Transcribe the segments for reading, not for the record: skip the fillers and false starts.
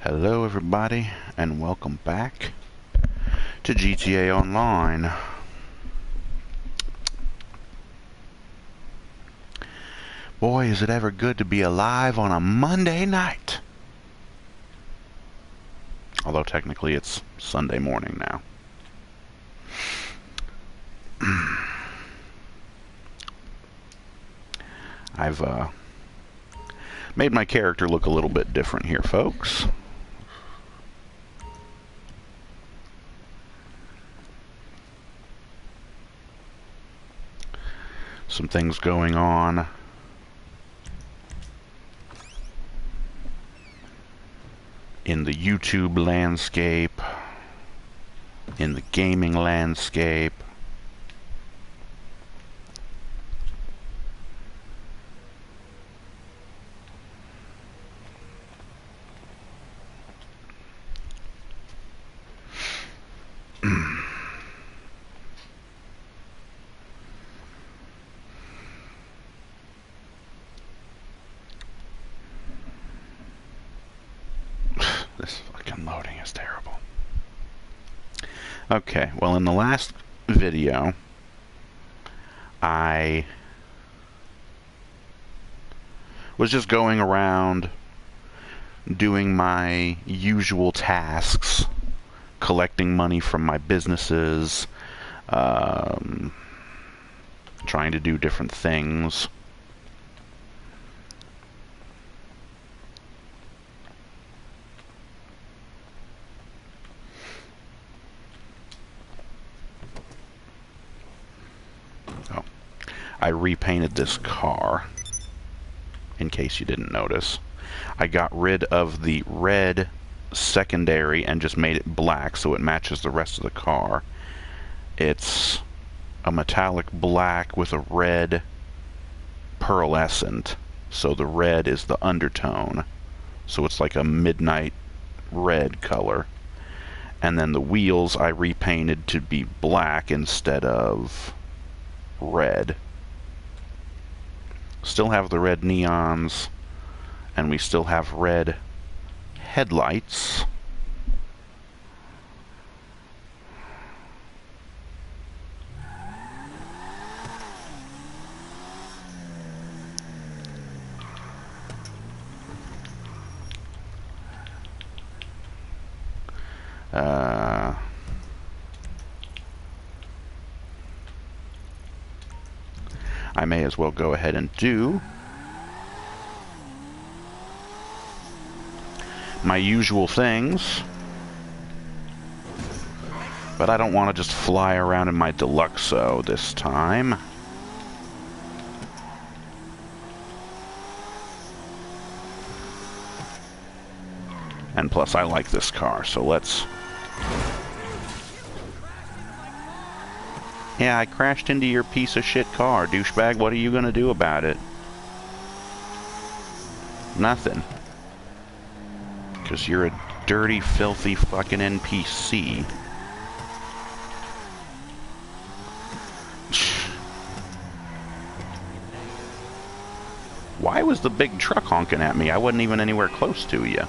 Hello everybody, and welcome back to GTA Online. Boy, is it ever good to be alive on a Monday night. Although technically it's Sunday morning now. I've made my character look a little bit different here, folks. Some things going on in the YouTube landscape, in the gaming landscape. This fucking loading is terrible. Okay, well, in the last video, I was just going around doing my usual tasks, collecting money from my businesses, trying to do different things. I repainted this car, in case you didn't notice. I got rid of the red secondary and just made it black so it matches the rest of the car. It's a metallic black with a red pearlescent, so the red is the undertone. So it's like a midnight red color. And then the wheels I repainted to be black instead of red. Still have the red neons, and we still have red headlights. I may as well go ahead and do my usual things, but I don't want to just fly around in my Deluxo this time. And plus I like this car, so let's... Yeah, I crashed into your piece of shit car, douchebag. What are you gonna do about it? Nothing. Because you're a dirty, filthy fucking NPC. Why was the big truck honking at me? I wasn't even anywhere close to you.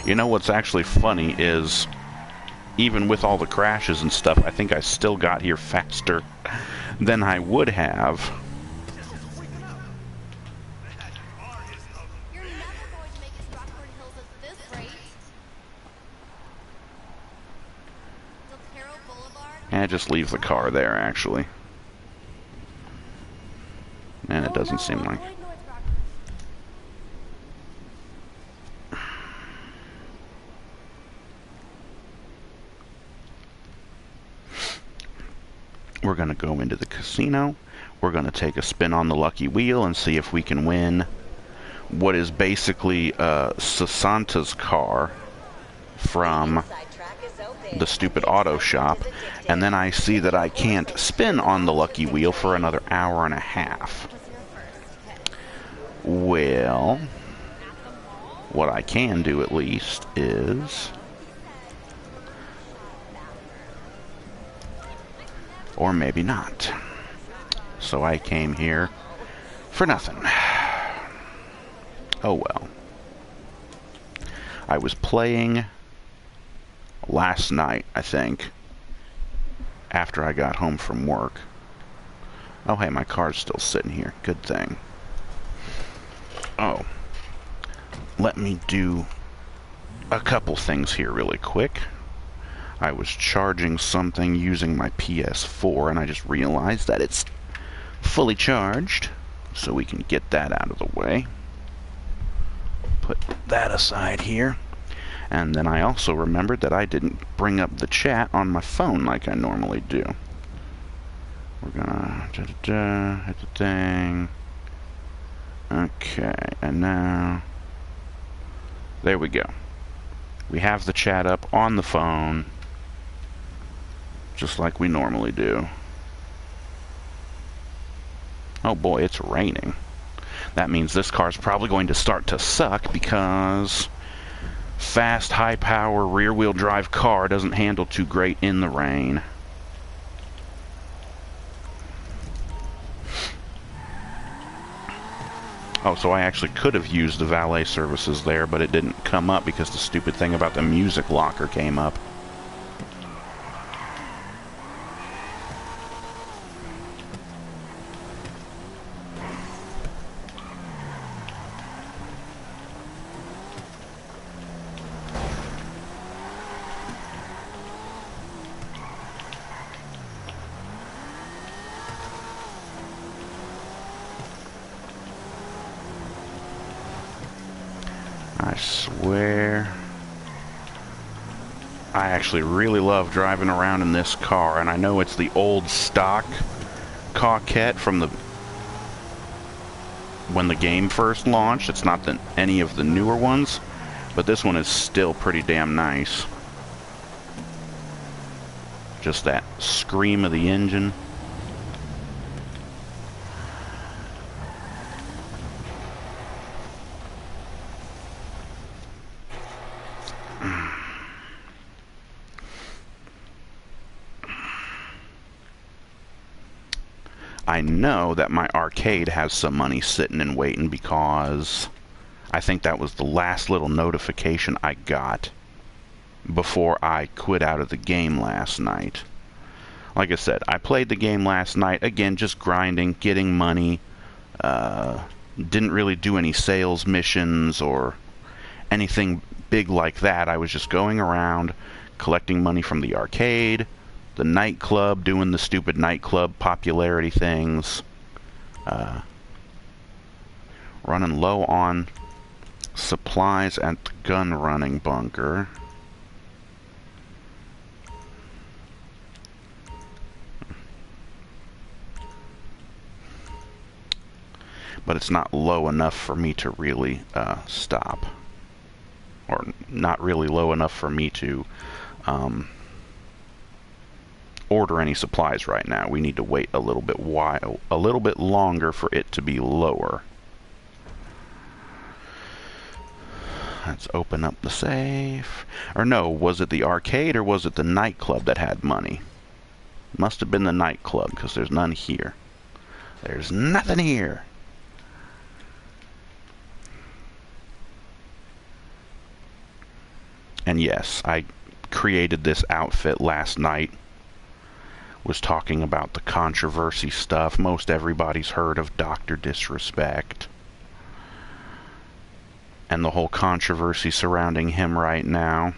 You know what's actually funny is, even with all the crashes and stuff, I think I still got here faster than I would have. And just leave the car there, actually. And it doesn't seem like... We're going to go into the casino. We're going to take a spin on the lucky wheel and see if we can win what is basically Los Santos' car from the stupid auto shop. And then I see that I can't spin on the lucky wheel for another hour and a half. Well, what I can do at least is Or maybe not. So I came here for nothing. Oh well. I was playing last night, I think, after I got home from work. Oh hey, my car's still sitting here. Good thing. Oh. Let me do a couple things here really quick. I was charging something using my PS4, and I just realized that it's fully charged, so we can get that out of the way. Put that aside here. And then I also remembered that I didn't bring up the chat on my phone like I normally do. We're gonna hit the thing. Okay, and now there we go. We have the chat up on the phone, just like we normally do. Oh boy, it's raining. That means this car's probably going to start to suck because fast, high-power, rear-wheel drive car doesn't handle too great in the rain. Oh, so I actually could have used the valet services there, but it didn't come up because the stupid thing about the music locker came up. I swear, I actually really love driving around in this car, and I know it's the old stock Coquette from when the game first launched. It's not any of the newer ones, but this one is still pretty damn nice. Just that scream of the engine. I know that my arcade has some money sitting and waiting because I think that was the last little notification I got before I quit out of the game last night. Like I said, I played the game last night, again, just grinding, getting money. Didn't really do any sales missions or anything big like that. I was just going around collecting money from the arcade, the nightclub, doing the stupid nightclub popularity things, running low on supplies at the gun running bunker. But it's not low enough for me to really stop. Or not really low enough for me to order any supplies right now. We need to wait a little bit longer for it to be lower. Let's open up the safe. Or no, was it the arcade or was it the nightclub that had money? Must have been the nightclub, because there's none here. There's nothing here. And yes, I created this outfit last night. Was talking about the controversy stuff. Most everybody's heard of Dr. Disrespect. And the whole controversy surrounding him right now.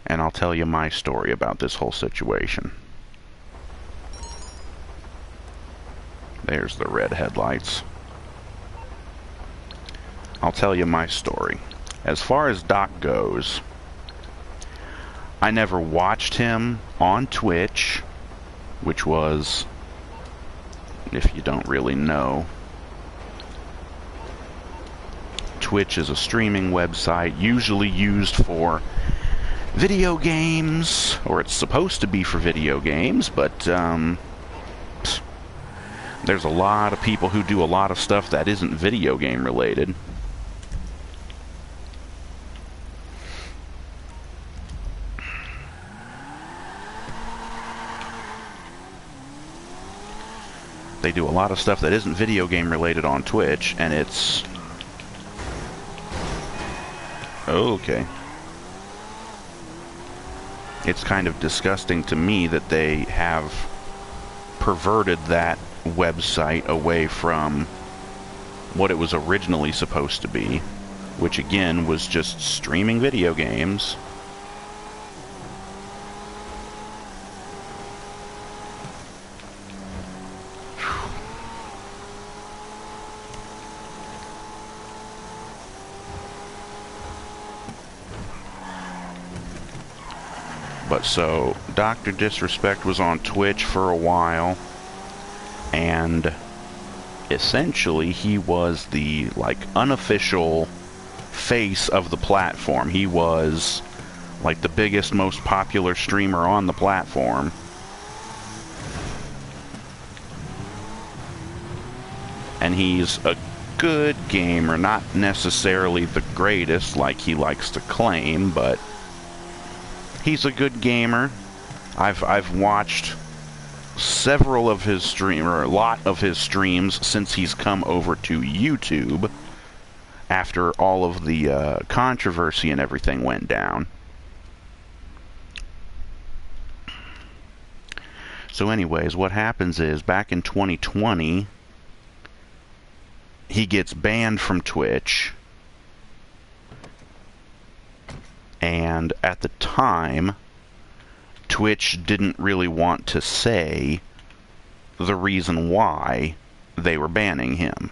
And I'll tell you my story about this whole situation. There's the red headlights. I'll tell you my story. As far as Doc goes, I never watched him on Twitch, which was, if you don't really know, Twitch is a streaming website usually used for video games, or it's supposed to be for video games, but There's a lot of people who do a lot of stuff that isn't video game related. They do a lot of stuff that isn't video game related on Twitch, and it's... Okay. It's kind of disgusting to me that they have perverted that website away from what it was originally supposed to be, which again was just streaming video games. But so, Dr. Disrespect was on Twitch for a while, and essentially he was the, like, unofficial face of the platform. He was, like, the biggest, most popular streamer on the platform. And he's a good gamer, not necessarily the greatest, like he likes to claim, but he's a good gamer. I've watched several of his or a lot of his streams since he's come over to YouTube after all of the controversy and everything went down. So anyways, what happens is, back in 2020, he gets banned from Twitch. And at the time, Twitch didn't really want to say the reason why they were banning him.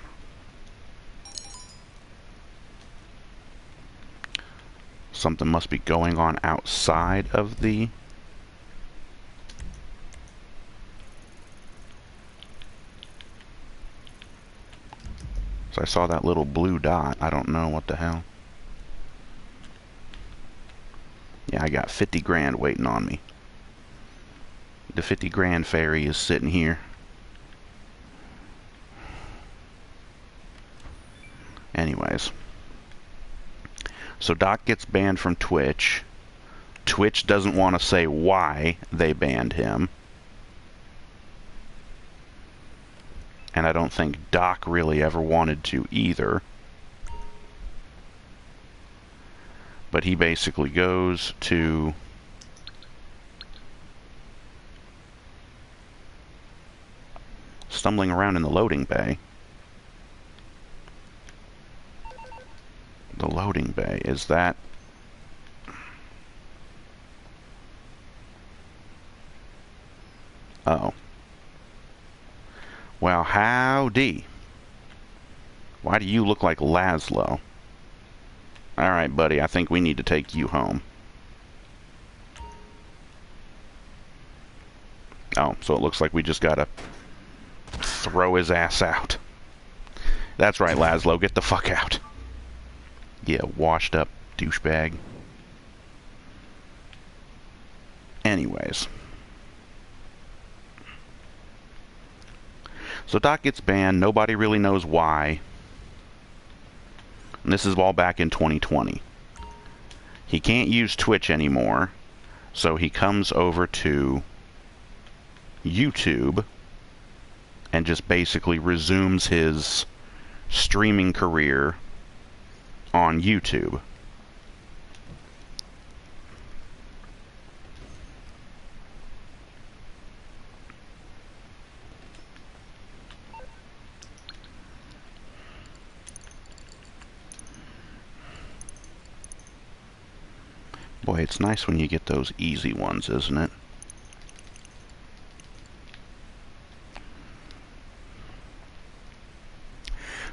Something must be going on outside of the... So I saw that little blue dot. I don't know what the hell. Yeah, I got 50 grand waiting on me. The 50 grand fairy is sitting here. Anyways. So Doc gets banned from Twitch. Twitch doesn't want to say why they banned him. And I don't think Doc really ever wanted to either. But he basically goes to stumbling around in the loading bay. The loading bay, is that... Oh. Well, howdy. Why do you look like Laszlo? Alright, buddy, I think we need to take you home. Oh, so it looks like we just gotta throw his ass out. That's right, Laszlo, get the fuck out. Yeah, washed up douchebag. Anyways. So Doc gets banned, nobody really knows why. And this is all back in 2020. He can't use Twitch anymore, so he comes over to YouTube and just basically resumes his streaming career on YouTube. Boy, it's nice when you get those easy ones, isn't it?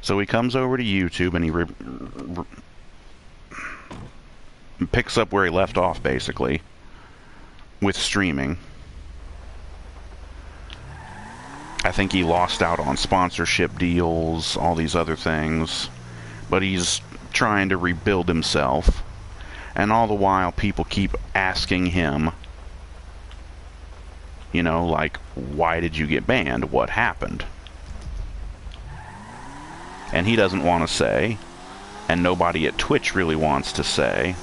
So he comes over to YouTube and he picks up where he left off, basically, with streaming. I think he lost out on sponsorship deals, all these other things, but he's trying to rebuild himself. And all the while, people keep asking him, you know, like, why did you get banned? What happened? and he doesn't want to say, and nobody at Twitch really wants to say.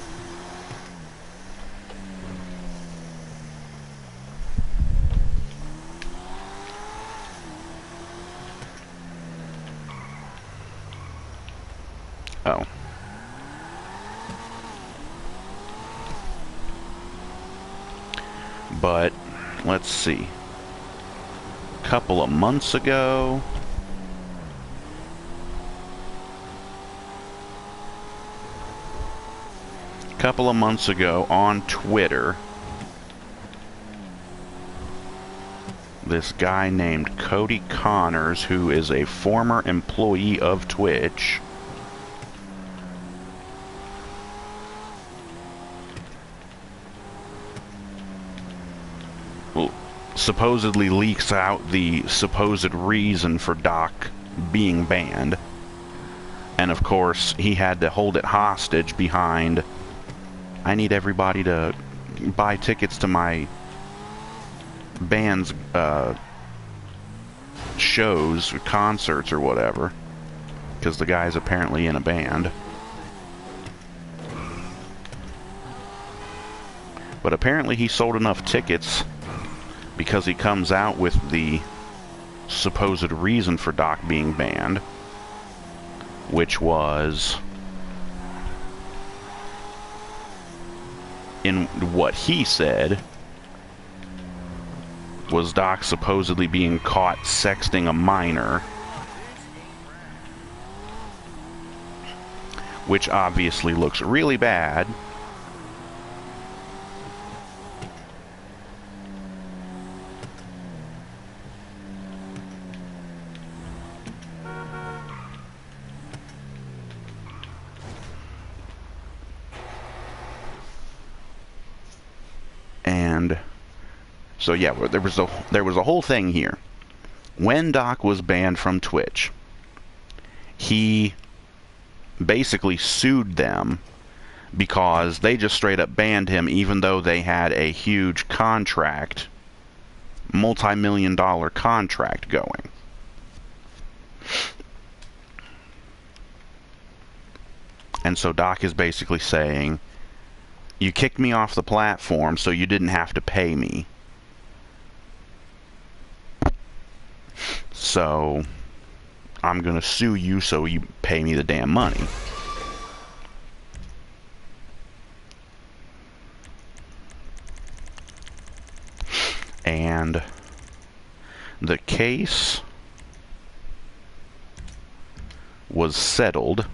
Oh. But, let's see. A couple of months ago... on Twitter, this guy named Cody Connors, who is a former employee of Twitch, supposedly leaks out the supposed reason for Doc being banned. And of course, he had to hold it hostage behind, I need everybody to buy tickets to my band's shows, or concerts, or whatever. Because the guy's apparently in a band. But apparently he sold enough tickets, because he comes out with the supposed reason for Doc being banned, which was, in what he said, was Doc supposedly being caught sexting a minor, which obviously looks really bad. And so yeah, there was a whole thing here. When Doc was banned from Twitch, he basically sued them because they just straight up banned him, even though they had a huge contract, multi-million-dollar contract going. And so Doc is basically saying, you kicked me off the platform so you didn't have to pay me. So I'm gonna sue you so you pay me the damn money. And the case was settled.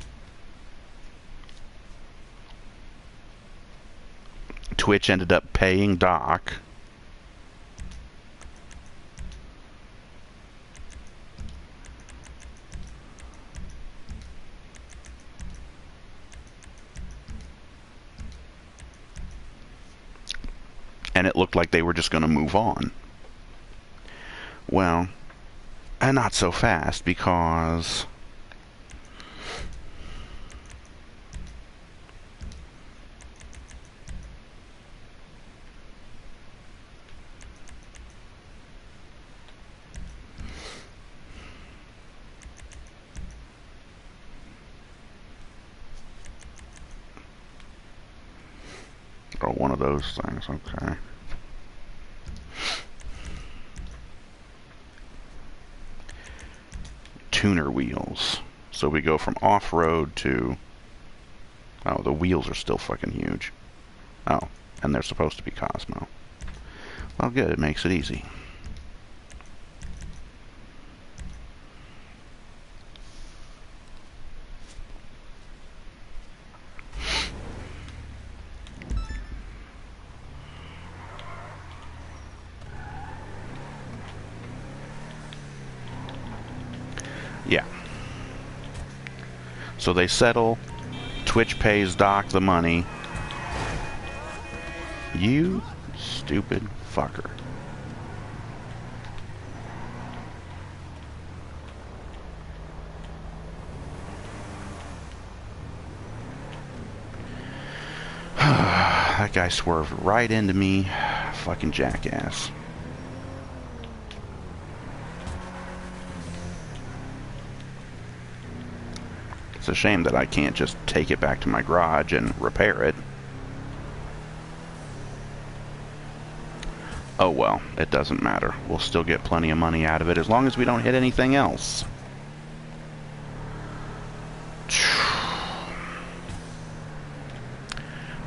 Twitch ended up paying Doc. And it looked like they were just going to move on. Well, and not so fast, because or one of those things, okay. Tuner wheels. So we go from off-road to... Oh, the wheels are still fucking huge. Oh, and they're supposed to be Cosmo. Well, good, it makes it easy. Yeah. So they settle. Twitch pays Doc the money. You stupid fucker. That guy swerved right into me. Fucking jackass. It's a shame that I can't just take it back to my garage and repair it. Oh well, it doesn't matter. We'll still get plenty of money out of it as long as we don't hit anything else.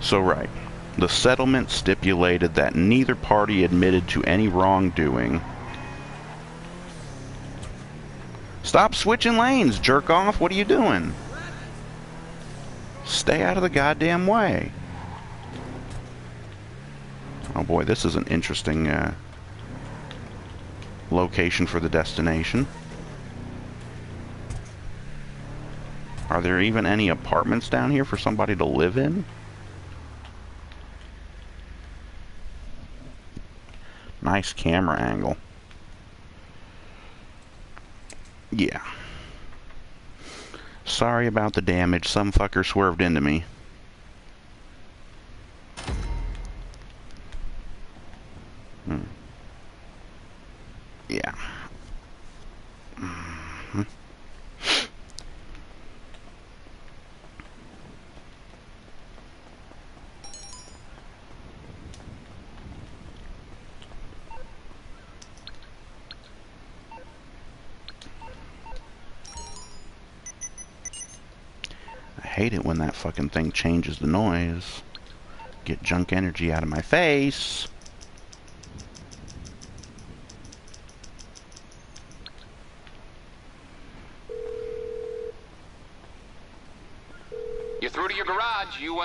So right, the settlement stipulated that neither party admitted to any wrongdoing. Stop switching lanes, jerk off. What are you doing? Stay out of the goddamn way. Oh boy, this is an interesting location for the destination. Are there even any apartments down here for somebody to live in? Nice camera angle. Yeah. Sorry about the damage. Some fucker swerved into me. Yeah. I hate it when that fucking thing changes the noise. Get junk energy out of my face. You're through to your garage. You,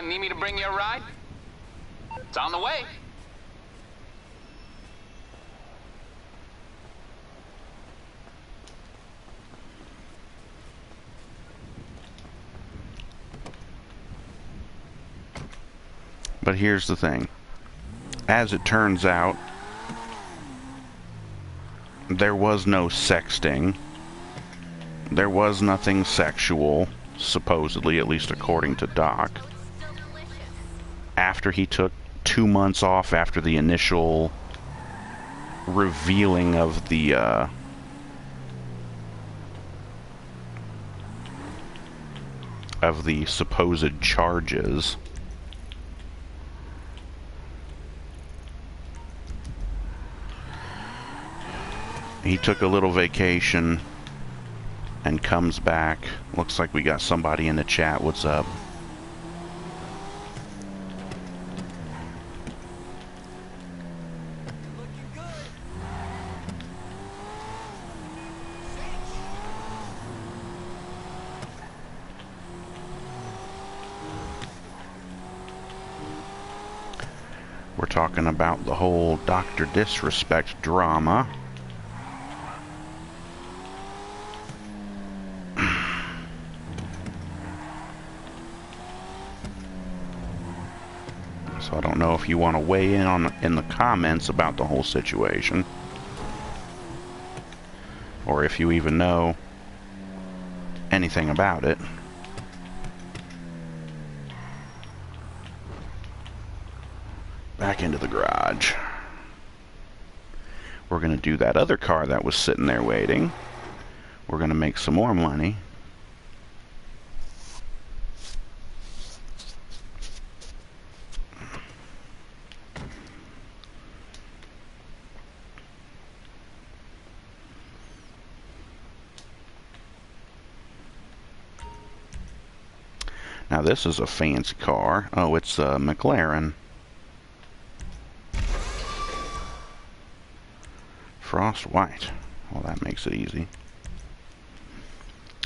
need me to bring you a ride? It's on the way. But here's the thing. As it turns out, there was no sexting. There was nothing sexual, supposedly, at least according to Doc. After he took 2 months off after the initial revealing of the supposed charges. He took a little vacation and comes back. Looks like we got somebody in the chat. What's up? We're talking about the whole Dr. Disrespect drama. So I don't know if you want to weigh in the comments about the whole situation, or if you even know anything about it. Back into the garage. We're going to do that other car that was sitting there waiting. We're going to make some more money. Now this is a fancy car. Oh, it's a McLaren. Frost white. Well, that makes it easy.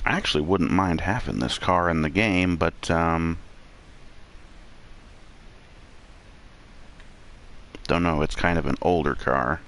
I actually wouldn't mind having this car in the game, but don't know, it's kind of an older car.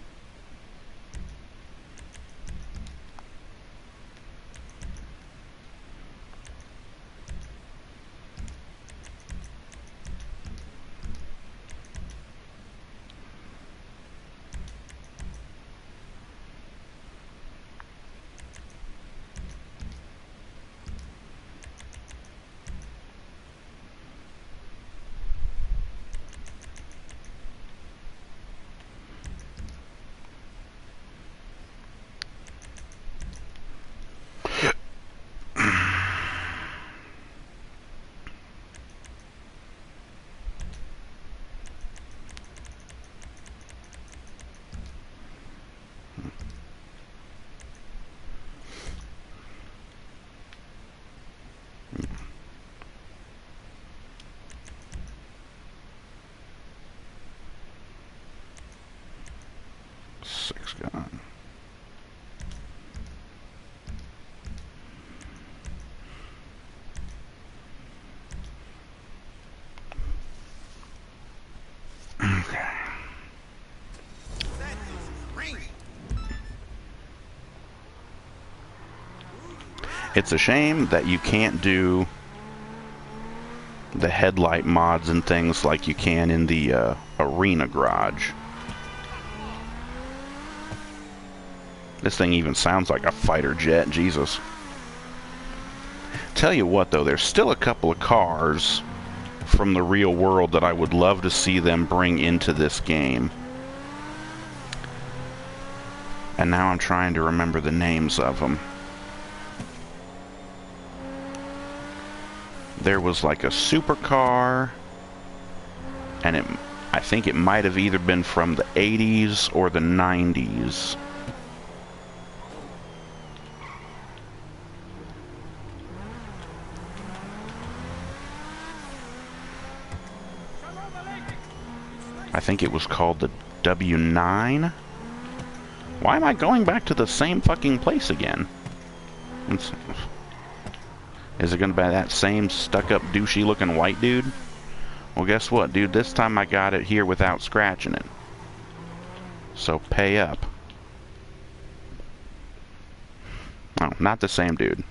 Okay. It's a shame that you can't do the headlight mods and things like you can in the arena garage. This thing even sounds like a fighter jet, Jesus. Tell you what though, there's still a couple of cars from the real world that I would love to see them bring into this game. And now I'm trying to remember the names of them. There was like a supercar, and I think it might have either been from the 80s or the 90s. I think it was called the W9. Why am I going back to the same fucking place again? Is it going to be that same stuck-up, douchey-looking white dude? Well, guess what, dude? This time I got it here without scratching it. So pay up. Oh, not the same dude.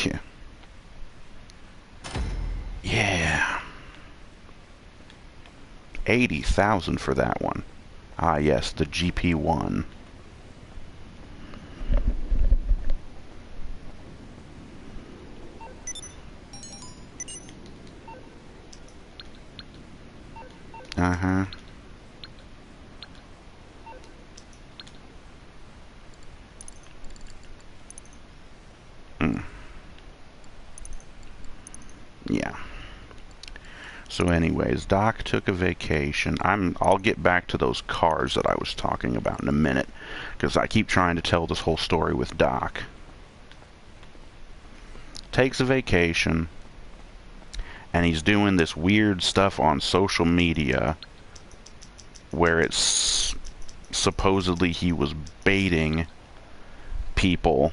Yeah. Yeah. 80,000 for that one. Ah, yes, the GP1. Uh-huh. Yeah. So anyways, Doc took a vacation. I'll get back to those cars that I was talking about in a minute, because I keep trying to tell this whole story with Doc. Takes a vacation, and he's doing this weird stuff on social media where it's supposedly he was baiting people.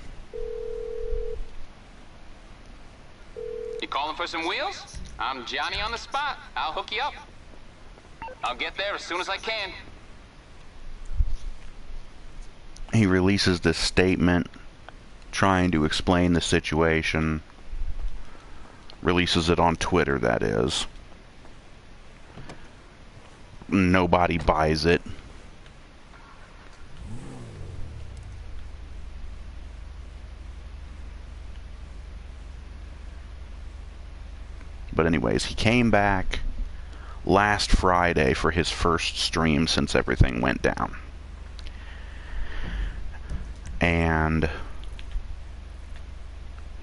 You calling for some wheels? I'm Johnny on the spot. I'll hook you up. I'll get there as soon as I can. He releases this statement trying to explain the situation. Releases it on Twitter, that is. Nobody buys it. But anyways, he came back last Friday for his first stream since everything went down. And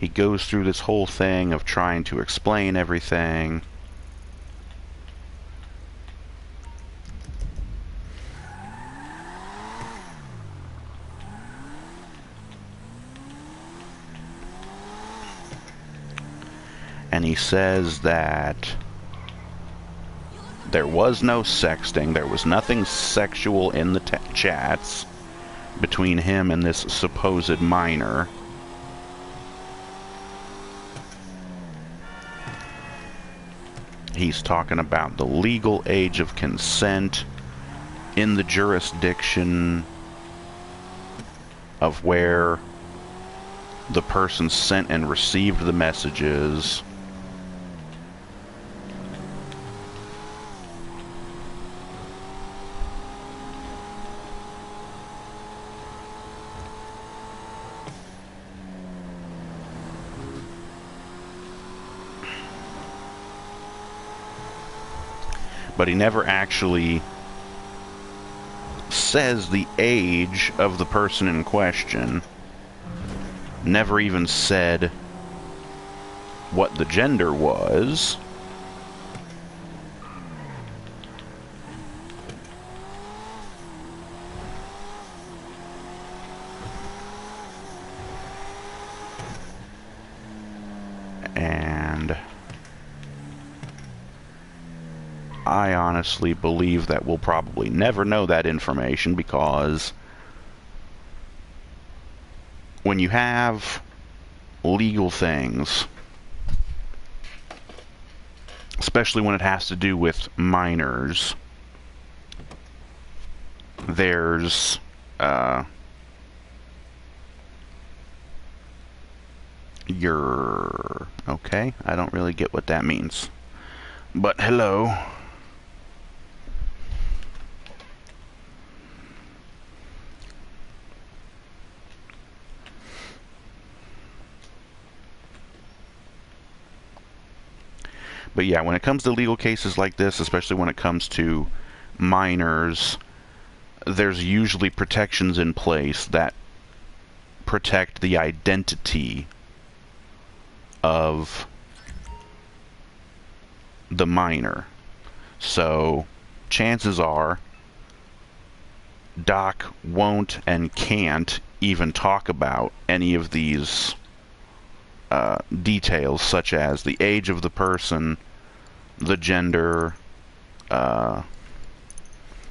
he goes through this whole thing of trying to explain everything. And he says that there was no sexting, there was nothing sexual in the chats between him and this supposed minor. He's talking about the legal age of consent in the jurisdiction of where the person sent and received the messages. But he never actually says the age of the person in question. Never even said what the gender was. And I honestly believe that we'll probably never know that information, because when you have legal things especially when it has to do with minors. There's okay, I don't really get what that means, but hello. But yeah, when it comes to legal cases like this, especially when it comes to minors, there's usually protections in place that protect the identity of the minor. So chances are Doc won't and can't even talk about any of these details, such as the age of the person, the gender,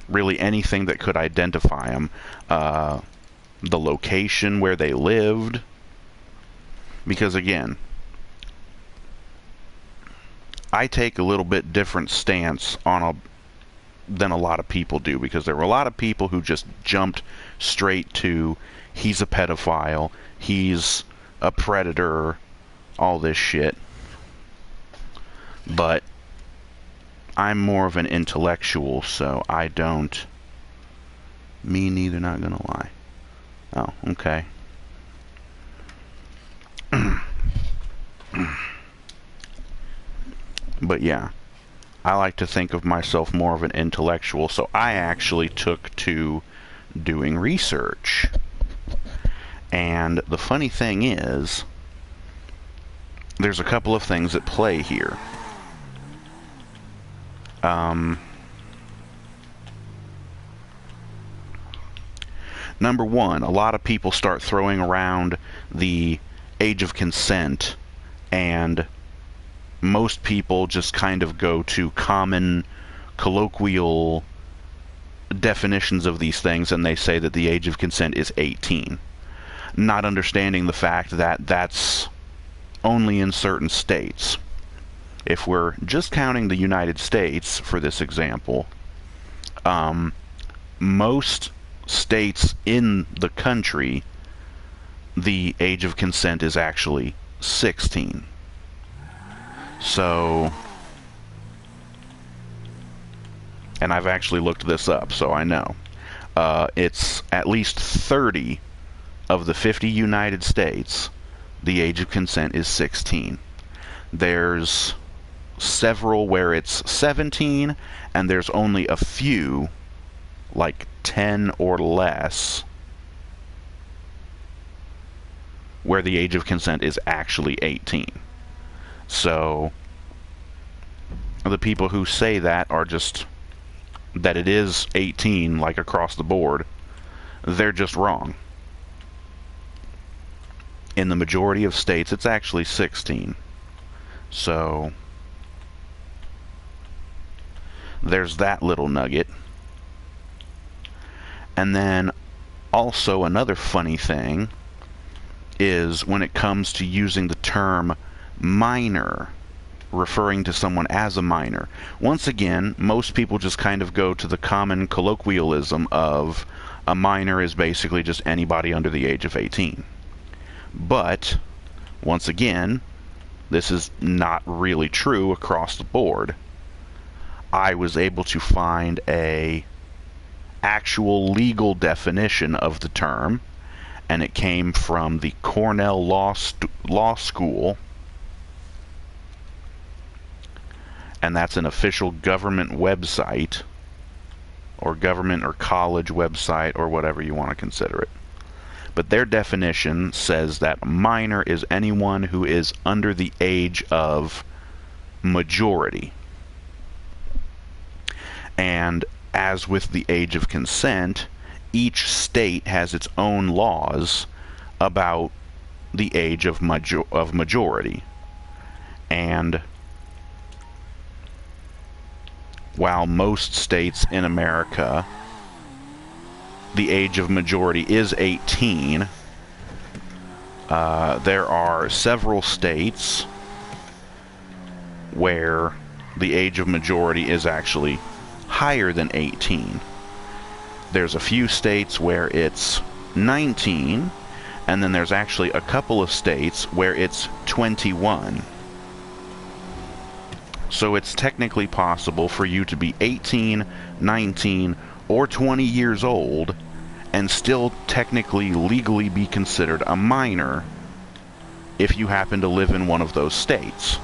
really anything that could identify them, the location where they lived, because again, I take a little bit different stance than a lot of people do, because there were a lot of people who just jumped straight to he's a pedophile, he's a predator, all this shit. But I'm more of an intellectual, so I don't... Me neither, not gonna lie. Oh, okay. But yeah, I like to think of myself more of an intellectual, so I actually took to doing research. And the funny thing is, there's a couple of things at play here. Number one, a lot of people start throwing around the age of consent, and most people just kind of go to common colloquial definitions of these things, and they say that the age of consent is 18, not understanding the fact that that's only in certain states. If we're just counting the United States for this example, most states in the country, the age of consent is actually 16. So, and I've actually looked this up, so I know. It's at least 30 of the 50 United States, the age of consent is 16. There's several where it's 17, and there's only a few, like 10 or less, where the age of consent is actually 18. So the people who say that are just that it is 18, like across the board, they're just wrong. In the majority of states, it's actually 16. So there's that little nugget. And then also another funny thing is when it comes to using the term minor, referring to someone as a minor. Once again, most people just kind of go to the common colloquialism of a minor is basically just anybody under the age of 18. But, once again, this is not really true across the board. I was able to find a actual legal definition of the term, and it came from the Cornell Law School, and that's an official government website, or government or college website, or whatever you want to consider it. But their definition says that minor is anyone who is under the age of majority. And as with the age of consent, each state has its own laws about the age of majority. And while most states in America, the age of majority is 18, there are several states where the age of majority is actually higher than 18. There's a few states where it's 19, and then there's actually a couple of states where it's 21. So it's technically possible for you to be 18, 19, or 20 years old and still technically legally be considered a minor if you happen to live in one of those states.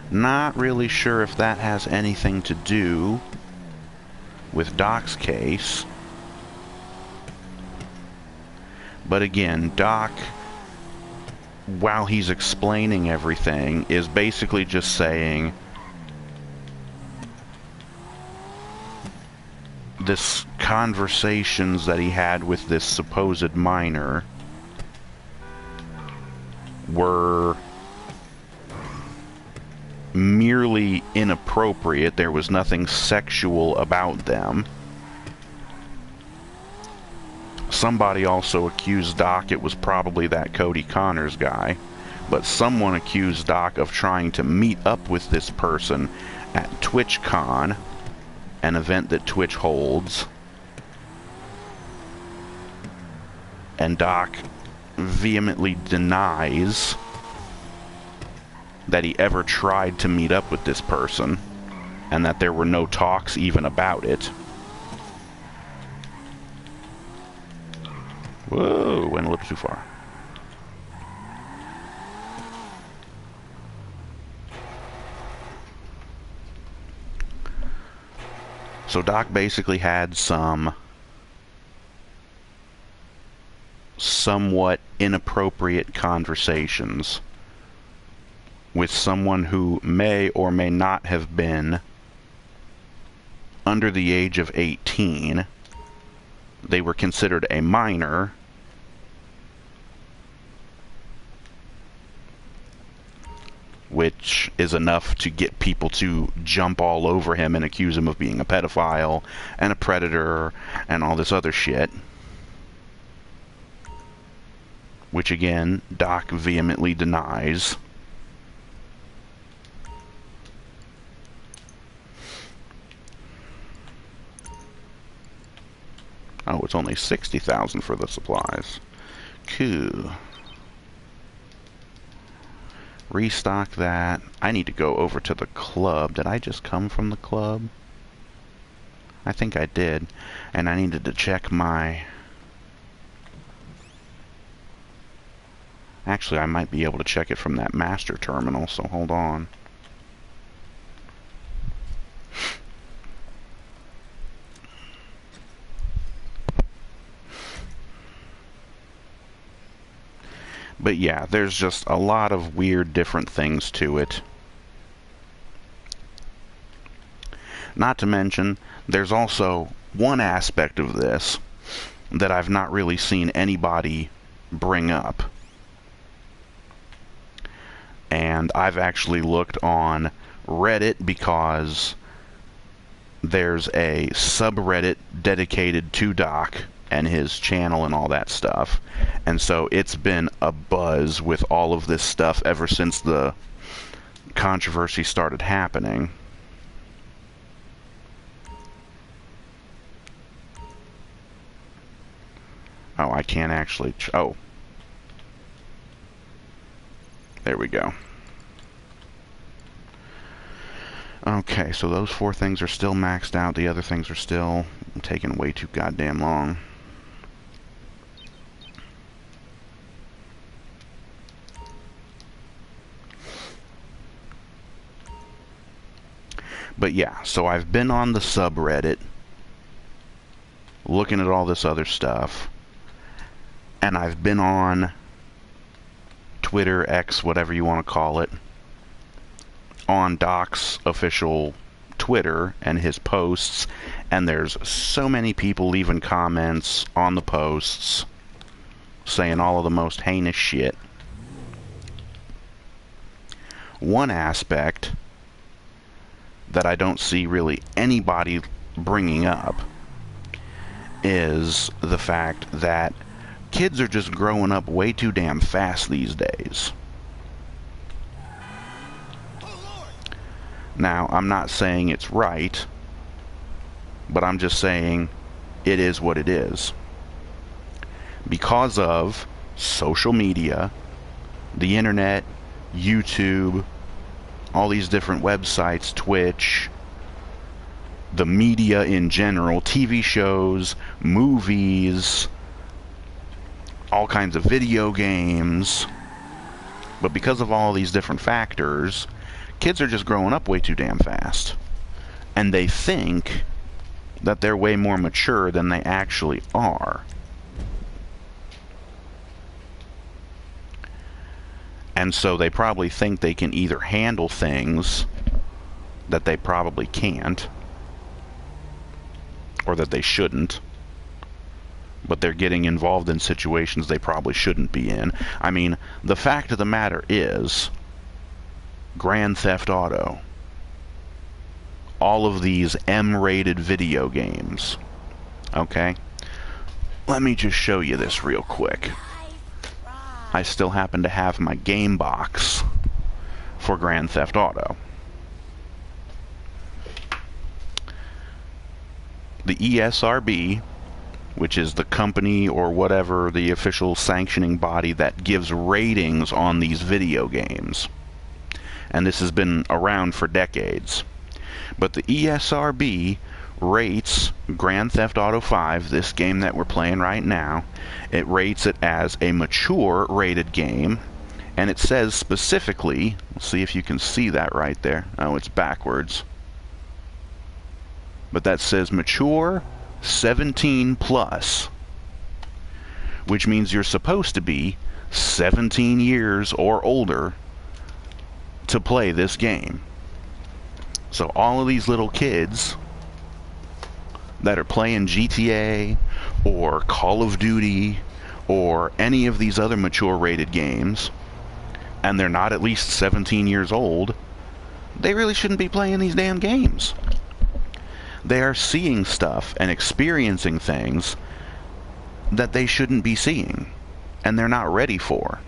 Not really sure if that has anything to do with Doc's case. But again, Doc, while he's explaining everything, is basically just saying this conversations that he had with this supposed minor were merely inappropriate. There was nothing sexual about them. Somebody also accused Doc, it was probably that Cody Connors guy, but someone accused Doc of trying to meet up with this person at TwitchCon, an event that Twitch holds, and Doc vehemently denies that he ever tried to meet up with this person, and that there were no talks even about it. Whoa, went a little too far. So Doc basically had some somewhat inappropriate conversations with someone who may or may not have been under the age of 18. They were considered a minor, which is enough to get people to jump all over him and accuse him of being a pedophile and a predator and all this other shit. Which again, Doc vehemently denies. Oh, it's only $60,000 for the supplies. Cool. Restock that. I need to go over to the club. Did I just come from the club? I think I did. And I needed to check my... Actually, I might be able to check it from that master terminal, so hold on. But yeah, there's just a lot of weird different things to it. Not to mention, there's also one aspect of this that I've not really seen anybody bring up. And I've actually looked on Reddit because there's a subreddit dedicated to Doc and his channel and all that stuff. And so it's been a buzz with all of this stuff ever since the controversy started happening. Oh, I can't actually... oh. There we go. Okay, so those 4 things are still maxed out. The other things are still taking way too goddamn long. But yeah, so I've been on the subreddit looking at all this other stuff, and I've been on Twitter, X, whatever you want to call it, on Doc's official Twitter and his posts, and there's so many people leaving comments on the posts saying all of the most heinous shit. One aspect that I don't see really anybody bringing up is the fact that kids are just growing up way too damn fast these days. Now, I'm not saying it's right, but I'm just saying it is what it is. Because of social media, the internet, YouTube, all these different websites, Twitch, the media in general, TV shows, movies, all kinds of video games. But because of all these different factors, kids are just growing up way too damn fast. And they think that they're way more mature than they actually are. And so they probably think they can either handle things that they probably can't, or that they shouldn't, but they're getting involved in situations they probably shouldn't be in. I mean, the fact of the matter is, Grand Theft Auto, all of these M-rated video games, okay? Let me just show you this real quick. I still happen to have my game box for Grand Theft Auto. The ESRB, which is the company or whatever, the official sanctioning body that gives ratings on these video games. And this has been around for decades. But the ESRB rates Grand Theft Auto 5, this game that we're playing right now, it rates it as a mature rated game, and it says specifically, let's see if you can see that right there. Oh, it's backwards. But that says mature 17 plus, which means you're supposed to be 17 years or older to play this game. So all of these little kids that are playing GTA or Call of Duty or any of these other mature rated games, and they're not at least 17 years old, they really shouldn't be playing these damn games. They are seeing stuff and experiencing things that they shouldn't be seeing, and they're not ready for.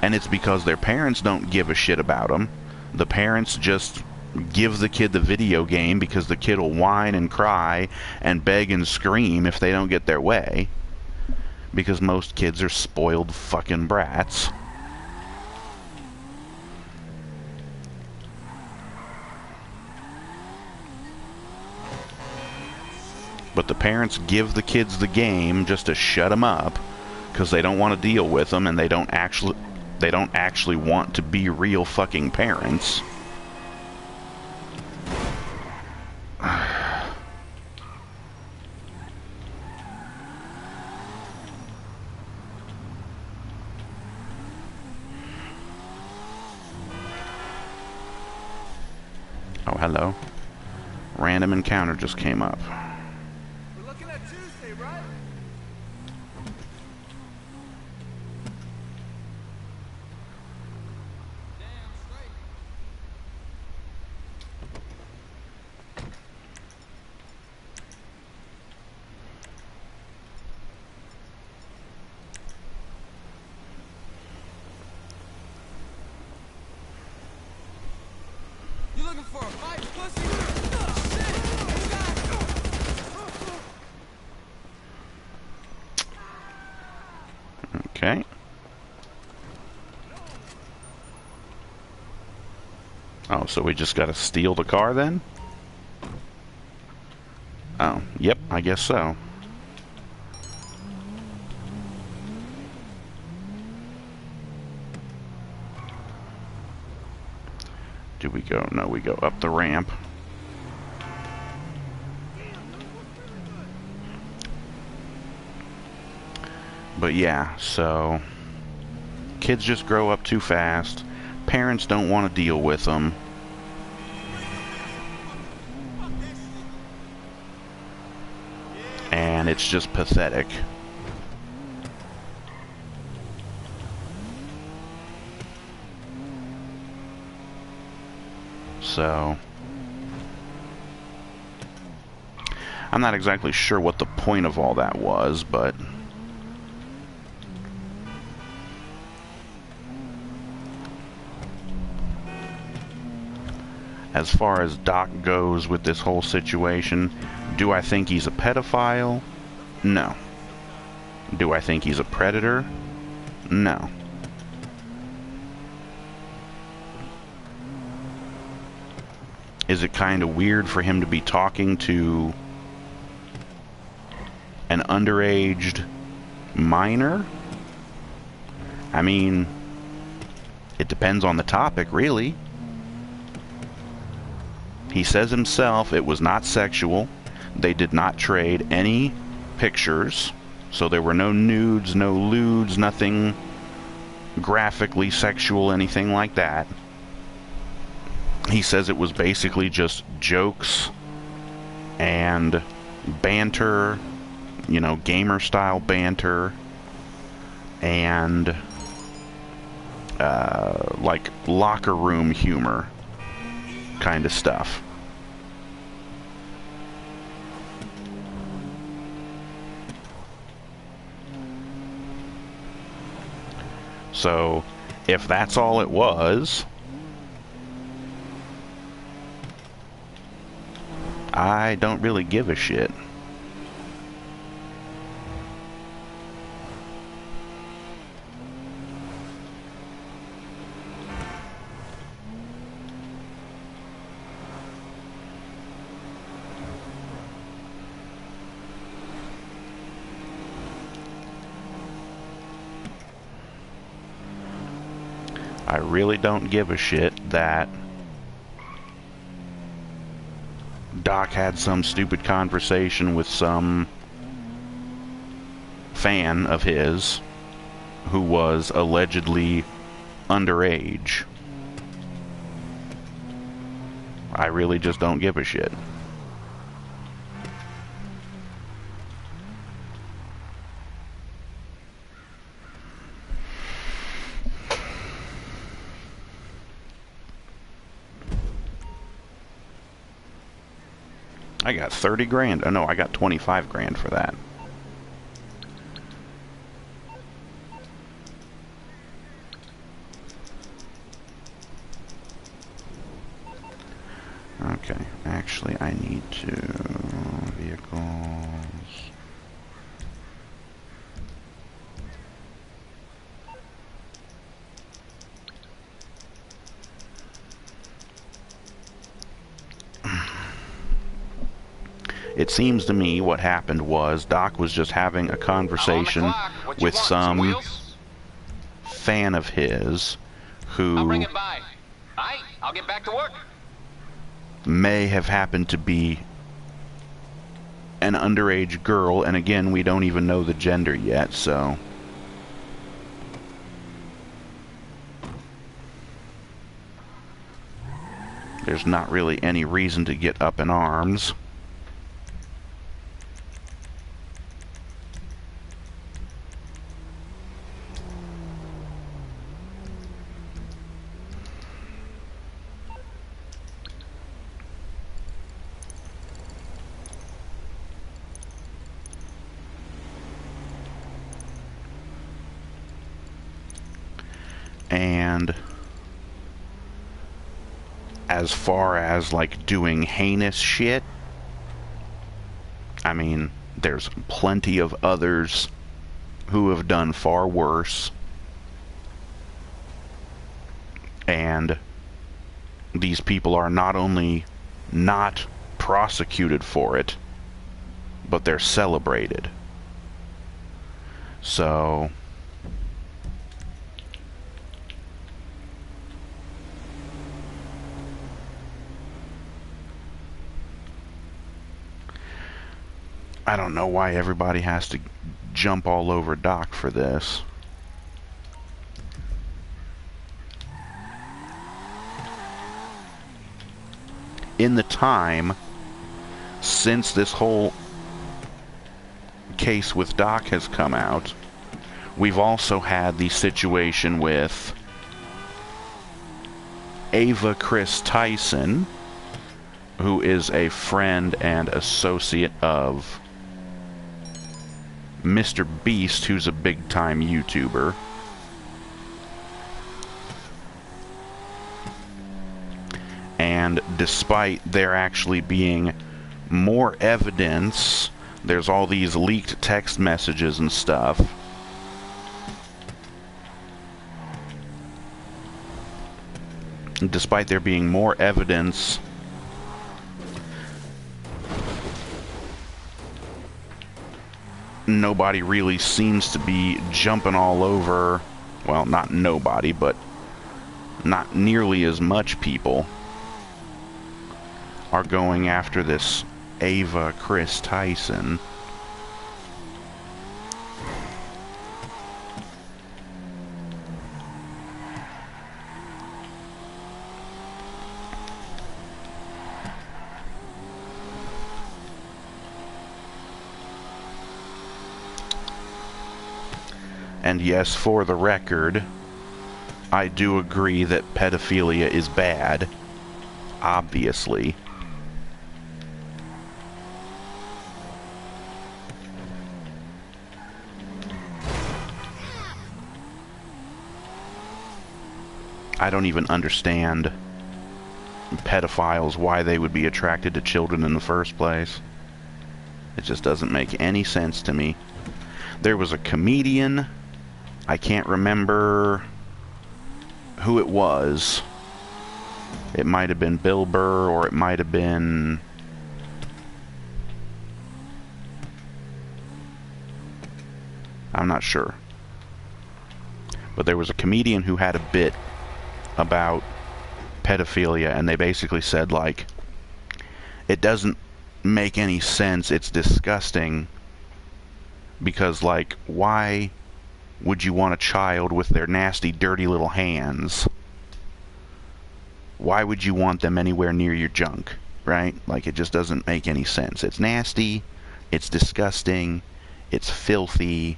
And it's because their parents don't give a shit about them. The parents just give the kid the video game because the kid will whine and cry and beg and scream if they don't get their way. Because most kids are spoiled fucking brats. But the parents give the kids the game just to shut them up because they don't want to deal with them, and they don't actually want to be real fucking parents. Oh, hello. Random encounter just came up. We're looking at Tuesday, right? Damn straight. You looking for a fight, pussy? Okay. Oh, so we just gotta steal the car then? Oh, yep, I guess so. Do we go? No, we go up the ramp. But yeah, so kids just grow up too fast. Parents don't want to deal with them. And it's just pathetic. So I'm not exactly sure what the point of all that was, but As far as Doc goes with this whole situation, do I think he's a pedophile? No. Do I think he's a predator? No. Is it kind of weird for him to be talking to an underage minor? I mean, it depends on the topic, really. He says himself it was not sexual. They did not trade any pictures. So there were no nudes, no lewds, nothing graphically sexual, anything like that. He says it was basically just jokes and banter, you know, gamer-style banter, and like locker room humor kind of stuff. So, if that's all it was, I don't really give a shit. I really don't give a shit that Doc had some stupid conversation with some fan of his who was allegedly underage. I really just don't give a shit. I got 30 grand. Oh no, I got 25 grand for that. Okay, actually I need to... vehicles... It seems to me what happened was Doc was just having a conversation with some fan of his who I'll bring it by. Aight, I'll get back to work. may have happened to be an underage girl, and again, we don't even know the gender yet, so... there's not really any reason to get up in arms. And as far as like doing heinous shit, I mean, there's plenty of others who have done far worse, and these people are not only not prosecuted for it, but they're celebrated. So I don't know why everybody has to jump all over Doc for this. In the time since this whole case with Doc has come out, we've also had the situation with Ava Chris Tyson, who is a friend and associate of Mr. Beast, who's a big-time YouTuber. And And despite there actually being more evidence, there's all these leaked text messages and stuff. Despite there being more evidence, nobody really seems to be jumping all over. Well, not nobody, but not nearly as much people are going after this Ava Chris Tyson. And yes, for the record, I do agree that pedophilia is bad, obviously. I don't even understand pedophiles, why they would be attracted to children in the first place. It just doesn't make any sense to me. There was a comedian, I can't remember who it was. It might have been Bill Burr, or it might have been... I'm not sure. But there was a comedian who had a bit about pedophilia, and they basically said, like, it doesn't make any sense, it's disgusting, because, like, why would you want a child with their nasty, dirty little hands? Why would you want them anywhere near your junk, right? Like, it just doesn't make any sense. It's nasty, it's disgusting, it's filthy,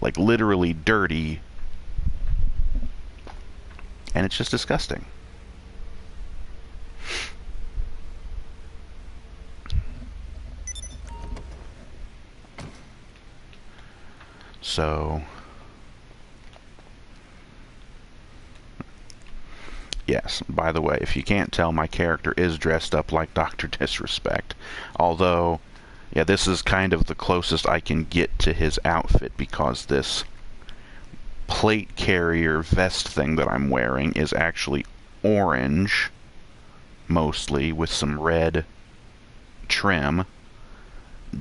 like, literally dirty, and it's just disgusting. So, yes, by the way, if you can't tell, my character is dressed up like Dr. Disrespect. Although, yeah, this is kind of the closest I can get to his outfit, because this plate carrier vest thing that I'm wearing is actually orange, mostly, with some red trim.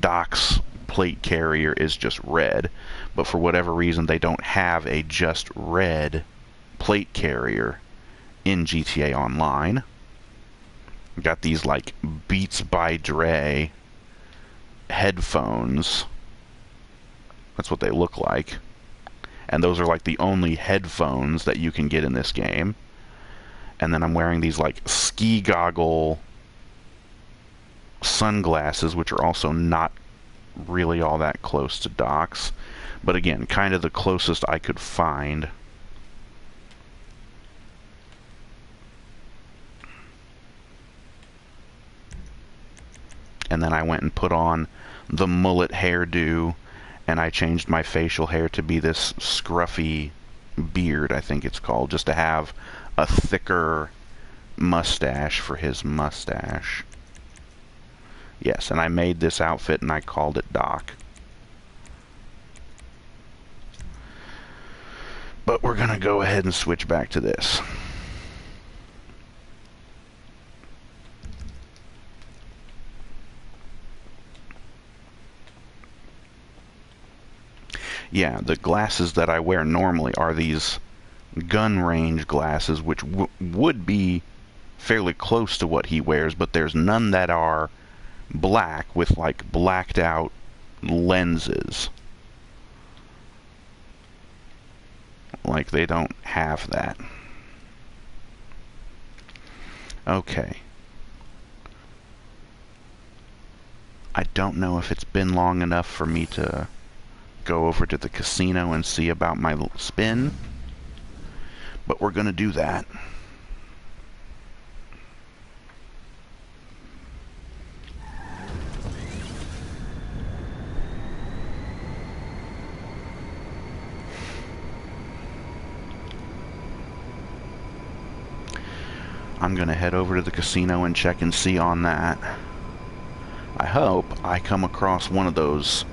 Doc's plate carrier is just red, but for whatever reason they don't have a just red plate carrier in GTA Online. Got these, like, Beats by Dre headphones. That's what they look like. And those are, like, the only headphones that you can get in this game. And then I'm wearing these, like, ski goggle sunglasses, which are also not really all that close to Doc's. But again, kind of the closest I could find. And then I went and put on the mullet hairdo, and I changed my facial hair to be this scruffy beard, I think it's called, just to have a thicker mustache for his mustache. Yes, and I made this outfit and I called it Doc. But we're going to go ahead and switch back to this. Yeah, the glasses that I wear normally are these gun range glasses, which would be fairly close to what he wears, but there's none that are black with, like, blacked out lenses. Like, they don't have that. Okay. I don't know if it's been long enough for me to go over to the casino and see about my spin, but we're gonna do that. I'm gonna head over to the casino and check and see on that. I hope I come across one of those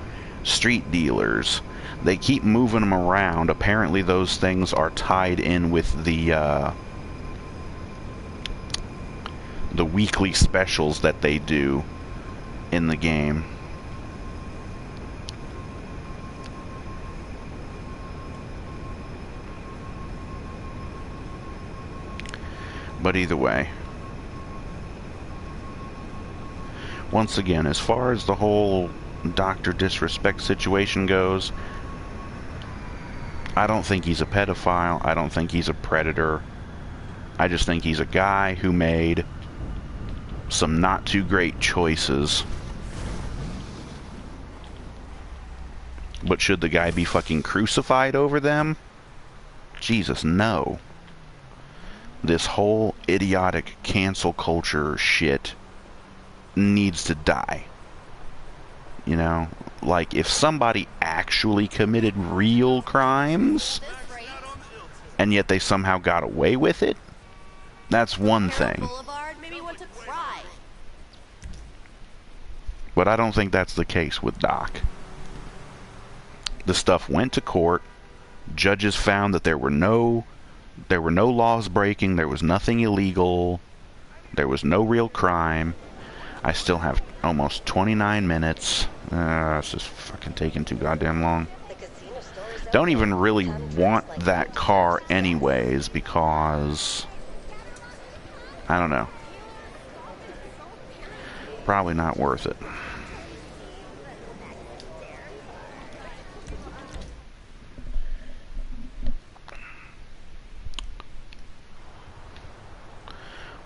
street dealers. They keep moving them around. Apparently those things are tied in with the weekly specials that they do in the game. But either way, once again, as far as the whole Dr. Disrespect situation goes, I don't think he's a pedophile. I don't think he's a predator. I just think he's a guy who made some not too great choices. But should the guy be fucking crucified over them? Jesus, no. This whole idiotic cancel culture shit needs to die. You know? Like, if somebody actually committed real crimes, and yet they somehow got away with it, that's one thing. But I don't think that's the case with Doc. The stuff went to court. Judges found that there were no laws breaking, there was nothing illegal, there was no real crime. I still have almost 29 minutes. It's just fucking taking too goddamn long. Don't even really want that car anyways, because I don't know. Probably not worth it.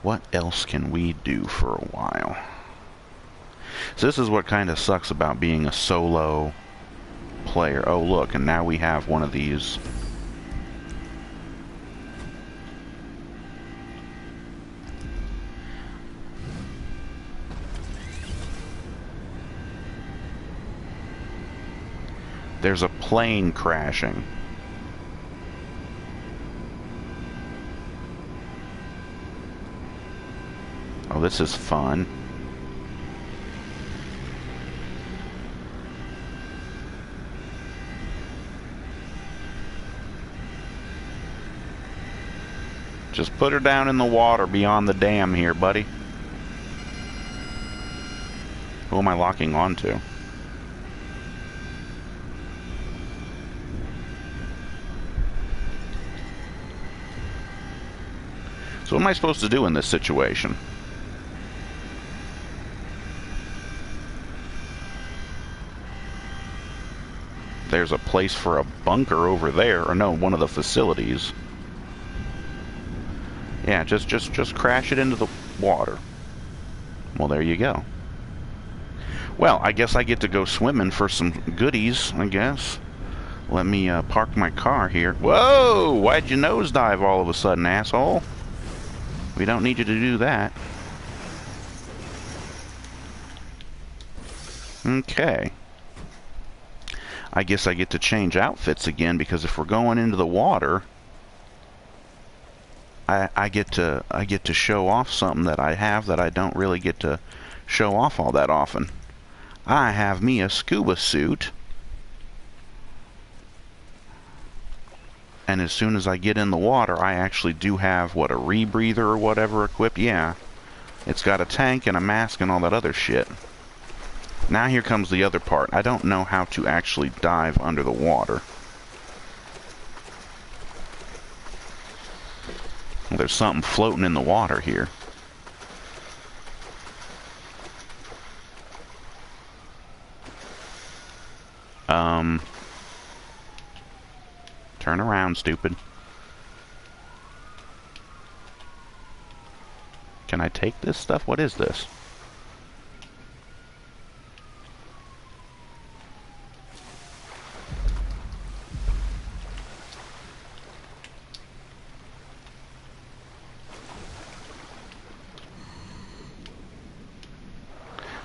What else can we do for a while? So this is what kind of sucks about being a solo player. Oh look, and now we have one of these. There's a plane crashing. Oh, this is fun. Just put her down in the water beyond the dam here, buddy. Who am I locking onto? So what am I supposed to do in this situation? There's a place for a bunker over there, or no, one of the facilities. Yeah, just crash it into the water. Well, there you go. Well, I guess I get to go swimming for some goodies, I guess. Let me park my car here. Whoa! Why'd you nosedive all of a sudden, asshole? We don't need you to do that. Okay. I guess I get to change outfits again, because if we're going into the water, I get to show off something that I have that I don't really get to show off all that often. I have me a scuba suit, and as soon as I get in the water, I actually do have, what, a rebreather or whatever equipped? Yeah. It's got a tank and a mask and all that other shit. Now here comes the other part. I don't know how to actually dive under the water. Well, there's something floating in the water here. Turn around, stupid. Can I take this stuff? What is this?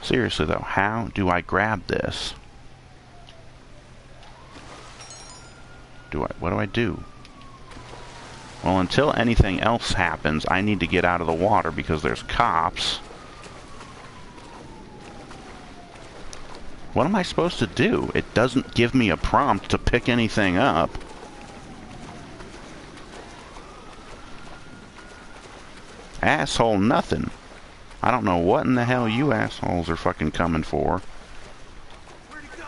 Seriously though, how do I grab this? What do I do? Well, until anything else happens, I need to get out of the water because there's cops. What am I supposed to do? It doesn't give me a prompt to pick anything up. Asshole nothing. I don't know what in the hell you assholes are fucking coming for. Where'd he go?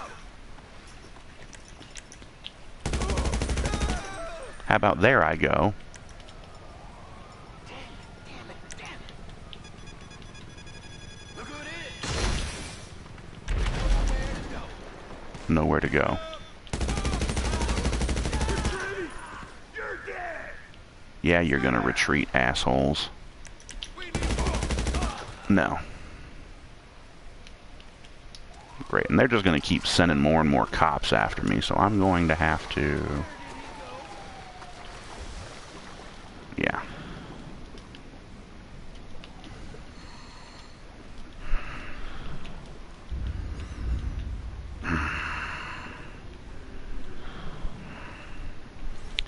How about there I go? Look who it is. Nowhere to go. Retreat! You're dead! Yeah, you're gonna retreat, assholes. No. Great, and they're just gonna keep sending more and more cops after me, so I'm going to have to... Yeah.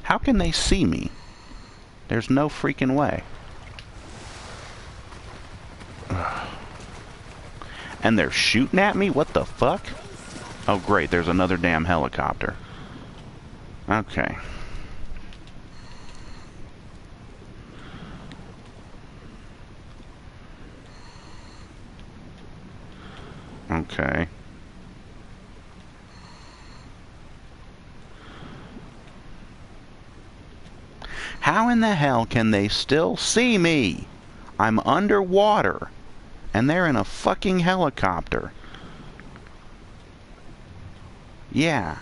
How can they see me? There's no freaking way. And they're shooting at me? What the fuck? Oh great, there's another damn helicopter. Okay. Okay. How in the hell can they still see me? I'm underwater, and they're in a fucking helicopter. Yeah.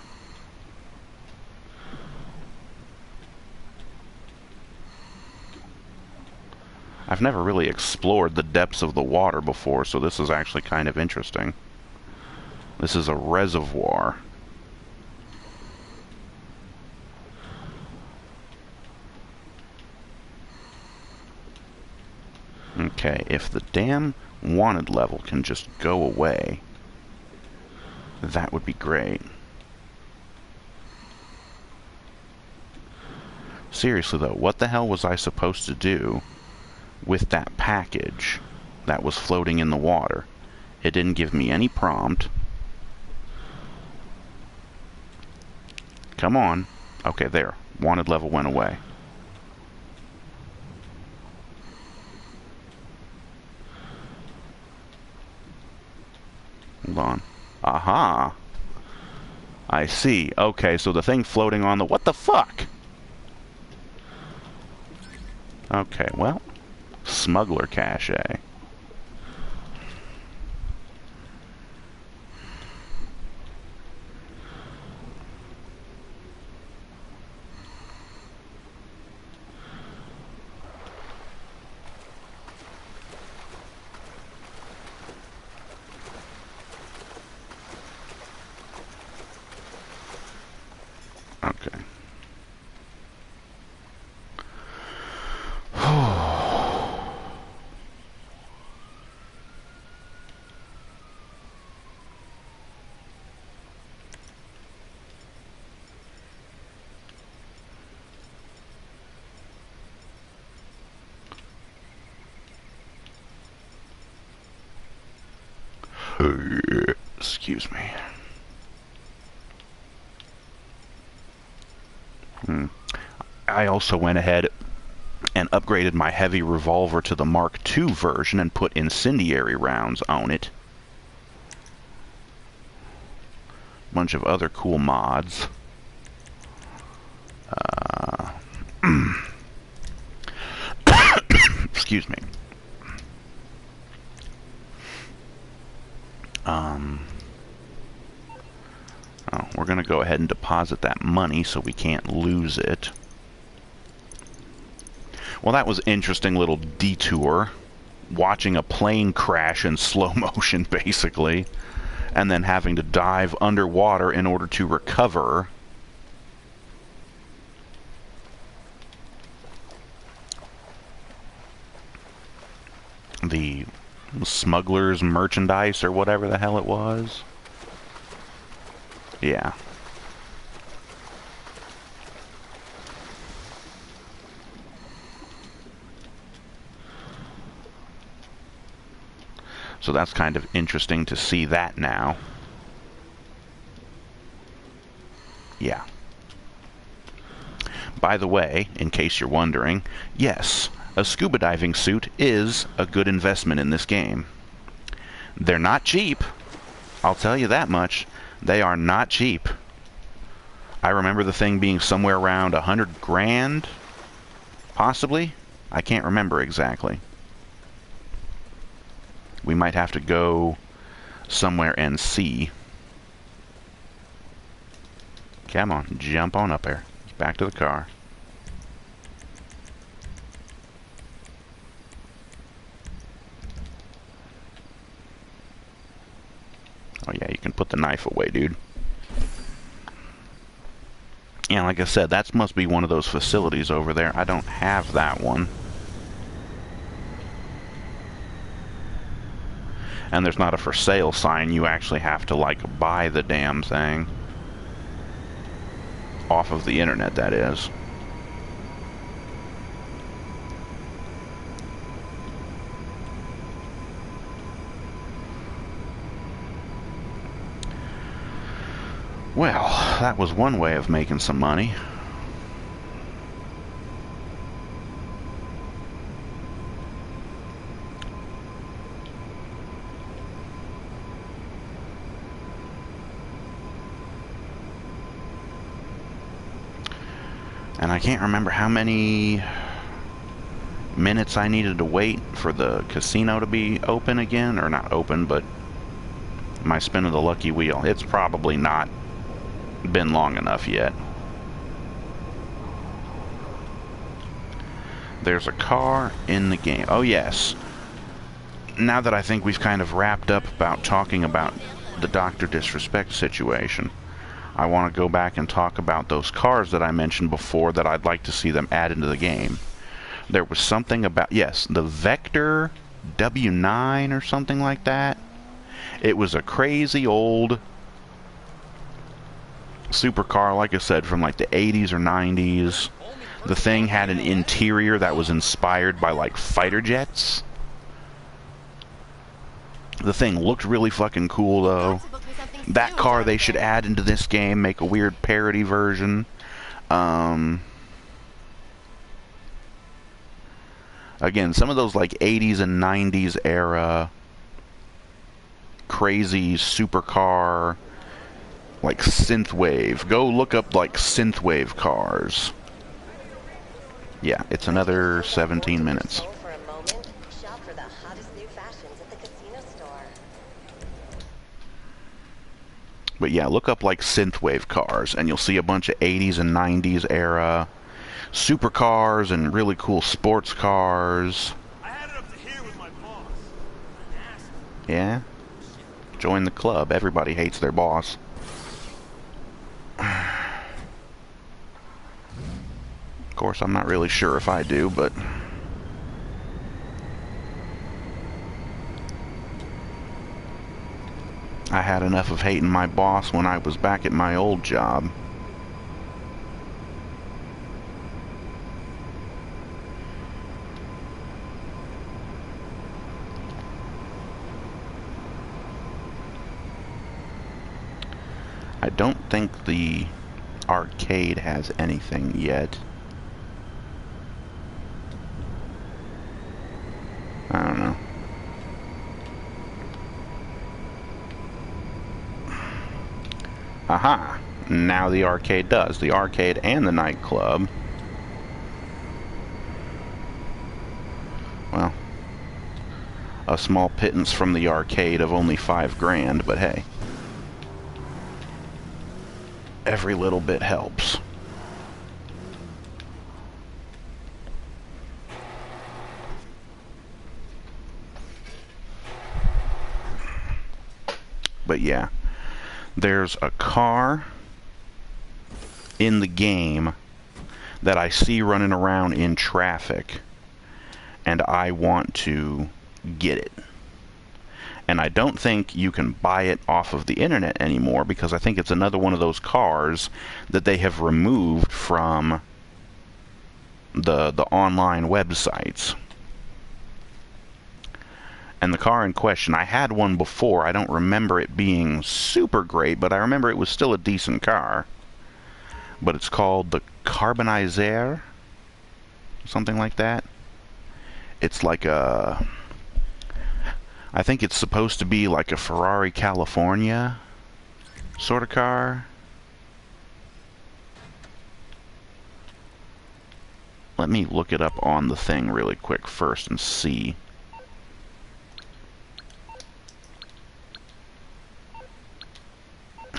I've never really explored the depths of the water before, so this is actually kind of interesting. This is a reservoir. Okay, if the damn wanted level can just go away, that would be great. Seriously though, what the hell was I supposed to do with that package that was floating in the water? It didn't give me any prompt. Come on. Okay, there. Wanted level went away. Hold on. Aha! I see. Okay, so the thing floating on the... What the fuck? Okay, well... Smuggler cache. Okay. Excuse me. I also went ahead and upgraded my heavy revolver to the Mark II version and put incendiary rounds on it. Bunch of other cool mods. Excuse me. Oh, we're going to go ahead and deposit that money so we can't lose it. Well, that was an interesting little detour. Watching a plane crash in slow motion, basically. And then having to dive underwater in order to recover. The smuggler's merchandise or whatever the hell it was. Yeah. So that's kind of interesting to see that now. Yeah. By the way, in case you're wondering, yes, a scuba diving suit is a good investment in this game. They're not cheap. I'll tell you that much. They are not cheap. I remember the thing being somewhere around 100 grand, possibly. I can't remember exactly. We might have to go somewhere and see. Come on, jump on up there. Back to the car. Oh yeah, you can put the knife away, dude. Yeah, like I said, that must be one of those facilities over there. I don't have that one. And there's not a for sale sign. You actually have to, like, buy the damn thing. Off of the internet, that is. Well, that was one way of making some money. And I can't remember how many minutes I needed to wait for the casino to be open again. Or not open, but my spin of the lucky wheel. It's probably not been long enough yet. There's a car in the game. Oh yes. Now that I think we've kind of wrapped up about talking about the Dr. Disrespect situation, I want to go back and talk about those cars that I mentioned before that I'd like to see them add into the game. There was something about, yes, the Vector W9 or something like that. It was a crazy old supercar, like I said, from like the 80s or 90s. The thing had an interior that was inspired by like fighter jets. The thing looked really fucking cool though. That car they should add into this game, make a weird parody version. Again, some of those like 80s and 90s era crazy supercar, like synthwave. Go look up like synthwave cars. Yeah, it's another 17 minutes. But yeah, look up like synthwave cars, and you'll see a bunch of 80s and 90s era supercars and really cool sports cars. I had it up to here with my boss. Yeah? Join the club. Everybody hates their boss. Of course, I'm not really sure if I do, but I had enough of hating my boss when I was back at my old job. I don't think the arcade has anything yet. I don't know. Aha! Now the arcade does. The arcade and the nightclub. Well, a small pittance from the arcade of only $5 grand, but hey. Every little bit helps. But yeah, there's a car in the game that I see running around in traffic, and I want to get it. And I don't think you can buy it off of the internet anymore, because I think it's another one of those cars that they have removed from the online websites. And the car in question, I had one before. I don't remember it being super great, but I remember it was still a decent car. But it's called the Carbonizer, something like that. It's like a... I think it's supposed to be like a Ferrari California sort of car. Let me look it up on the thing really quick first and see.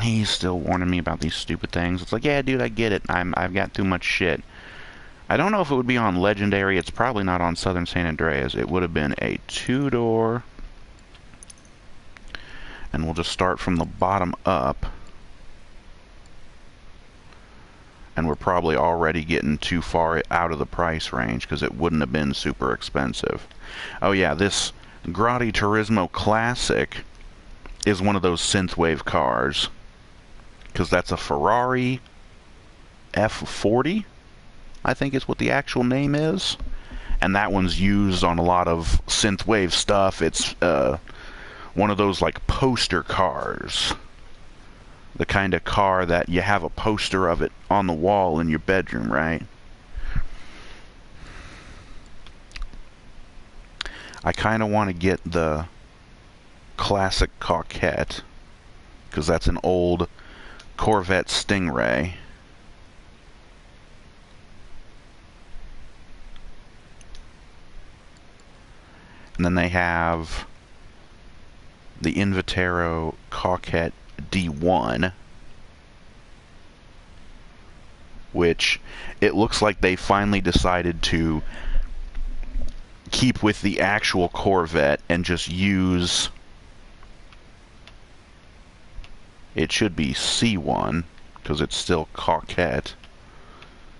He's still warning me about these stupid things. It's like, yeah, dude, I get it. I've got too much shit. I don't know if it would be on Legendary. It's probably not on Southern San Andreas. It would have been a two-door. And we'll just start from the bottom up. And we're probably already getting too far out of the price range because it wouldn't have been super expensive. Oh yeah, this Grotti Turismo Classic is one of those synthwave cars. Because that's a Ferrari F40, I think is what the actual name is. And that one's used on a lot of synthwave stuff. It's one of those like poster cars. The kind of car that you have a poster of it on the wall in your bedroom, right? I kind of want to get the Classic Coquette, because that's an old Corvette Stingray. And then they have the Invitero Coquette D1, which it looks like they finally decided to keep with the actual Corvette and just use... It should be C1, because it's still Coquette.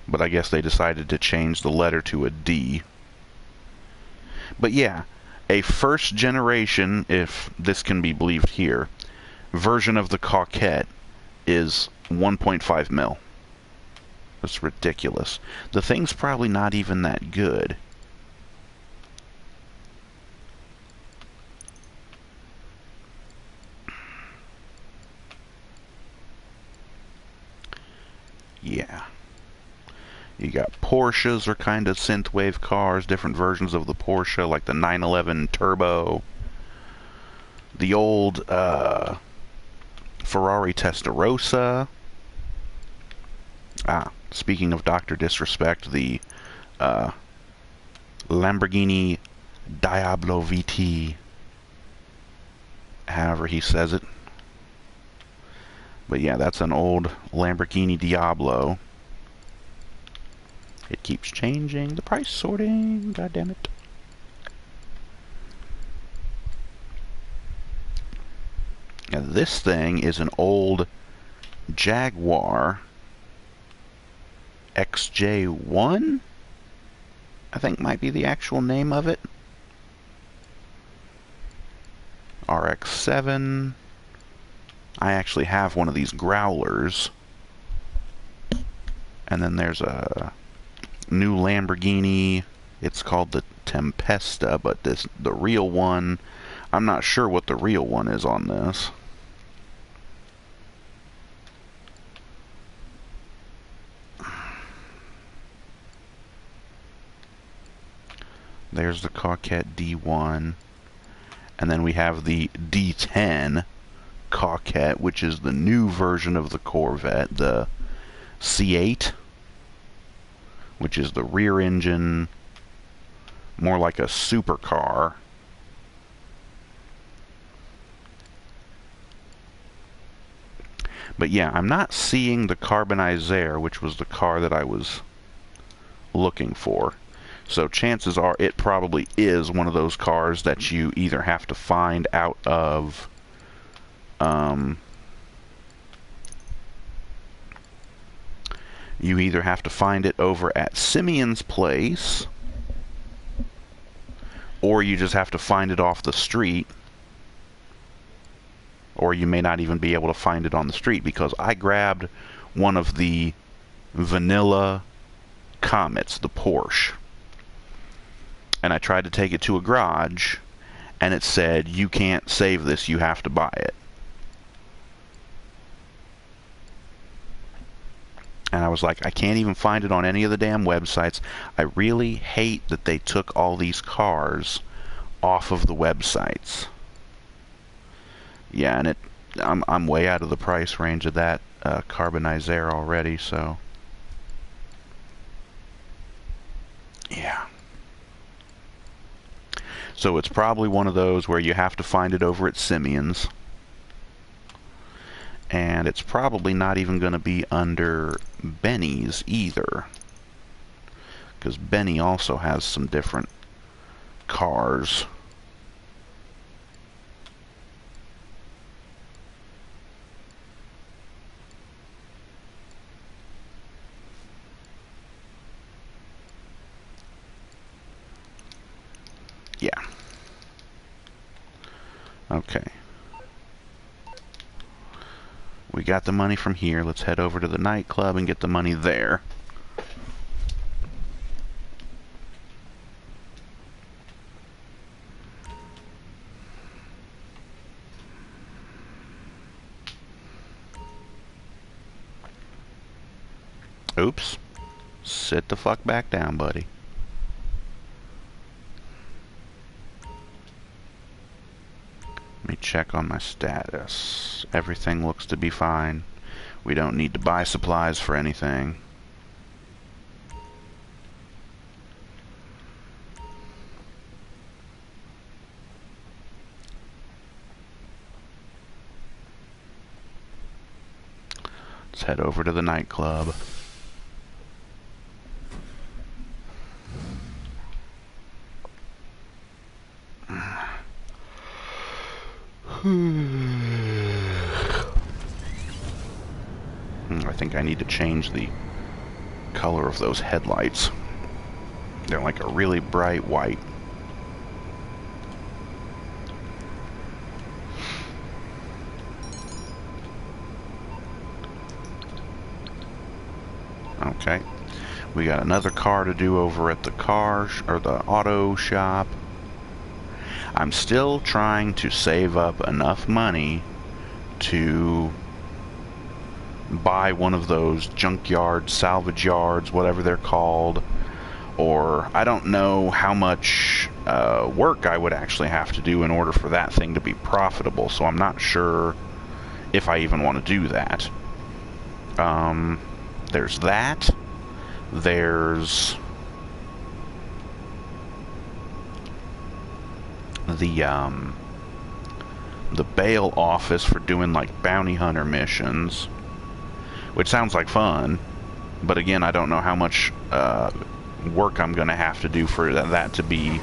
But I guess they decided to change the letter to a D. But yeah, a first generation, if this can be believed here, version of the Coquette is 1.5 mil. That's ridiculous. The thing's probably not even that good. Yeah. You got Porsches are kind of synthwave cars, different versions of the Porsche, like the 911 Turbo. The old Ferrari Testarossa. Speaking of Dr. Disrespect, the Lamborghini Diablo VT, however he says it. But yeah, that's an old Lamborghini Diablo. It keeps changing. The price sorting. God damn it. Now this thing is an old Jaguar XJ1, I think might be the actual name of it. RX-7. I actually have one of these growlers. And then there's a new Lamborghini. It's called the Tempesta, but the real one, I'm not sure what the real one is on this. There's the Coquette D1. And then we have the D10 Coquette, which is the new version of the Corvette, the C8, which is the rear engine, more like a supercar. But yeah, I'm not seeing the Carbonizer, which was the car that I was looking for. So chances are it probably is one of those cars that you either have to find out of you either have to find it over at Simeon's place, or you just have to find it off the street, or you may not even be able to find it on the street, because I grabbed one of the vanilla Comets, the Porsche, and I tried to take it to a garage, and it said, you can't save this, you have to buy it. And I was like, I can't even find it on any of the damn websites. I really hate that they took all these cars off of the websites. Yeah, and I'm way out of the price range of that Carbonizer already, so yeah. So it's probably one of those where you have to find it over at Simeon's. And it's probably not even going to be under Benny's either. Because Benny also has some different cars. Yeah. Okay. We got the money from here. Let's head over to the nightclub and get the money there. Oops. Sit the fuck back down, buddy. Let me check on my status. Everything looks to be fine. We don't need to buy supplies for anything. Let's head over to the nightclub. I think I need to change the color of those headlights. They're like a really bright white. Okay. We got another car to do over at the the auto shop. I'm still trying to save up enough money to buy one of those junkyard, salvage yards, whatever they're called, or I don't know how much work I would actually have to do in order for that thing to be profitable, so I'm not sure if I even want to do that. There's that. There's the bail office for doing like bounty hunter missions, which sounds like fun, but again, I don't know how much work I'm going to have to do for that to be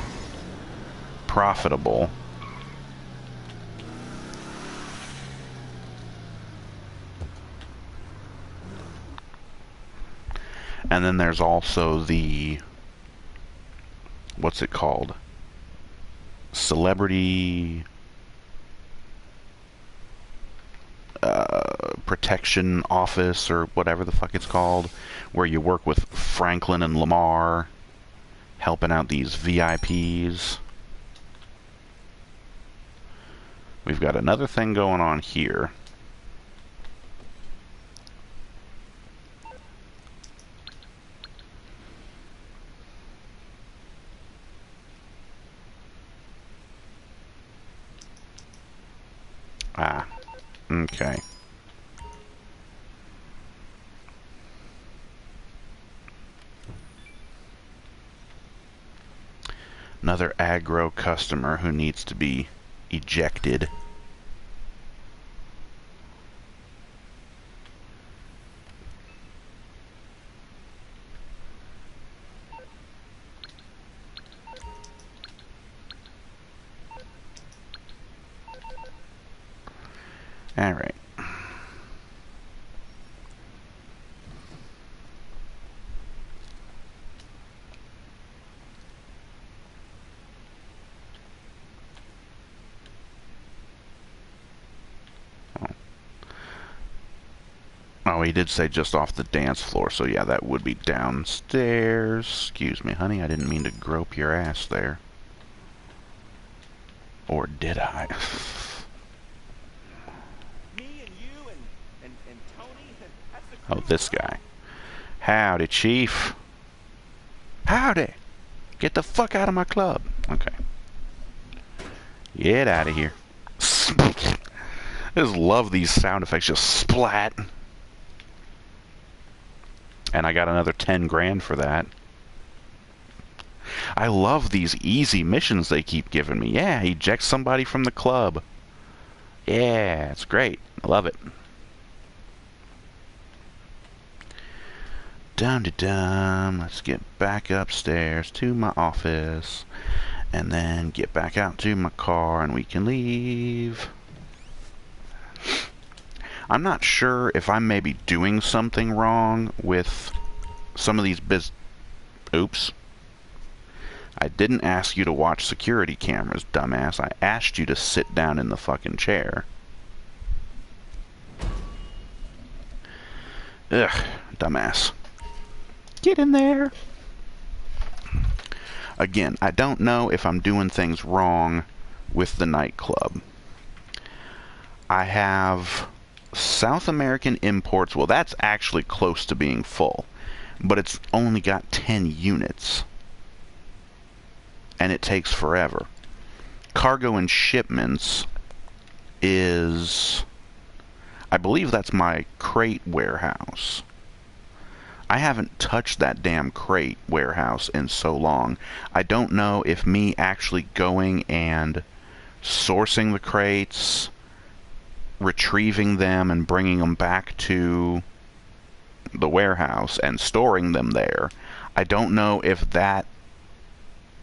profitable. And then there's also the, what's it called? Celebrity protection office, or whatever the fuck it's called, where you work with Franklin and Lamar, helping out these VIPs. We've got another thing going on here. Ah, okay. Another aggro customer who needs to be ejected. All right. Oh, he did say just off the dance floor, so yeah, that would be downstairs. Excuse me, honey, I didn't mean to grope your ass there. Or did I? Me and you and Tony, that's the Oh, crew, this bro. guy. Howdy, Chief. Howdy. Get the fuck out of my club. Okay. Get out of here. I just love these sound effects. Just splat. And I got another 10 grand for that. I love these easy missions they keep giving me. Yeah, eject somebody from the club. Yeah, it's great. I love it. Dum-de-dum. Let's get back upstairs to my office. And then get back out to my car and we can leave. I'm not sure if I'm maybe doing something wrong with some of these Oops. I didn't ask you to watch security cameras, dumbass. I asked you to sit down in the fucking chair. Ugh, dumbass. Get in there. Again, I don't know if I'm doing things wrong with the nightclub. I have South American imports. Well, that's actually close to being full, but it's only got 10 units. And it takes forever. Cargo and shipments is... I believe that's my crate warehouse. I haven't touched that damn crate warehouse in so long. I don't know if me actually going and sourcing the crates, retrieving them and bringing them back to the warehouse and storing them there, I don't know if that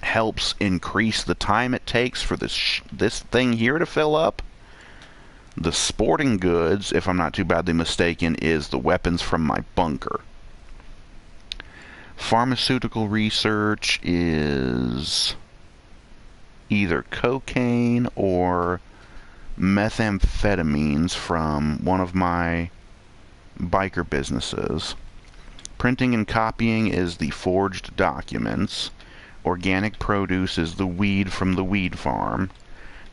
helps increase the time it takes for this thing here to fill up. The sporting goods, if I'm not too badly mistaken, is the weapons from my bunker. Pharmaceutical research is either cocaine or methamphetamines from one of my biker businesses. Printing and copying is the forged documents. Organic produce is the weed from the weed farm.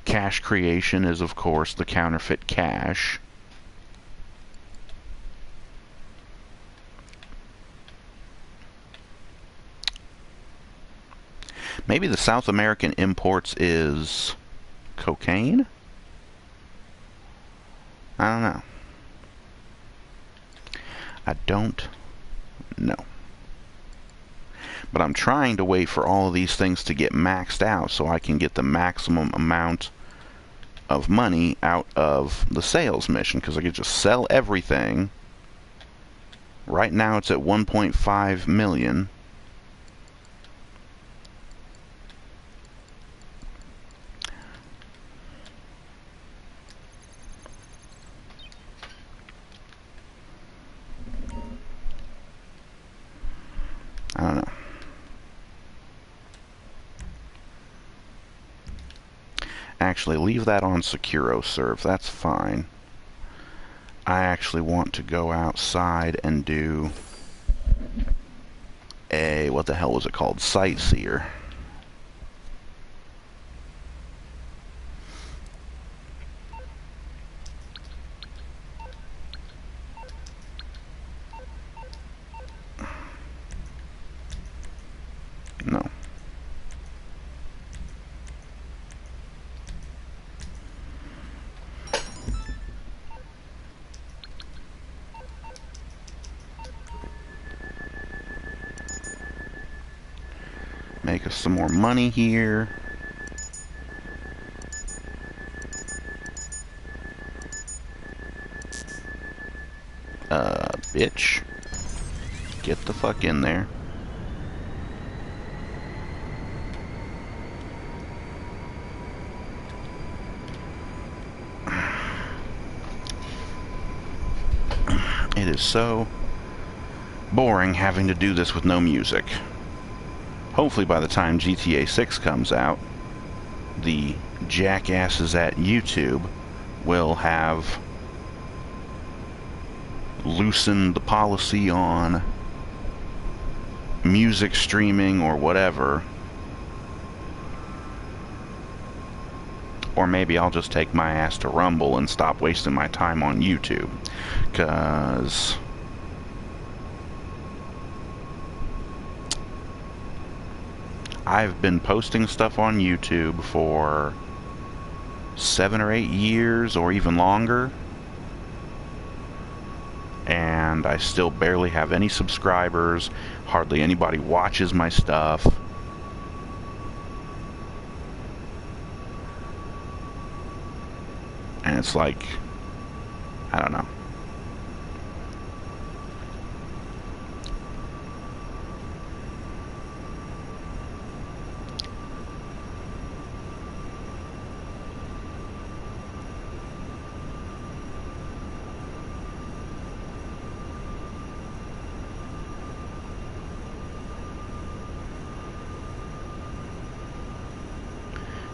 Cash creation is, of course, the counterfeit cash. Maybe the South American imports is cocaine? I don't know. I don't know. But I'm trying to wait for all of these things to get maxed out so I can get the maximum amount of money out of the sales mission, because I could just sell everything. Right now it's at 1.5 million. I don't know. Actually, leave that on SecuroServe. That's fine. I actually want to go outside and do a, what the hell was it called? Sightseer. No. Make us some more money here. Bitch. Get the fuck in there. It is so boring having to do this with no music. Hopefully by the time GTA 6 comes out, the jackasses at YouTube will have loosened the policy on music streaming or whatever. or maybe I'll just take my ass to Rumble and stop wasting my time on YouTube. 'Cause I've been posting stuff on YouTube for 7 or 8 years, or even longer, and I still barely have any subscribers. Hardly anybody watches my stuff. And it's like, I don't know.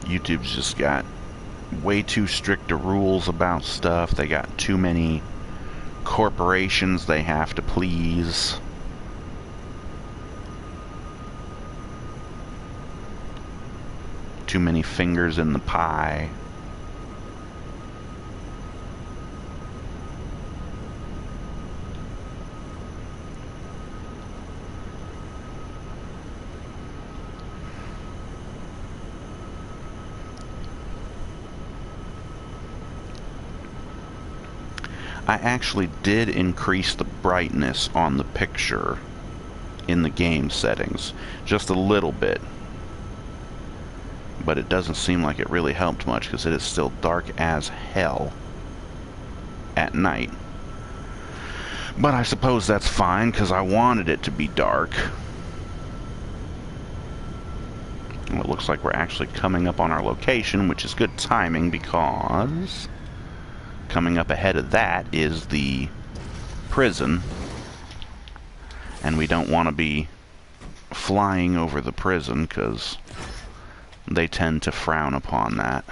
YouTube's just got way too strict rules about stuff. They got too many corporations they have to please. Too many fingers in the pie. I actually did increase the brightness on the picture in the game settings, just a little bit. But it doesn't seem like it really helped much, because it is still dark as hell at night. But I suppose that's fine, because I wanted it to be dark. And it looks like we're actually coming up on our location, which is good timing, because coming up ahead of that is the prison, and we don't want to be flying over the prison because they tend to frown upon that.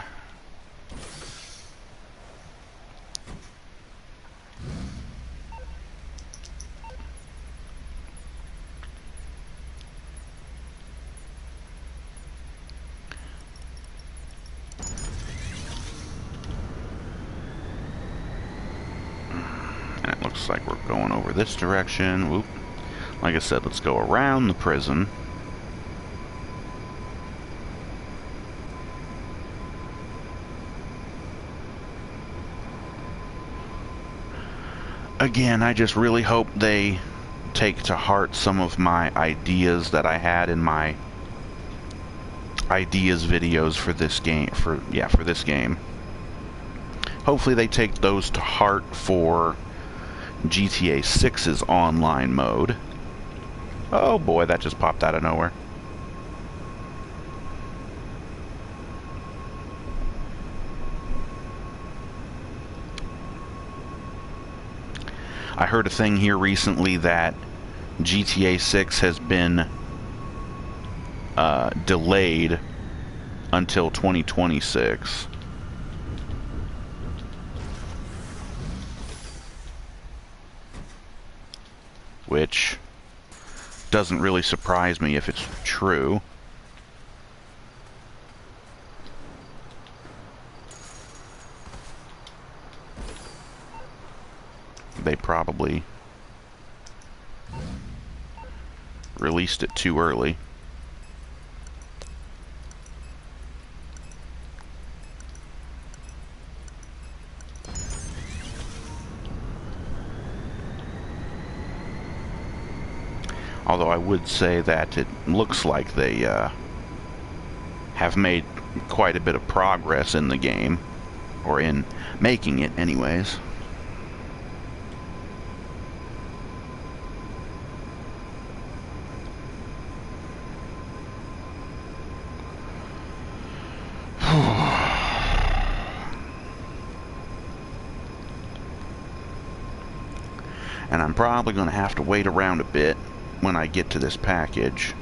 And it looks like we're going over this direction. Whoop. Like I said, let's go around the prison. Again, I just really hope they take to heart some of my ideas that I had in my ideas videos for this game. For this game. Hopefully they take those to heart for GTA 6's online mode. Oh boy, that just popped out of nowhere. I heard a thing here recently that GTA 6 has been delayed until 2026. Which doesn't really surprise me if it's true. They probably released it too early. Although I would say that it looks like they have made quite a bit of progress in the game, or in making it anyways. And I'm probably going to have to wait around a bit when I get to this package.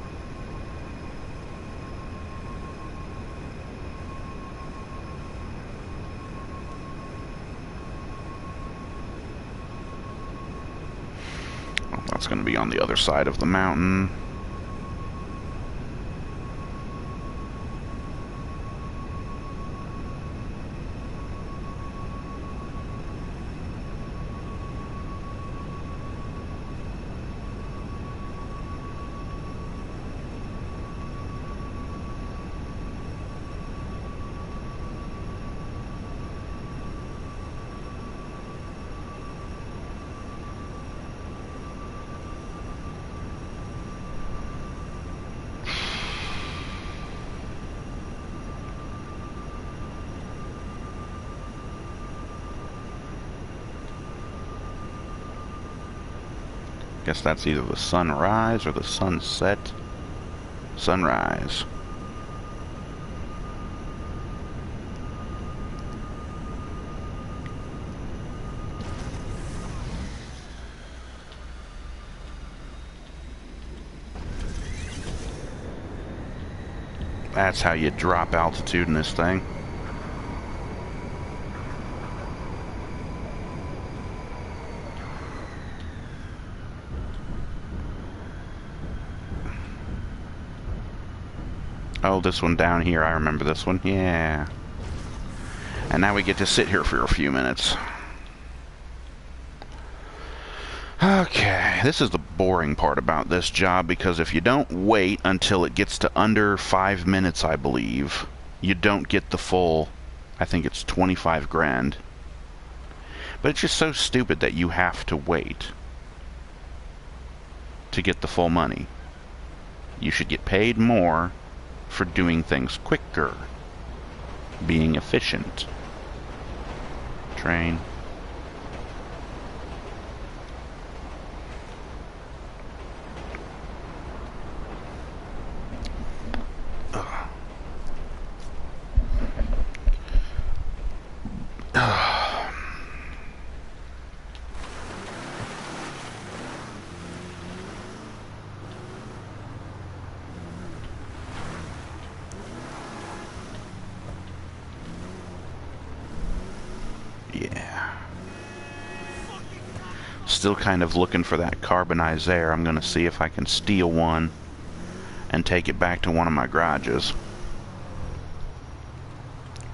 Well, that's going to be on the other side of the mountain. guess that's either the sunrise or the sunset. Sunrise. That's how you drop altitude in this thing. Oh, this one down here, I remember this one. Yeah. And now we get to sit here for a few minutes. Okay, this is the boring part about this job, because if you don't wait until it gets to under 5 minutes, I believe, you don't get the full, I think it's 25 grand. But it's just so stupid that you have to wait to get the full money. You should get paid more for doing things quicker, being efficient. Train. Yeah. Still kind of looking for that carbonized air. I'm going to see if I can steal one and take it back to one of my garages.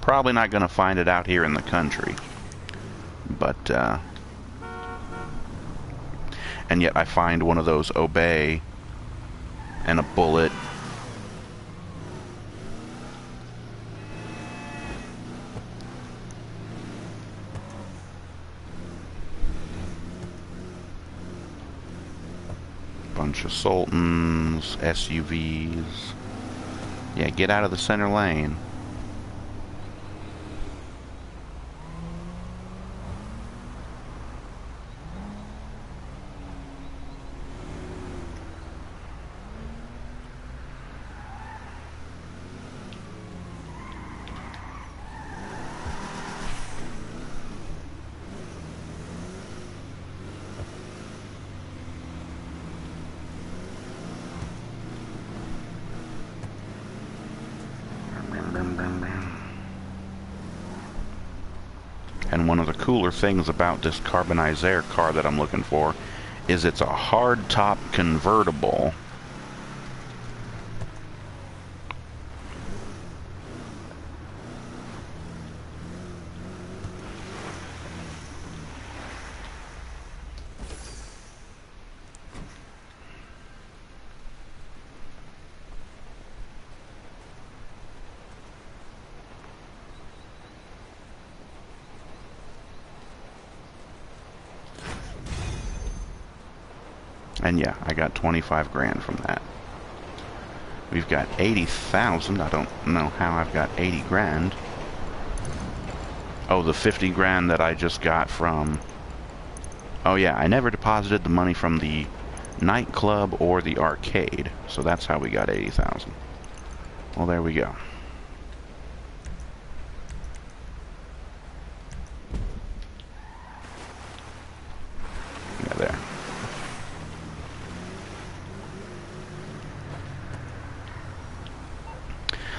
Probably not going to find it out here in the country. But, and yet I find one of those obey and a bullet. Bunch of Sultans, SUVs. Yeah, get out of the center lane. And one of the cooler things about this carbonized air car that I'm looking for is it's a hardtop convertible. And yeah, I got 25 grand from that. We've got 80,000. I don't know how I've got 80 grand. Oh, the 50 grand that I just got from... Oh yeah, I never deposited the money from the nightclub or the arcade. So that's how we got 80,000. Well, there we go. Yeah, there.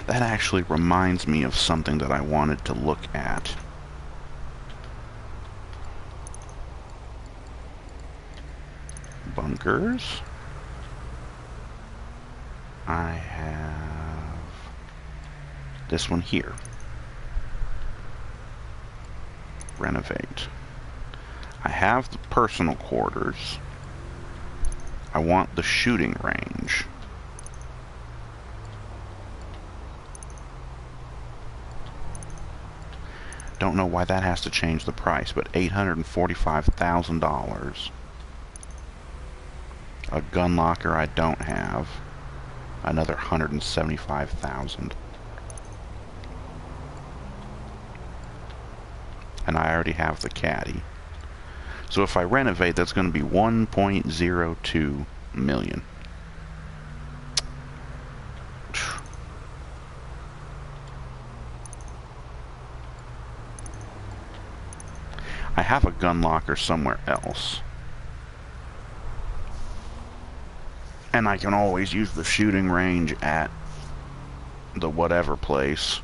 That actually reminds me of something that I wanted to look at. Bunkers. I have this one here. Renovate. I have the personal quarters. I want the shooting range. Don't know why that has to change the price, but $845,000. A gun locker I don't have. Another $175,000. And I already have the caddy. So if I renovate, that's going to be 1.02 million. I have a gun locker somewhere else. And I can always use the shooting range at the whatever place.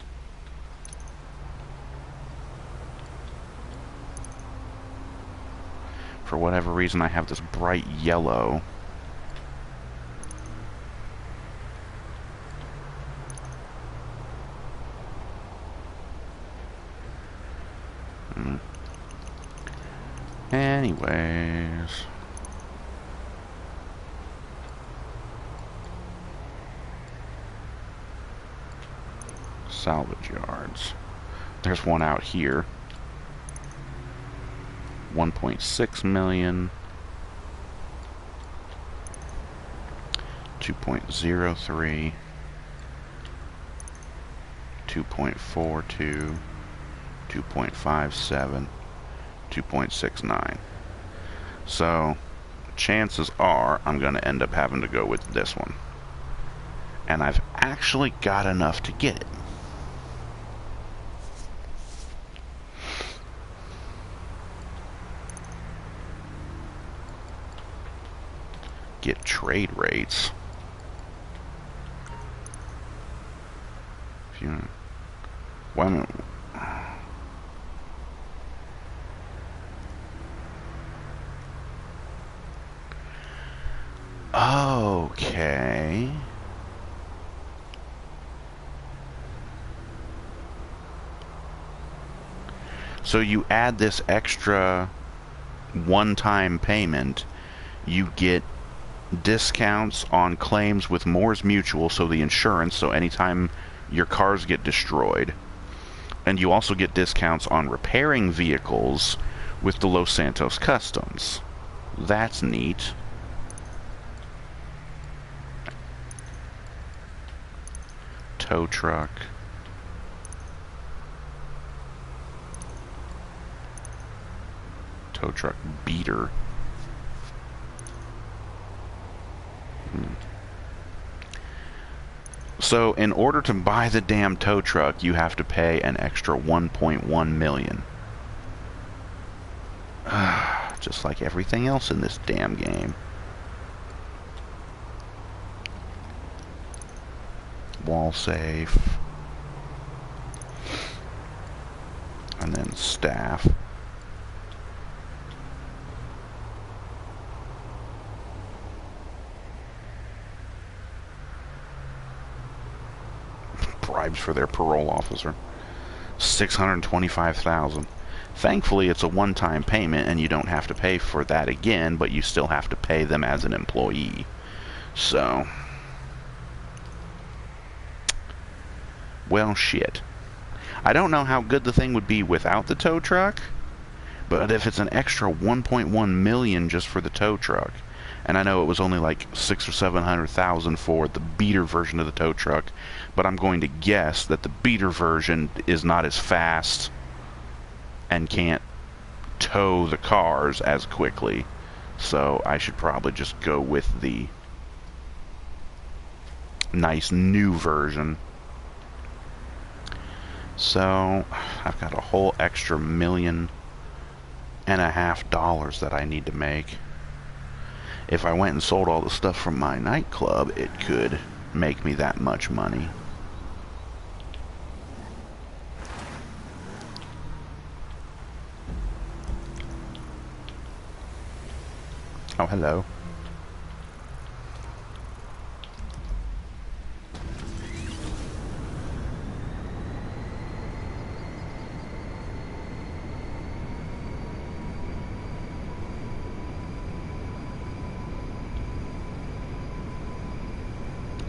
For whatever reason, I have this bright yellow. Anyways. Salvage yards. There's one out here. 1.6 million. 2.03. 2.42. 2.57. 2.69. So chances are I'm going to end up having to go with this one. And I've actually got enough to get it. Get trade rates. If you, well, okay. So you add this extra one-time payment, you get discounts on claims with Moore's Mutual, so the insurance, so anytime your cars get destroyed. And you also get discounts on repairing vehicles with the Los Santos Customs. That's neat. Tow truck. Tow truck beater. So in order to buy the damn tow truck, you have to pay an extra 1.1 million. Just like everything else in this damn game. Wall safe. And then staff. Bribes for their parole officer. $625,000. Thankfully, it's a one-time payment, and you don't have to pay for that again, but you still have to pay them as an employee. So, well, shit. I don't know how good the thing would be without the tow truck, but if it's an extra 1.1 million just for the tow truck, and I know it was only like 600,000 or 700,000 for the beater version of the tow truck, but I'm going to guess that the beater version is not as fast and can't tow the cars as quickly. So I should probably just go with the nice new version. So I've got a whole extra $1.5 million that I need to make. If I went and sold all the stuff from my nightclub, it could make me that much money. Oh, hello.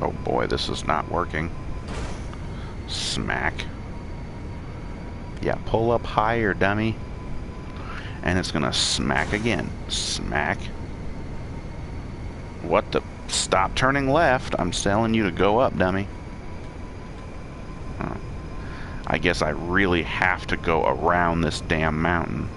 Oh boy, this is not working. Smack. Yeah, pull up higher, dummy. And it's gonna smack again. Smack. What the? Stop turning left. I'm telling you to go up, dummy. Huh. I guess I really have to go around this damn mountain.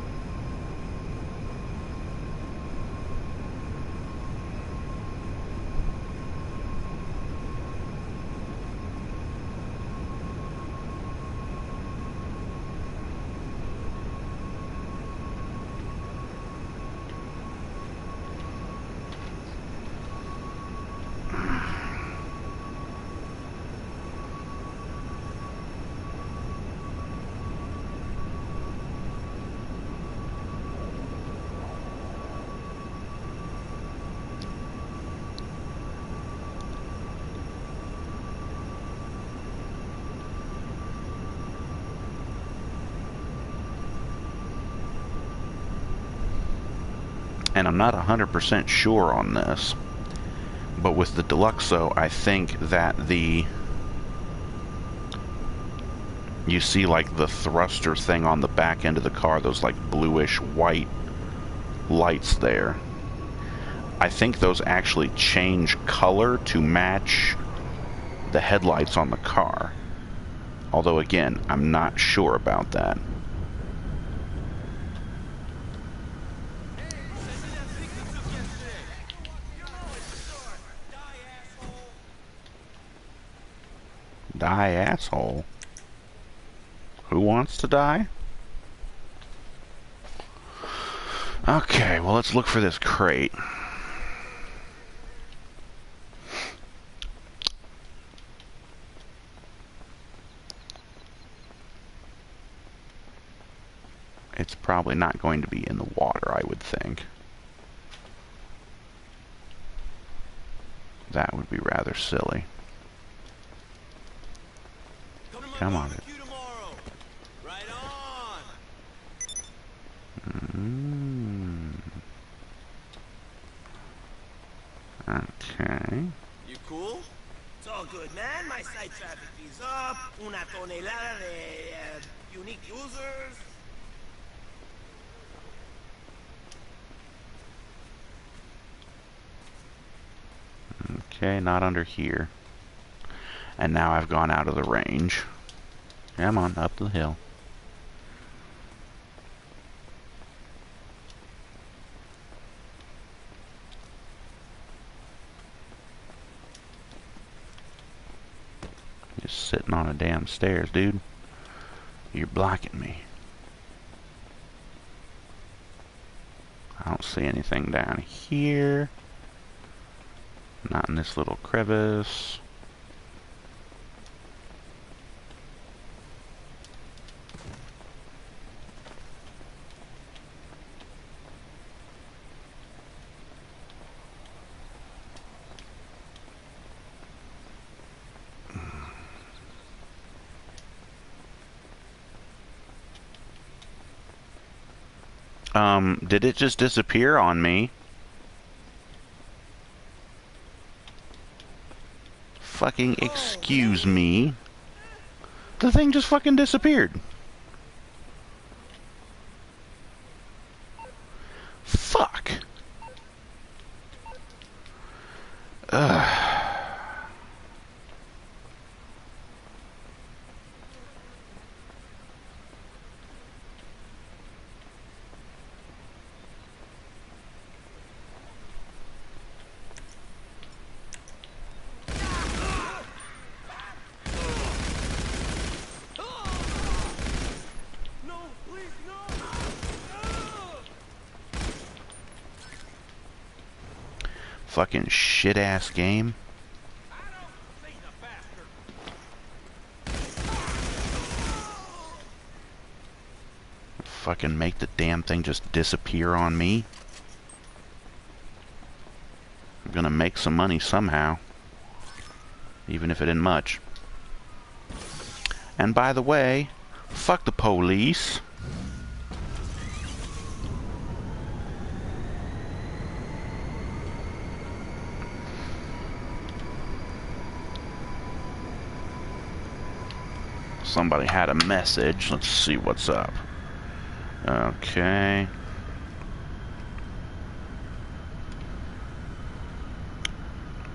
and I'm not 100% sure on this, but with the Deluxo, I think that you see like the thruster thing on the back end of the car, those like bluish white lights there. I think those actually change color to match the headlights on the car. Although again, I'm not sure about that. Die, asshole. Who wants to die? Okay, well, let's look for this crate. It's probably not going to be in the water, I would think. That would be rather silly. Come on. Right on. Okay. You cool? It's all good, man. My site traffic is up. Una tonelada de unique users. Okay, not under here. And now I've gone out of the range. Come on, up the hill. Just sitting on a damn stairs, dude. You're blocking me. I don't see anything down here. Not in this little crevice. Did it just disappear on me? Fucking excuse me. The thing just fucking disappeared. Fuck. Ugh. Fucking shit-ass game. Fucking make the damn thing just disappear on me. I'm gonna make some money somehow. Even if it isn't much. And by the way, fuck the police. Somebody had a message. Let's see what's up. Okay.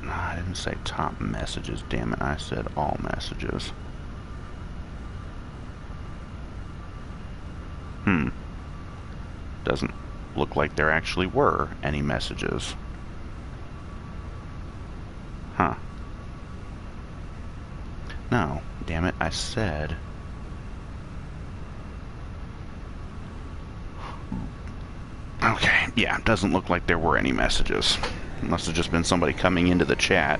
No, I didn't say top messages. Damn it, I said all messages. Doesn't look like there actually were any messages. Huh. No, damn it, I said. Okay, yeah, doesn't look like there were any messages. Must have just been somebody coming into the chat.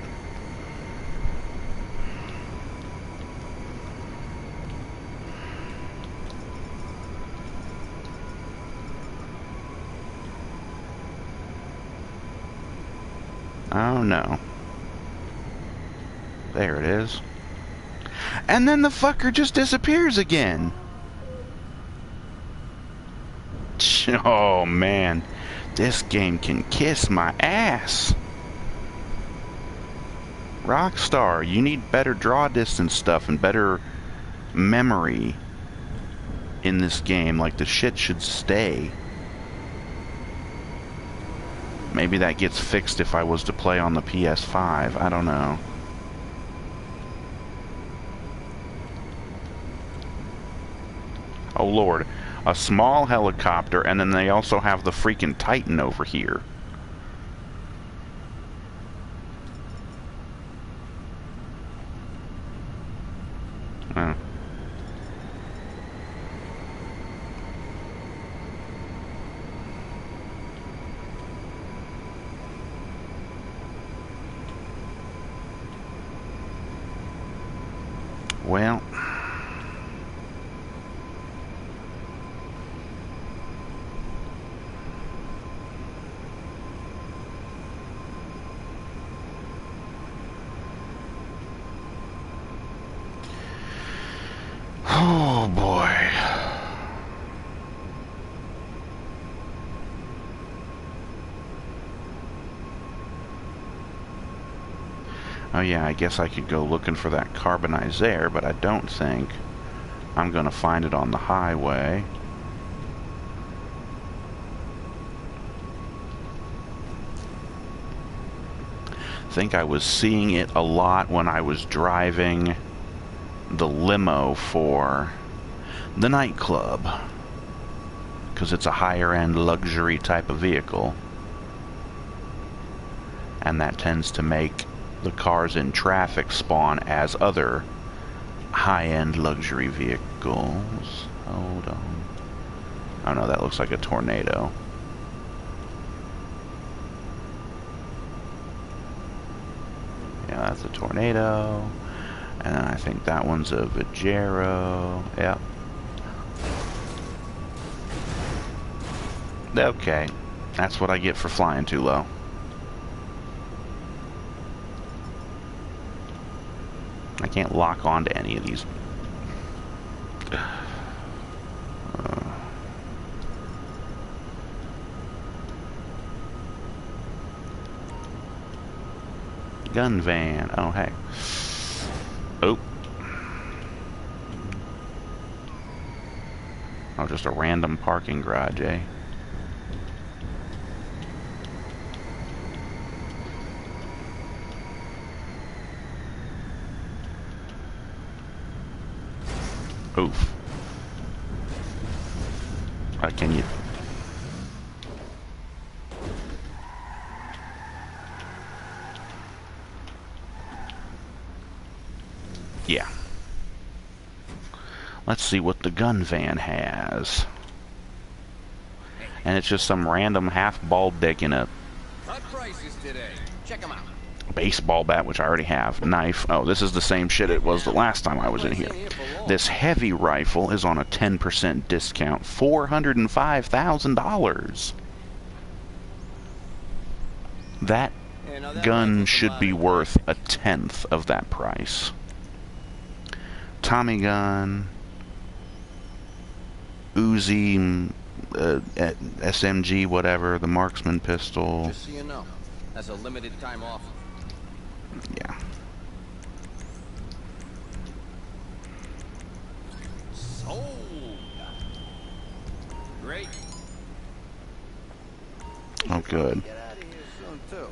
Oh no. There it is. And then the fucker just disappears again. Oh man. This game can kiss my ass. Rockstar, you need better draw distance stuff and better memory in this game. Like, the shit should stay. Maybe that gets fixed if I was to play on the PS5. I don't know. Oh lord. A small helicopter, and then they also have the freaking Titan over here. Oh. Well, oh boy. Oh yeah, I guess I could go looking for that carbonized air, but I don't think I'm gonna find it on the highway. I think I was seeing it a lot when I was driving the limo for the nightclub, because it's a higher end luxury type of vehicle, and that tends to make the cars in traffic spawn as other high-end luxury vehicles. Hold on. Oh no, that looks like a tornado. Yeah, that's a tornado. And then I think that one's a Vajero. Yep. Okay. That's what I get for flying too low. I can't lock onto any of these. Gun van. Oh, hey. Oh. Oh, just a random parking garage, eh? Oof. Can you... Yeah. Let's see what the gun van has. And it's just some random half-bald dick in a Cut prices today. Check them out. baseball bat, which I already have. Knife. Oh, this is the same shit it was the last time I was in here. This heavy rifle is on a 10% discount. $405,000. That gun should be worth a tenth of that price. Tommy gun. Uzi, SMG, whatever, the marksman pistol. Just so you know, that's a limited time offer. Yeah. Sold. Great. Oh, good. Get out of here soon too.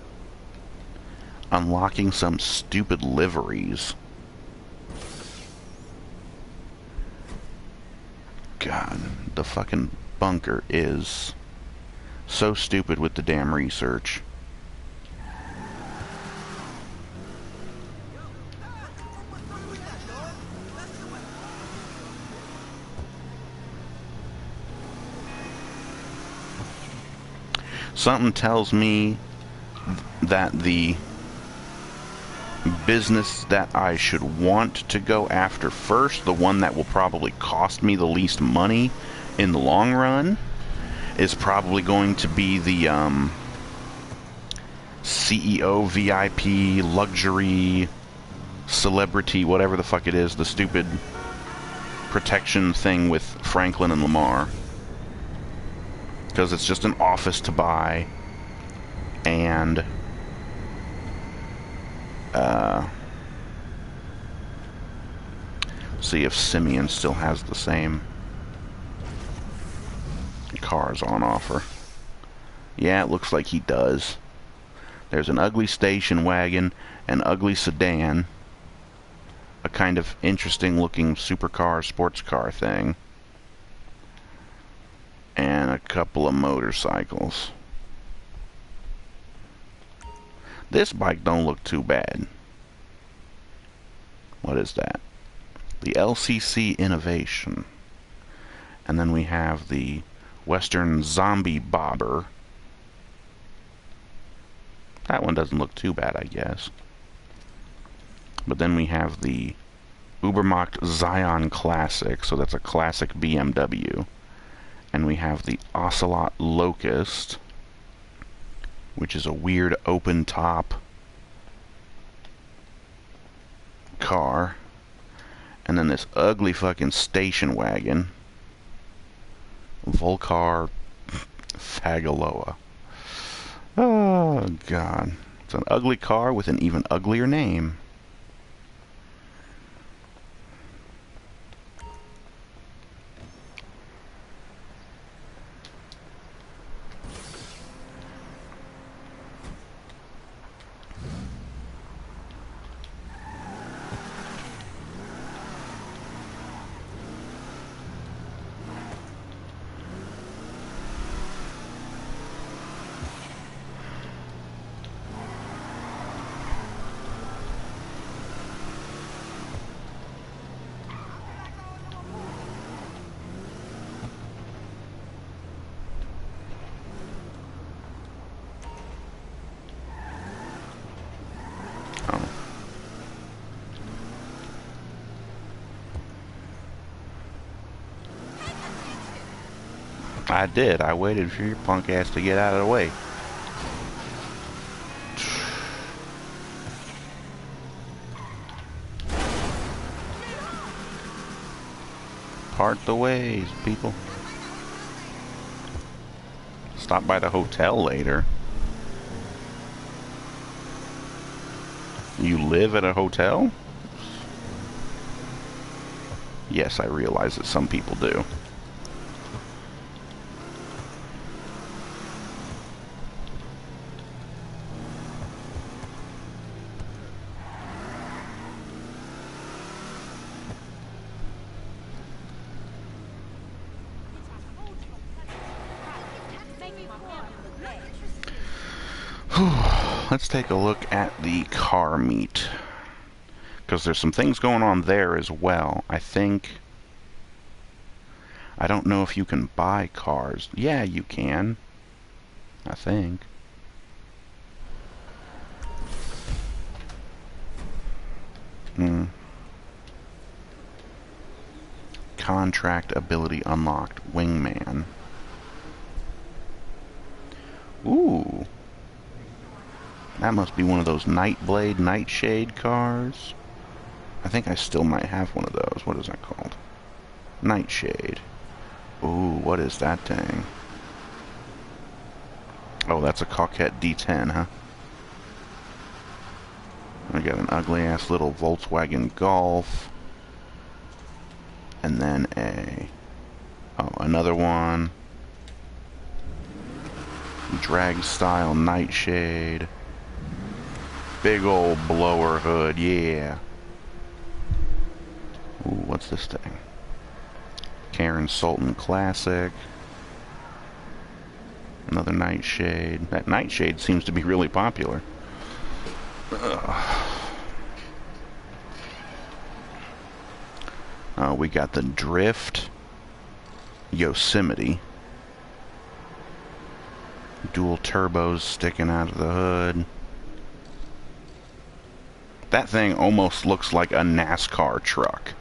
Unlocking some stupid liveries. God, the fucking bunker is so stupid with the damn research. Something tells me that the business that I should want to go after first, the one that will probably cost me the least money in the long run, is probably going to be the CEO, VIP, luxury, celebrity, whatever the fuck it is, the stupid protection thing with Franklin and Lamar. because it's just an office to buy, and see if Simeon still has the same cars on offer. Yeah, it looks like he does. There's an ugly station wagon, an ugly sedan, a kind of interesting looking supercar, sports car thing, and a couple of motorcycles. This bike don't look too bad. What is that? The LCC Innovation. And then we have the Western Zombie Bobber. That one doesn't look too bad, I guess. But then we have the Ubermacht Zion Classic, so that's a classic BMW. And we have the Ocelot Locust, which is a weird open top car. And then this ugly fucking station wagon, Volcar Fagaloa. Oh, God. It's an ugly car with an even uglier name. I did. I waited for your punk ass to get out of the way. Part the ways, people. Stop by the hotel later. You live at a hotel? Yes, I realize that some people do. Let's take a look at the car meet, because there's some things going on there as well. I don't know if you can buy cars. Yeah, you can. I think. Contract ability unlocked. Wingman. Ooh. That must be one of those Nightblade, Nightshade cars. I think I still might have one of those. What is that called? Nightshade. Ooh, what is that thing? Oh, that's a Coquette D10, huh? I got an ugly-ass little Volkswagen Golf. And then another one. Drag-style Nightshade. Big old blower hood, yeah. Ooh, what's this thing? Karen Sultan Classic. Another Nightshade. That Nightshade seems to be really popular. We got the Drift Yosemite. Dual turbos sticking out of the hood. That thing almost looks like a NASCAR truck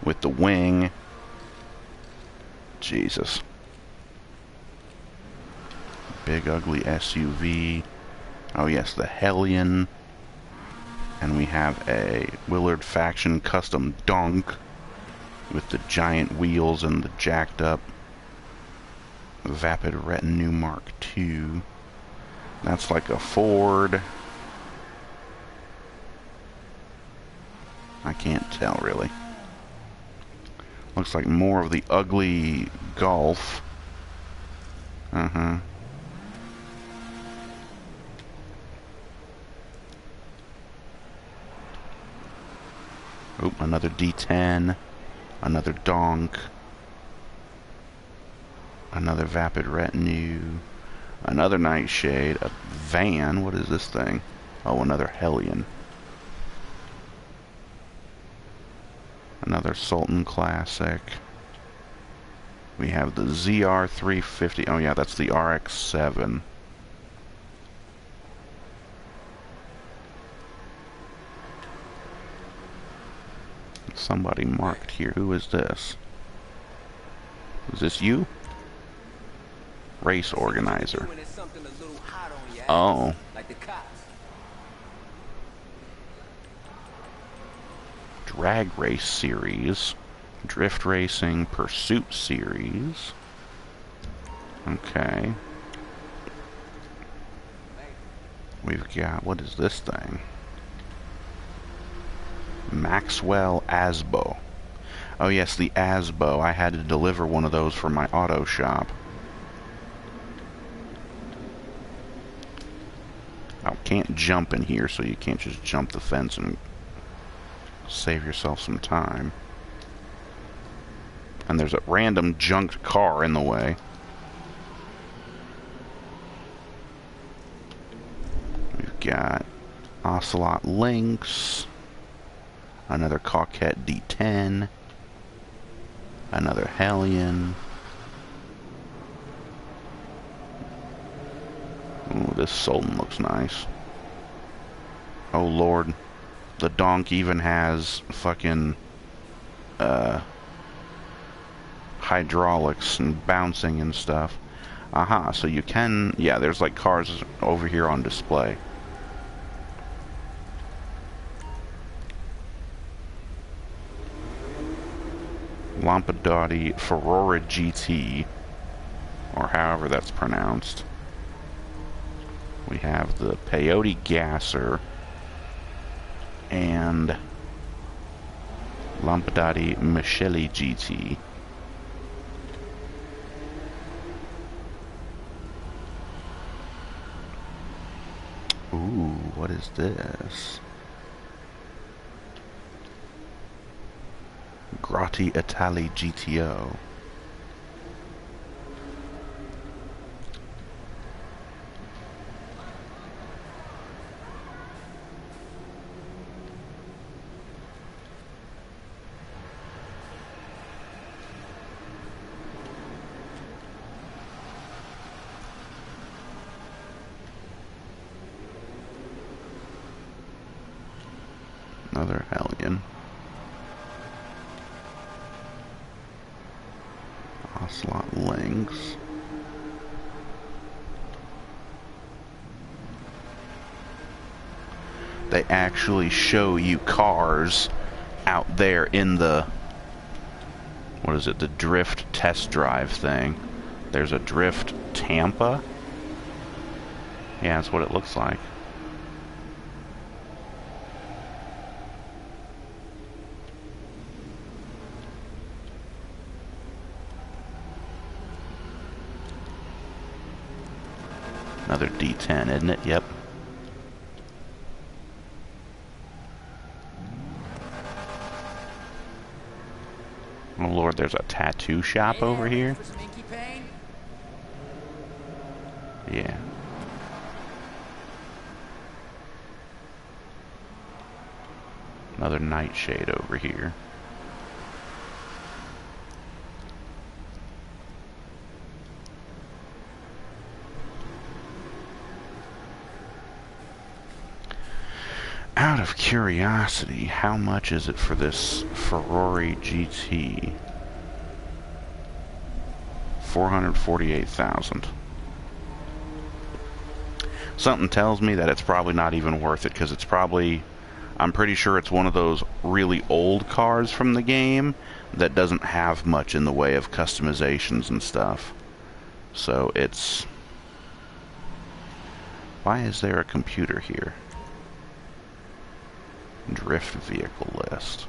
with the wing. Jesus. Big ugly SUV. Oh yes, the Hellion. And we have a Willard Faction custom Dunk with the giant wheels and the jacked up Vapid Retinue Mark II. That's like a Ford. I can't tell really. Looks like more of the ugly Golf. Uh-huh. Oop, another D10. Another Donk. Another Vapid Retinue. Another Nightshade. A van. What is this thing? Oh, another Hellion. Another Sultan Classic. We have the ZR350. Oh yeah, that's the RX-7. Somebody marked here. Who is this? Is this you? Race organizer. Oh. Drag race series. Drift racing pursuit series. Okay. We've got, what is this thing? Maxwell Asbo. Oh yes, the Asbo. I had to deliver one of those for my auto shop. I can't jump in here, so you can't just jump the fence and save yourself some time. And there's a random junked car in the way. We've got Ocelot Lynx. Another Coquette D10. Another Hellion. Ooh, this Sultan looks nice. Oh lord. The Donk even has fucking hydraulics and bouncing and stuff. Aha, so you can, yeah, there's like cars over here on display. Lampadati Ferrara GT, or however that's pronounced. We have the Peyote Gasser and Lampadati Michele GT. Ooh, what is this? Grotti Itali GTO. Another Hellion. Ocelot Lynx. They actually show you cars out there in the, what is it, the drift test drive thing. There's a drift Tampa. Yeah, that's what it looks like. Another D10, isn't it? Yep. Oh lord, there's a tattoo shop over here. Yeah. Another Nightshade over here. Out of curiosity, how much is it for this Ferrari GT? 448,000. Something tells me that it's probably not even worth it, because it's probably, I'm pretty sure it's one of those really old cars from the game that doesn't have much in the way of customizations and stuff. So it's... Why is there a computer here? Drift vehicle list.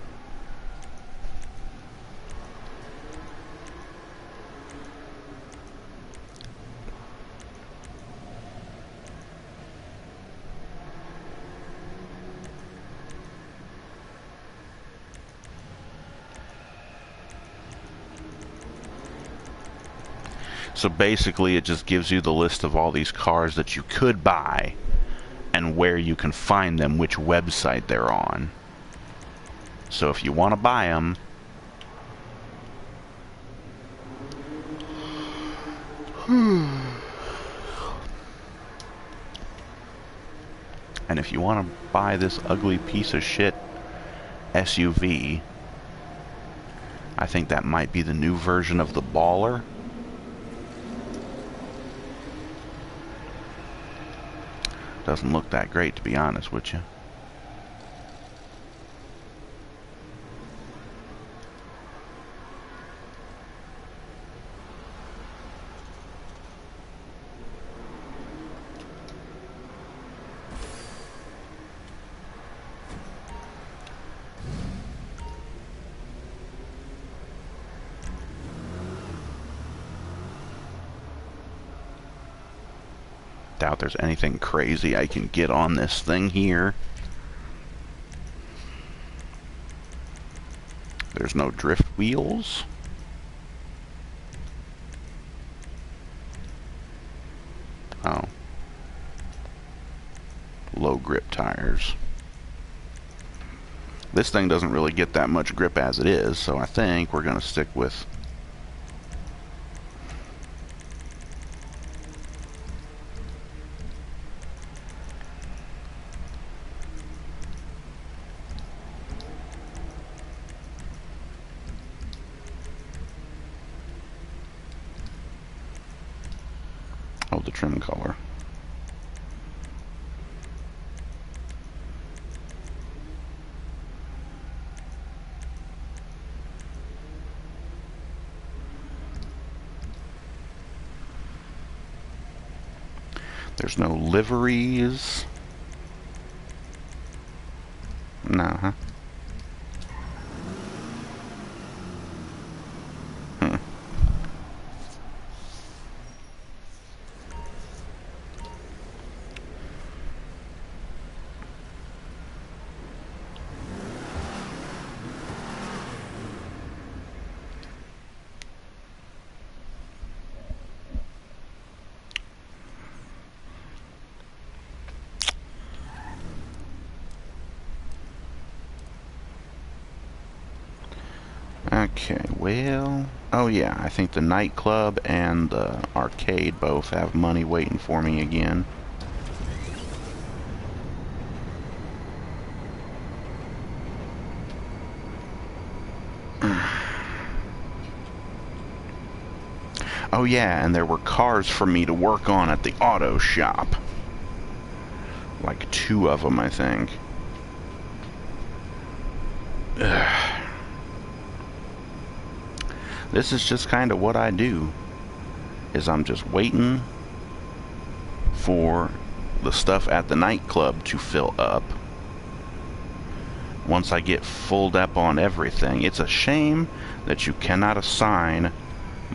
So basically it just gives you the list of all these cars that you could buy and where you can find them, which website they're on. So if you want to buy them, and if you want to buy this ugly piece of shit SUV, I think that might be the new version of the Baller. Doesn't look that great, to be honest with you. Doubt there's anything crazy I can get on this thing here. There's no drift wheels. Oh. Low grip tires. This thing doesn't really get that much grip as it is, so I think we're going to stick with the trim color. There's no liveries. No, huh? Okay, well... Oh yeah, I think the nightclub and the arcade both have money waiting for me again. Oh yeah, and there were cars for me to work on at the auto shop. Like 2 of them, I think. Ugh. This is just kind of what I do, is I'm just waiting for the stuff at the nightclub to fill up. Once I get full up on everything, it's a shame that you cannot assign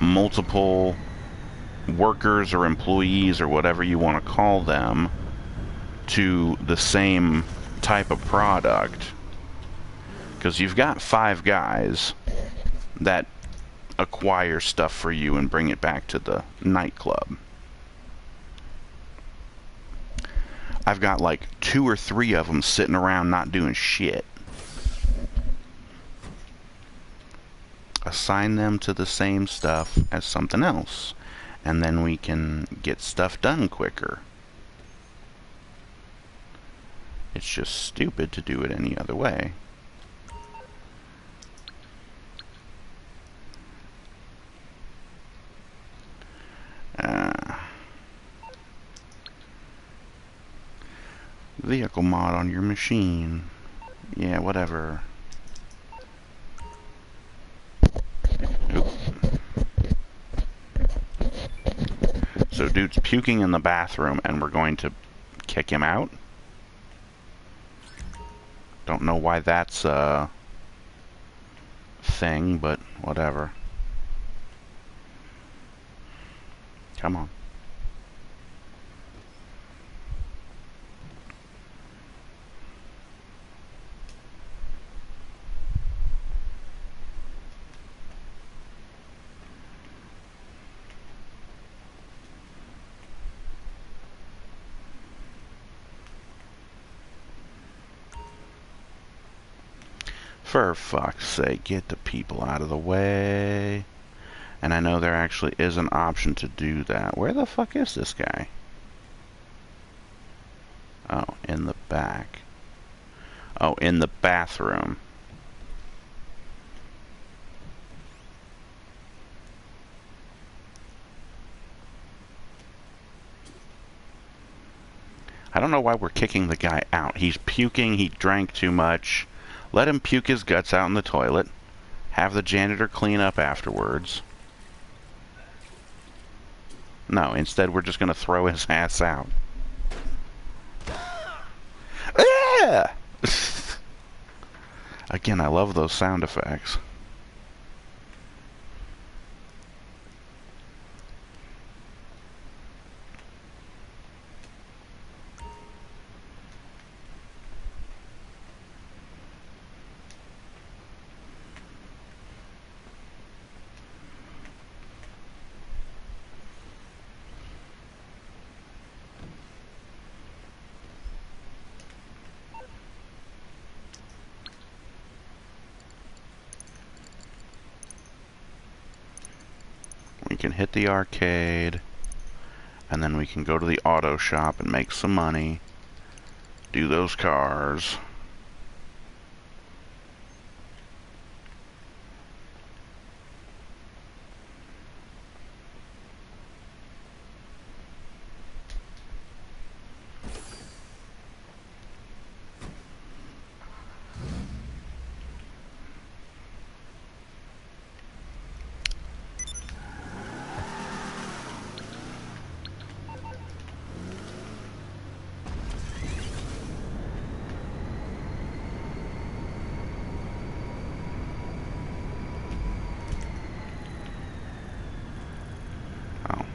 multiple workers or employees or whatever you want to call them to the same type of product. Because you've got 5 guys that acquire stuff for you and bring it back to the nightclub. I've got like 2 or 3 of them sitting around not doing shit. Assign them to the same stuff as something else, and then we can get stuff done quicker. It's just stupid to do it any other way. Vehicle mod on your machine. Yeah, whatever. Oop. dude's puking in the bathroom and we're going to kick him out? Don't know why that's a thing, but whatever. Come on. For fuck's sake, get the people out of the way. And I know there actually is an option to do that. Where the fuck is this guy? Oh, in the back. Oh, in the bathroom. I don't know why we're kicking the guy out. He's puking, he drank too much. Let him puke his guts out in the toilet. Have the janitor clean up afterwards. No, instead we're just going to throw his ass out. Ah! Again, I love those sound effects. We can hit the arcade, and then we can go to the auto shop and make some money. Do those cars. Oh.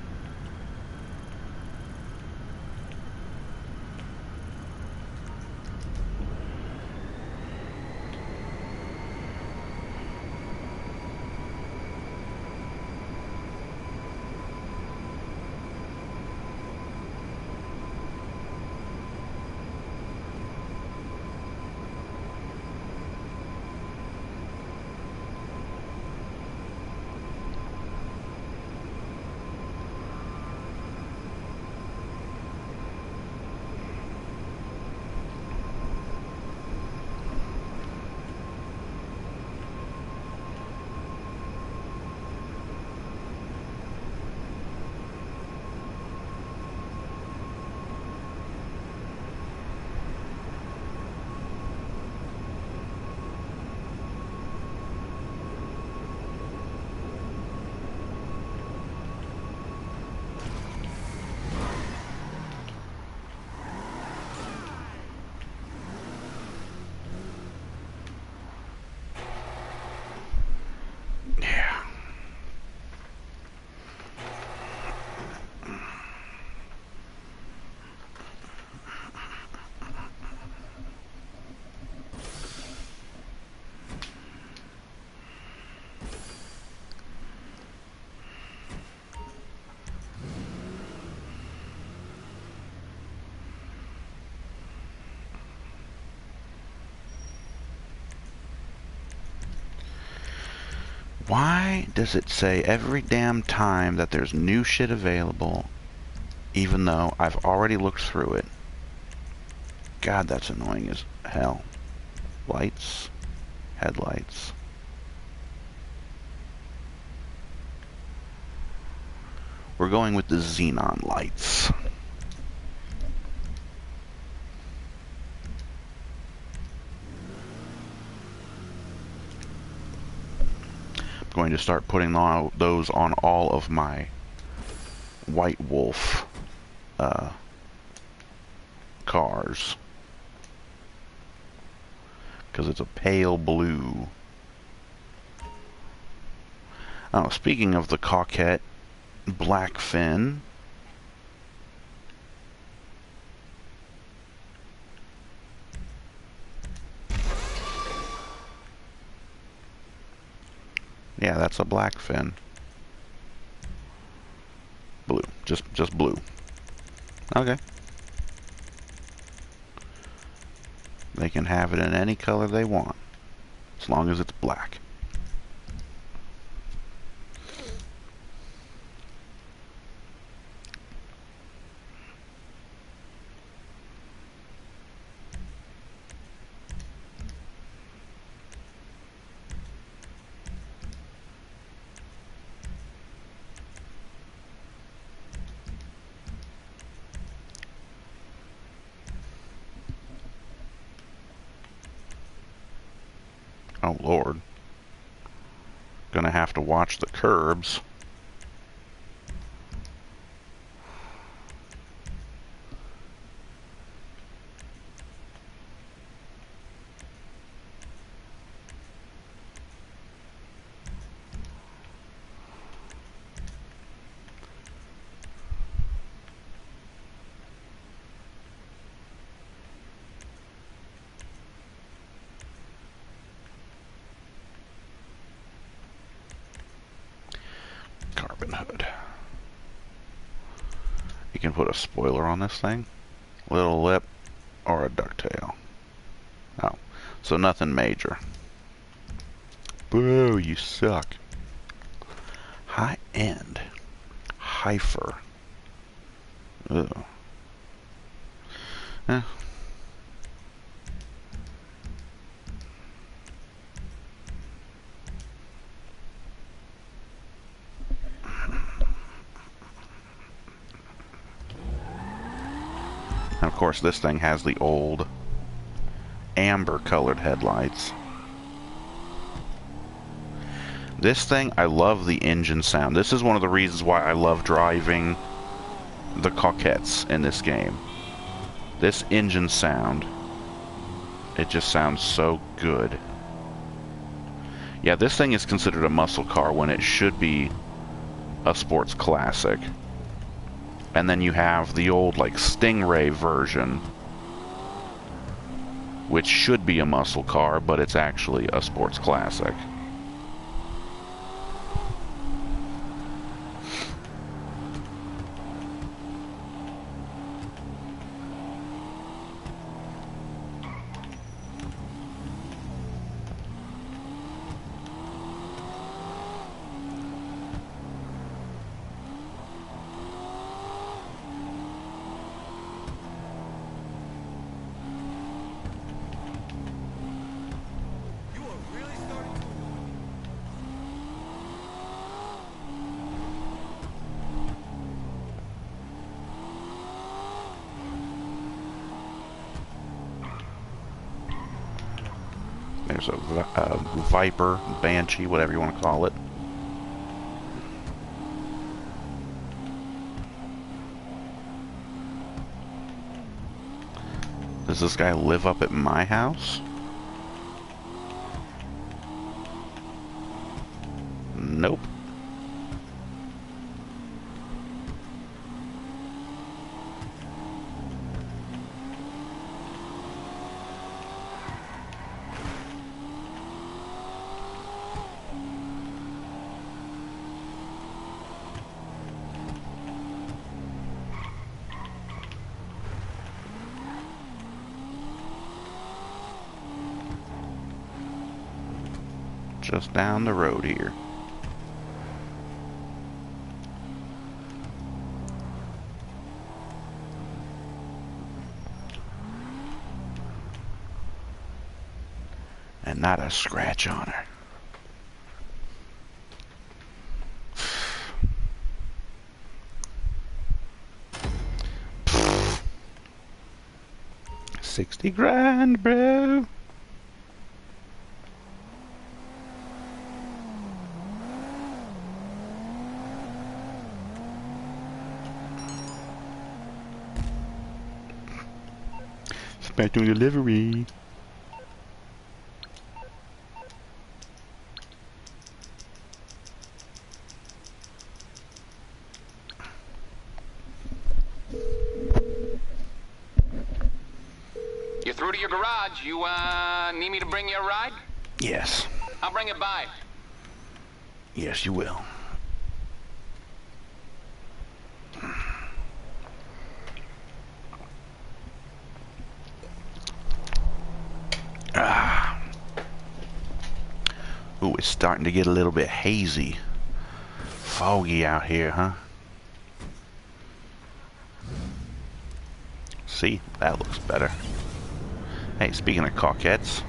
Yeah. Why does it say every damn time that there's new shit available, even though I've already looked through it? God, that's annoying as hell. Lights, headlights. We're going with the xenon lights. Going to start putting those on all of my White Wolf cars. Because it's a pale blue. Oh, speaking of the Coquette Blackfin, yeah, that's a Blackfin. Blue, just blue. Okay. They can have it in any color they want, as long as it's black. Oh Lord. Gonna have to watch the curbs. Carbon hood. You can put a spoiler on this thing, little lip, or a ducktail. Oh, so nothing major. Boo, you suck. High end. Heifer. Ugh. Eh. And of course, this thing has the old amber-colored headlights. This thing, I love the engine sound. This is one of the reasons why I love driving the Coquettes in this game. This engine sound, it just sounds so good. Yeah, this thing is considered a muscle car when it should be a sports classic. And then you have the old, like, Stingray version, which should be a muscle car, but it's actually a sports classic. There's a Viper, Banshee, whatever you want to call it. Does this guy live up at my house? Nope. Just down the road here. And not a scratch on her. $60,000, bro. Special delivery. You're through to your garage. You, need me to bring you a ride? Yes. I'll bring it by. Yes, you will. Ah. Ooh, it's starting to get a little bit hazy. Foggy out here, huh? See, that looks better. Hey, speaking of coquettes.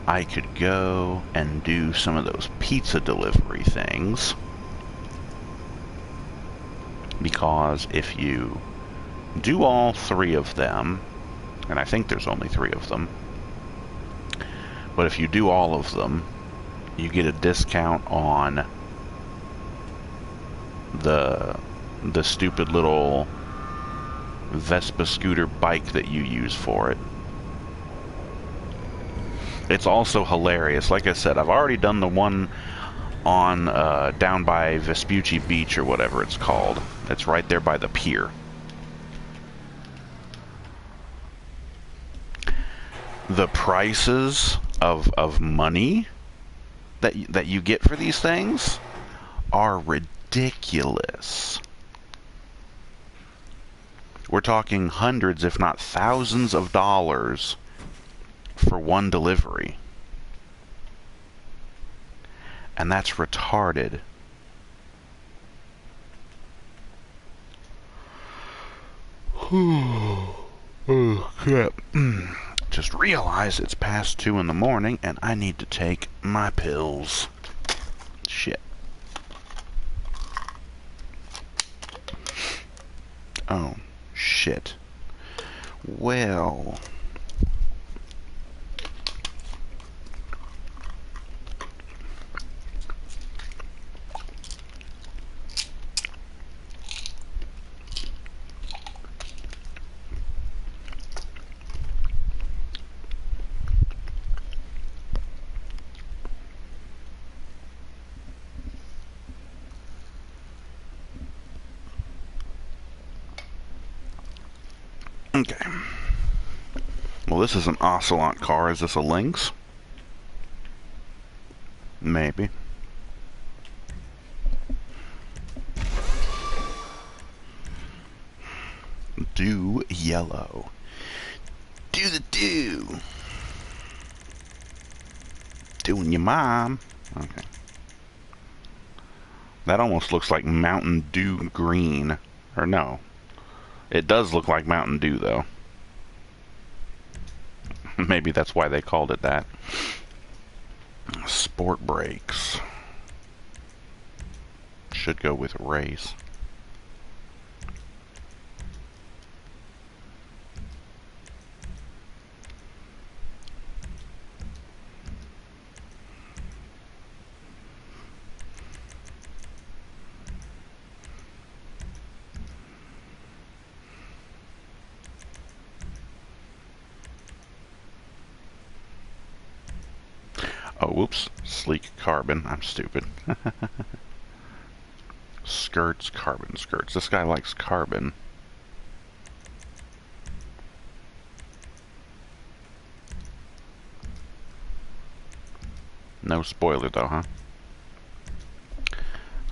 I could go and do some of those pizza delivery things, because if you do all 3 of them, and I think there's only 3 of them, but if you do all of them, you get a discount on the stupid little Vespa scooter bike that you use for it. It's also hilarious. Like I said, I've already done the one on down by Vespucci Beach or whatever it's called. It's right there by the pier. The prices of money that you get for these things are ridiculous. We're talking hundreds, if not thousands of dollars for one delivery. And that's retarded. Oh, crap. Just realize it's past 2 in the morning and I need to take my pills. Shit. Oh, shit. Well... Okay. Well, this is an Ocelot car. Is this a Lynx? Maybe. Do yellow. Do the do. Doing your mom. Okay. That almost looks like Mountain Dew green. Or no. It does look like Mountain Dew, though. Maybe that's why they called it that. Sport brakes. Should go with race. Oh, whoops. Sleek carbon. I'm stupid. Skirts, carbon skirts. This guy likes carbon. No spoiler, though, huh?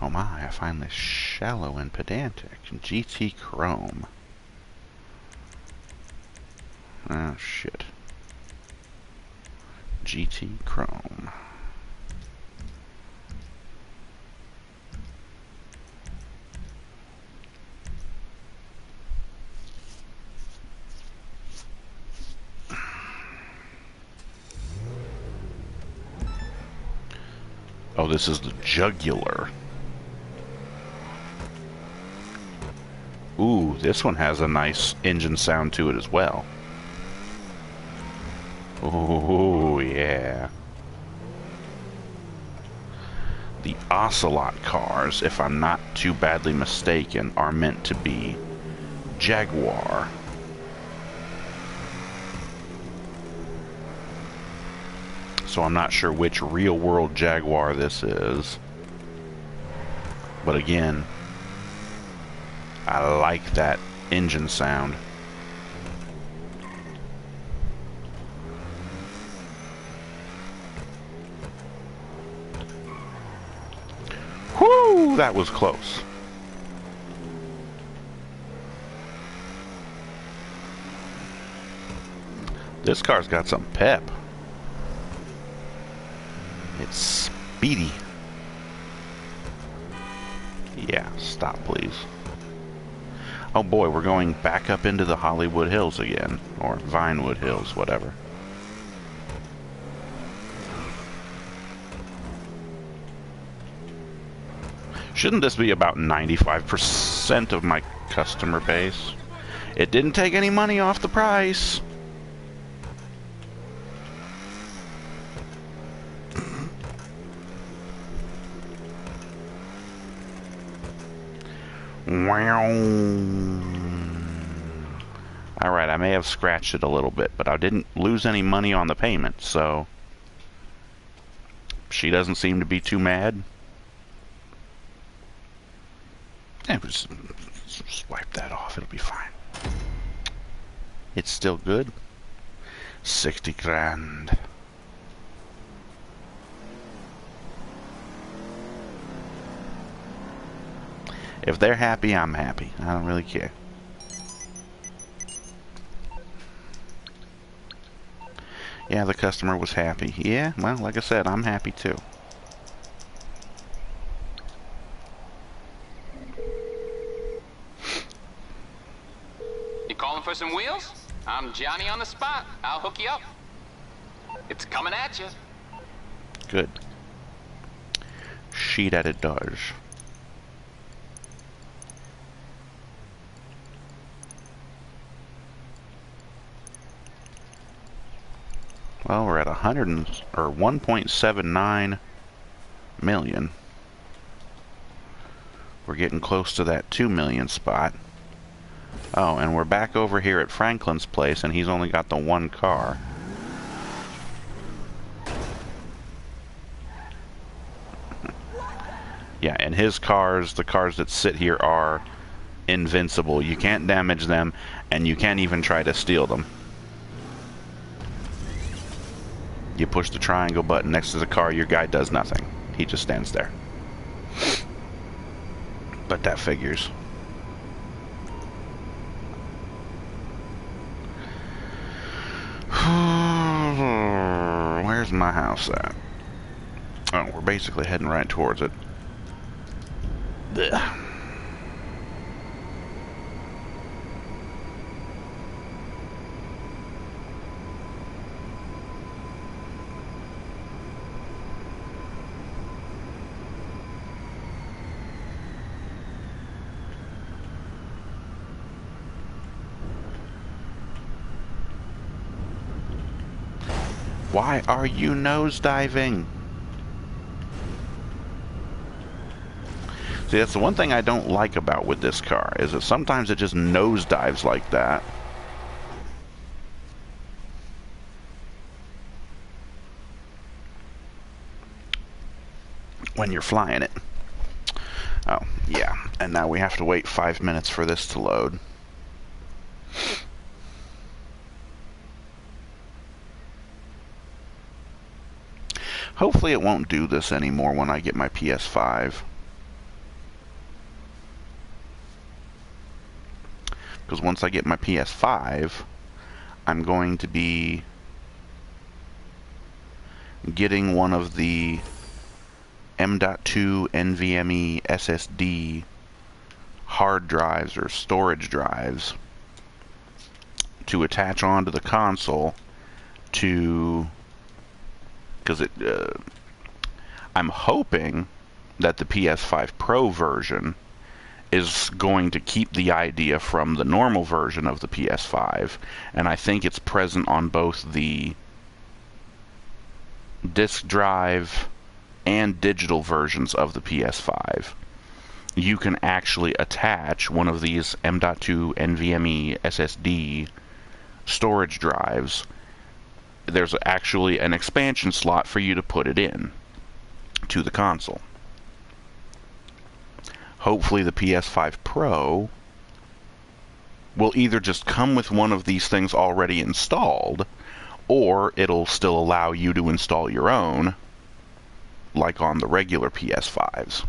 Oh my, I find this shallow and pedantic. GT Chrome. Oh, shit. GT Chrome. Oh, this is the jugular. Ooh, this one has a nice engine sound to it as well. Ooh, yeah. The Ocelot cars, if I'm not too badly mistaken, are meant to be Jaguar. So I'm not sure which real-world Jaguar this is. But again, I like that engine sound. Whoo! That was close. This car's got some pep. It's speedy. Yeah, stop please. Oh boy, we're going back up into the Hollywood Hills again. Or Vinewood Hills, whatever. Shouldn't this be about 95% of my customer base? It didn't take any money off the price. Wow. Alright, I may have scratched it a little bit, but I didn't lose any money on the payment, so she doesn't seem to be too mad. Yeah, just wipe that off, it'll be fine. It's still good. 60 grand. If they're happy, I'm happy. I don't really care. Yeah, the customer was happy. Yeah, well, like I said, I'm happy too. You calling for some wheels? I'm Johnny on the spot. I'll hook you up. It's coming at you. Good. Sheet at it does. Well, we're at 1.79 million. We're getting close to that 2 million spot. Oh, and we're back over here at Franklin's place, and he's only got the one car. Yeah, and his cars, the cars that sit here, are invincible. You can't damage them, and you can't even try to steal them. You push the triangle button next to the car, your guy does nothing. He just stands there. But that figures. Where's my house at? Oh, we're basically heading right towards it. Blech. Why are you nosediving? See, that's the one thing I don't like about with this car, is that sometimes it just nosedives like that. When you're flying it. Oh, yeah. And now we have to wait 5 minutes for this to load. Hopefully it won't do this anymore when I get my PS5. Because once I get my PS5, I'm going to be getting one of the M.2 NVMe SSD hard drives or storage drives to attach onto the console to, because I'm hoping that the PS5 Pro version is going to keep the idea from the normal version of the PS5, and I think it's present on both the disk drive and digital versions of the PS5. You can actually attach one of these M.2 NVMe SSD storage drives. There's actually an expansion slot for you to put it in to the console. Hopefully the PS5 Pro will either just come with one of these things already installed, or it'll still allow you to install your own, like on the regular PS5s.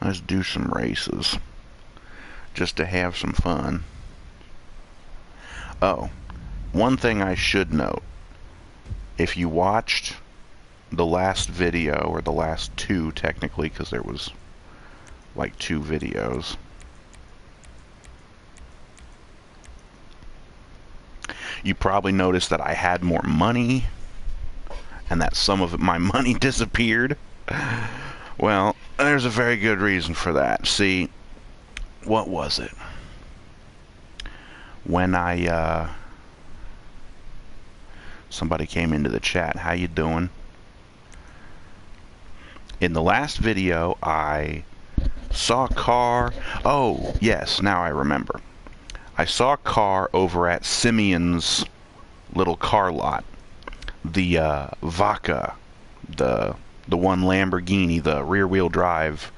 Let's do some races, just to have some fun. Oh, one thing I should note, if you watched the last video, or the last two technically, because there was like 2 videos, you probably noticed that I had more money, and that some of my money disappeared. Well, there's a very good reason for that. See, what was it? When somebody came into the chat. How you doing? In the last video, I saw a car. Oh, yes, now I remember. I saw a car over at Simeon's little car lot. The Vaca, the one Lamborghini, the rear-wheel drive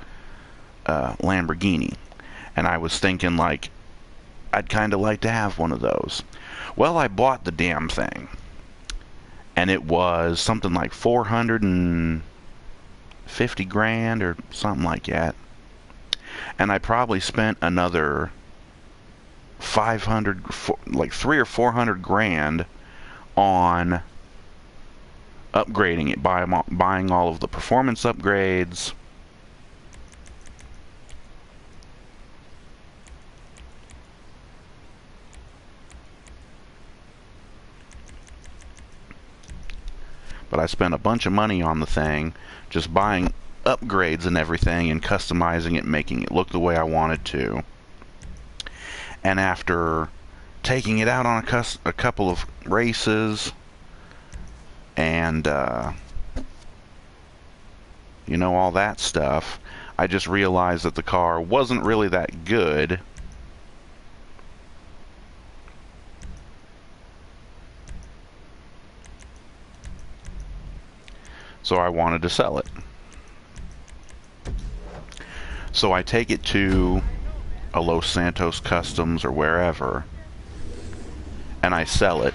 Lamborghini. And I was thinking, like, I'd kind of like to have one of those. Well, I bought the damn thing. And it was something like 450 grand or something like that. And I probably spent another 500, like 300 or 400 grand on upgrading it, buying all of the performance upgrades, but I spent a bunch of money on the thing, just buying upgrades and everything, and customizing it, making it look the way I wanted to. And after taking it out on a couple of races, and you know, all that stuff, I just realized that the car wasn't really that good. So I wanted to sell it. So I take it to a Los Santos Customs or wherever, and I sell it.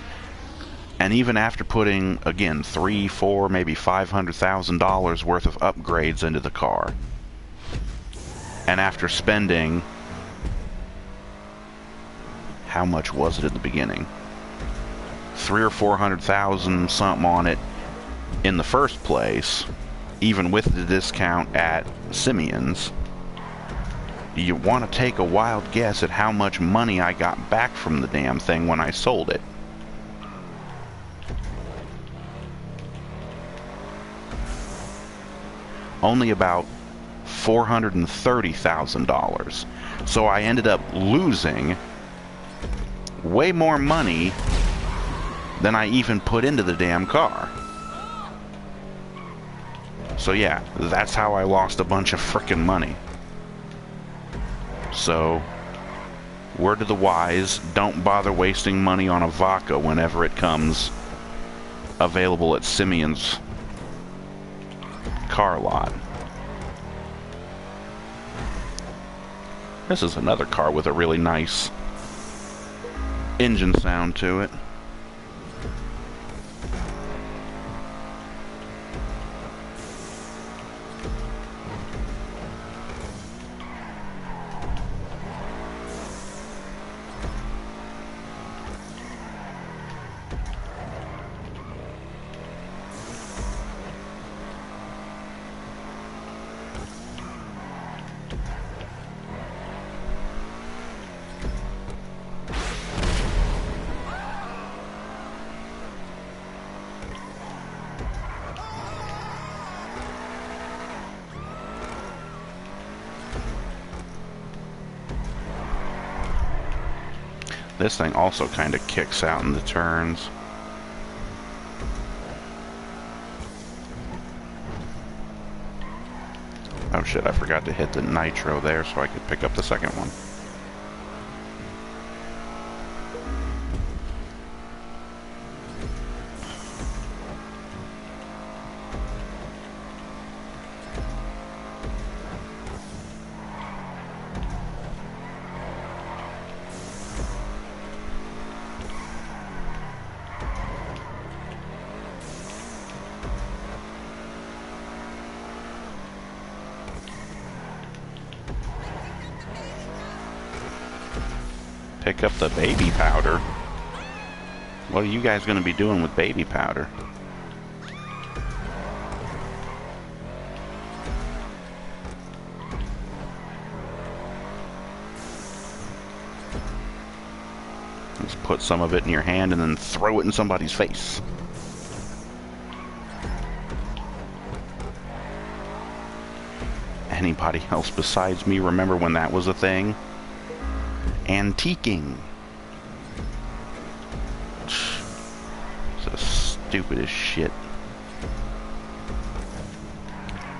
And even after putting, again, $300,000, $400,000, maybe $500,000 worth of upgrades into the car, and after spending, how much was it at the beginning? $300,000 or $400,000 something on it in the first place, even with the discount at Simeon's. You want to take a wild guess at how much money I got back from the damn thing when I sold it? Only about $430,000. So I ended up losing way more money than I even put into the damn car. So yeah, that's how I lost a bunch of frickin' money. So, word to the wise, don't bother wasting money on a Vaca whenever it comes available at Simeon's car lot. This is another car with a really nice engine sound to it. This thing also kind of kicks out in the turns. Oh shit, I forgot to hit the nitro there so I could pick up the second one. Pick up the baby powder. What are you guys going to be doing with baby powder? Just put some of it in your hand and then throw it in somebody's face. Anybody else besides me remember when that was a thing? Antiquing. It's the stupidest shit.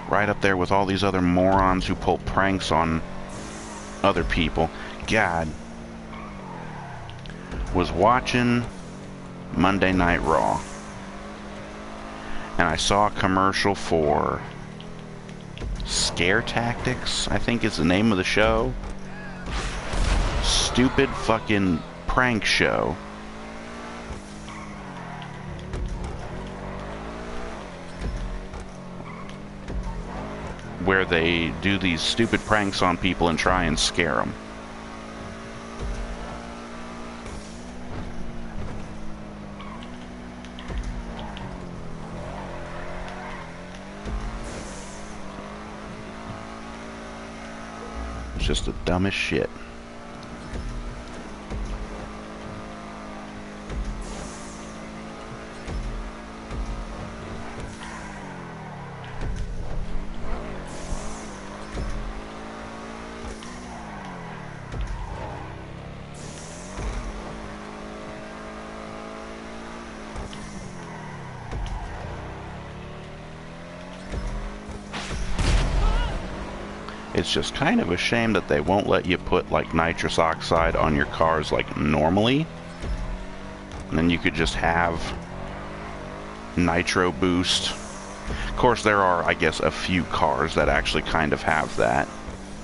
Right up there with all these other morons who pull pranks on other people. God. Was watching Monday Night Raw, and I saw a commercial for Scare Tactics, I think is the name of the show. Stupid fucking prank show. Where they do these stupid pranks on people and try and scare them. It's just the dumbest shit. It's just kind of a shame that they won't let you put like nitrous oxide on your cars like normally. And then you could just have nitro boost. Of course there are, I guess, a few cars that actually kind of have that.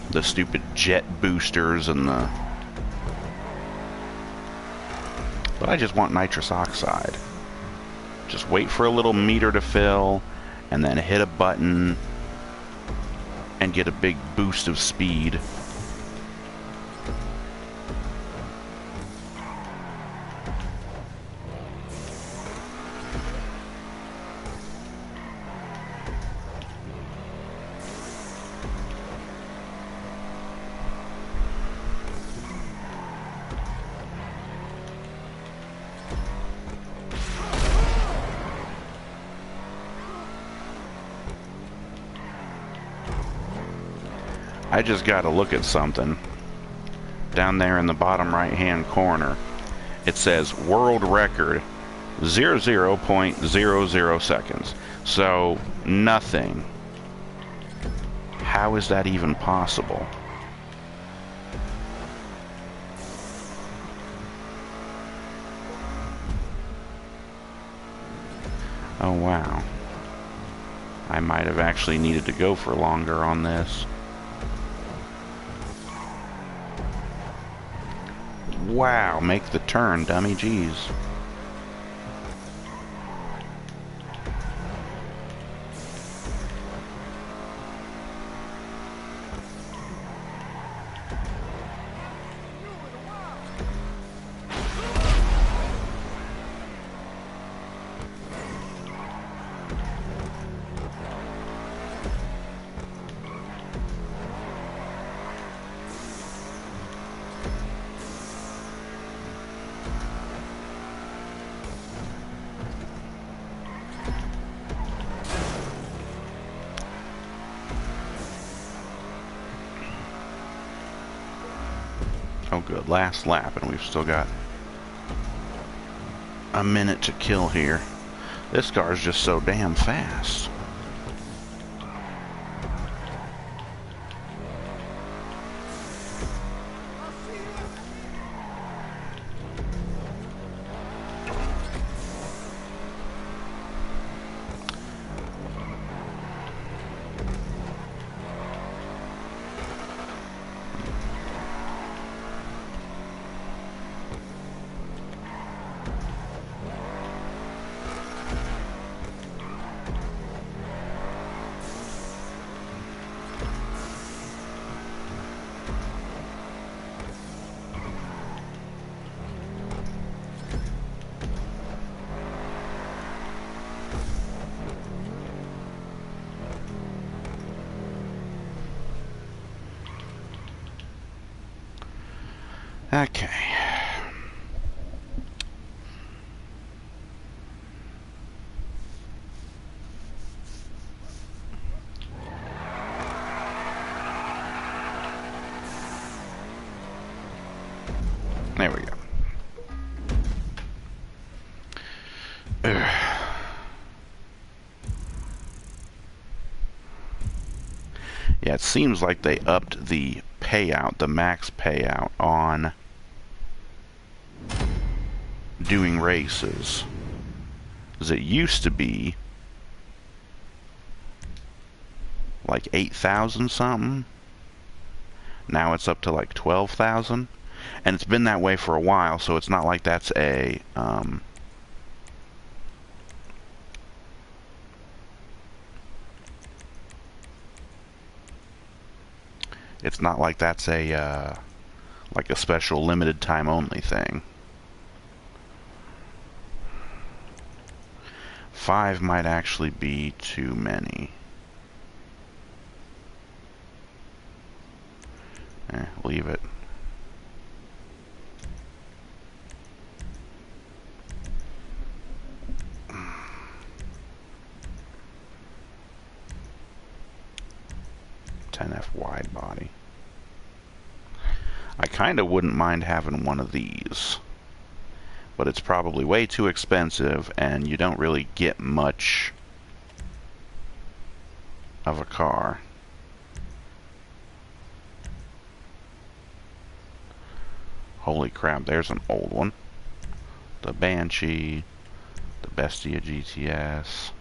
The stupid jet boosters and the... But I just want nitrous oxide. Just wait for a little meter to fill and then hit a button and get a big boost of speed. I just gotta look at something. Down there in the bottom right hand corner, it says world record 00.00 seconds. So nothing. How is that even possible? Oh wow. I might have actually needed to go for longer on this. Wow, make the turn, dummy, jeez. Oh good, last lap and we've still got a minute to kill here. This car's just so damn fast. Okay. There we go. Ugh. Yeah, it seems like they upped the payout, the max payout on doing races. Because it used to be like 8,000 something. Now it's up to like 12,000. And it's been that way for a while, so it's not like that's a it's not like that's a like a special limited time only thing. 5 might actually be too many. Leave it. .10F wide body. I kind of wouldn't mind having one of these, but it's probably way too expensive, and you don't really get much of a car. Holy crap, there's an old one. The Banshee, the Bestia GTS.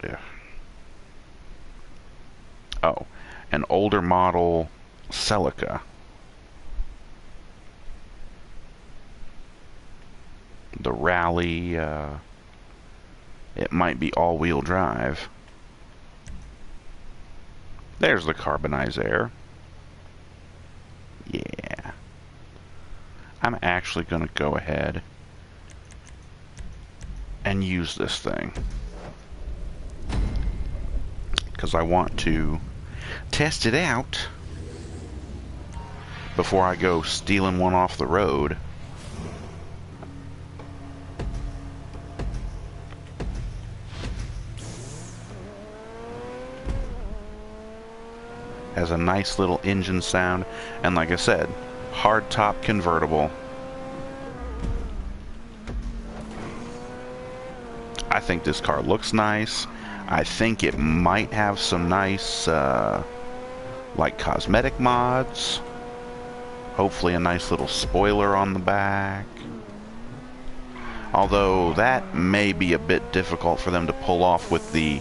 Yeah. Oh, an older model Celica. The Rally, it might be all-wheel drive. There's the carbonized air. Yeah. I'm actually going to go ahead and use this thing, because I want to test it out before I go stealing one off the road. Has a nice little engine sound, and like I said, hardtop convertible. I think this car looks nice. I think it might have some nice like cosmetic mods. Hopefully a nice little spoiler on the back. Although that may be a bit difficult for them to pull off with the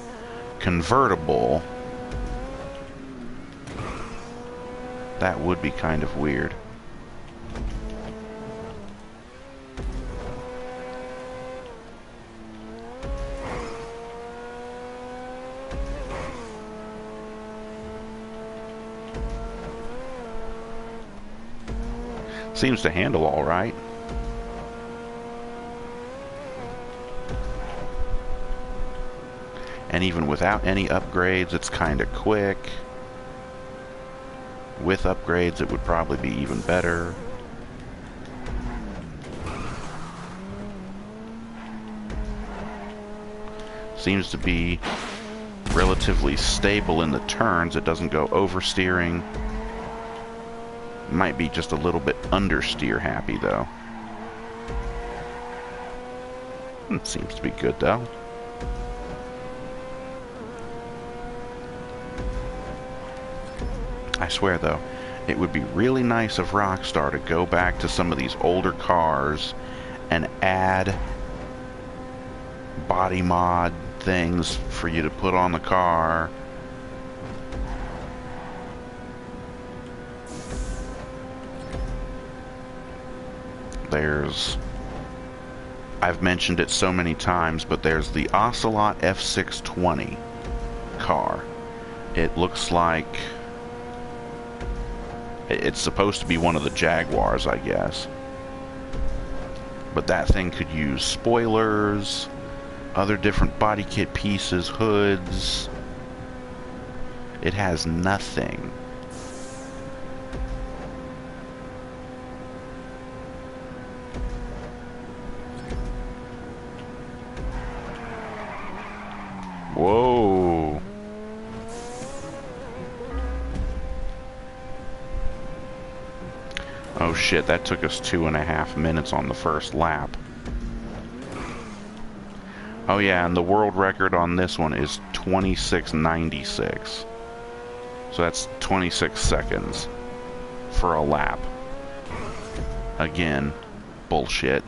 convertible. That would be kind of weird. Seems to handle all right. And even without any upgrades, it's kind of quick. With upgrades, it would probably be even better. Seems to be relatively stable in the turns. It doesn't go oversteering. Might be just a little bit understeer happy, though. Seems to be good, though. I swear, though, it would be really nice of Rockstar to go back to some of these older cars and add body mod things for you to put on the car. I've mentioned it so many times, but there's the Ocelot F620 car. It looks like it's supposed to be one of the Jaguars, I guess. But that thing could use spoilers, other different body kit pieces, hoods. It has nothing. Whoa. Oh shit, that took us 2.5 minutes on the first lap. Oh yeah, and the world record on this one is 26:96. So that's 26 seconds for a lap. Again, bullshit.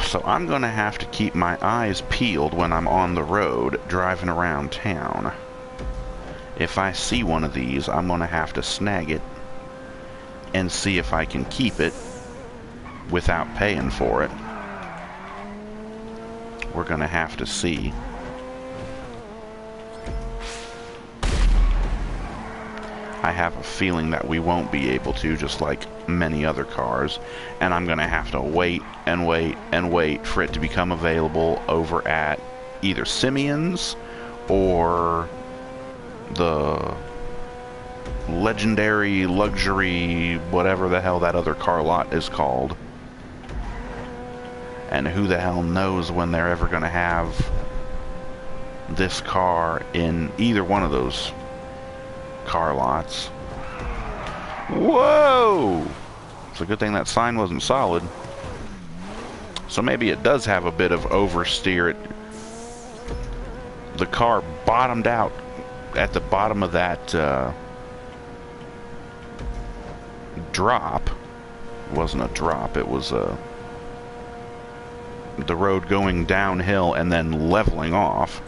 So I'm going to have to keep my eyes peeled when I'm on the road driving around town. If I see one of these, I'm going to have to snag it and see if I can keep it without paying for it. We're going to have to see. I have a feeling that we won't be able to, just like many other cars, and I'm going to have to wait and wait and wait for it to become available over at either Simeon's or the legendary luxury whatever the hell that other car lot is called. And who the hell knows when they're ever going to have this car in either one of those car lots. Whoa! It's a good thing that sign wasn't solid. So maybe it does have a bit of oversteer. The car bottomed out at the bottom of that drop. It wasn't a drop, it was the road going downhill and then leveling off.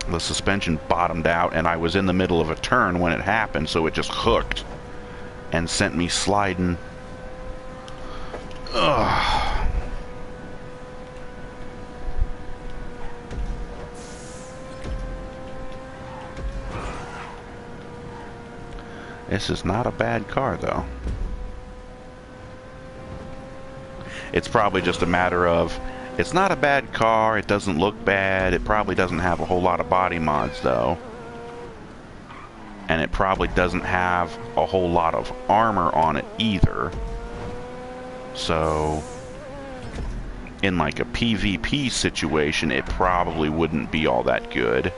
The suspension bottomed out, and I was in the middle of a turn when it happened, so it just hooked and sent me sliding. Ugh. This is not a bad car, though. It's probably just a matter of, it's not a bad car, it doesn't look bad, it probably doesn't have a whole lot of body mods though. And it probably doesn't have a whole lot of armor on it either. So, in like a PvP situation, it probably wouldn't be all that good.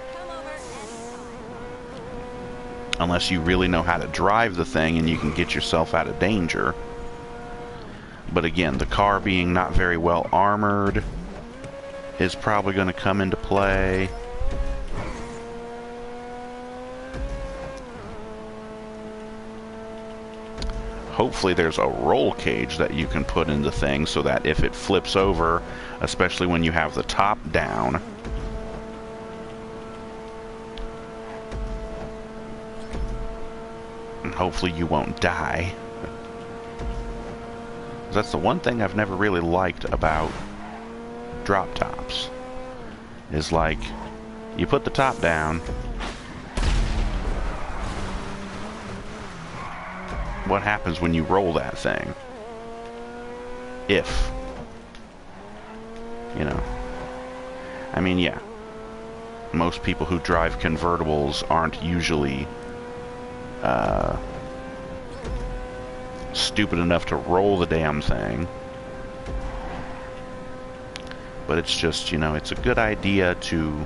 Unless you really know how to drive the thing and you can get yourself out of danger. But again, the car being not very well armored is probably going to come into play. Hopefully there's a roll cage that you can put in the thing so that if it flips over, especially when you have the top down, hopefully you won't die. That's the one thing I've never really liked about drop tops. Is like, you put the top down, what happens when you roll that thing? If You know, I mean, yeah, most people who drive convertibles aren't usually stupid enough to roll the damn thing. But it's just, you know, it's a good idea to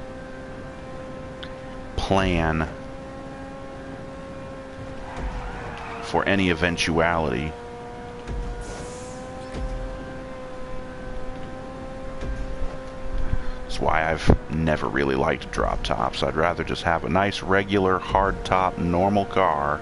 plan for any eventuality. That's why I've never really liked drop tops. I'd rather just have a nice regular hard top normal car.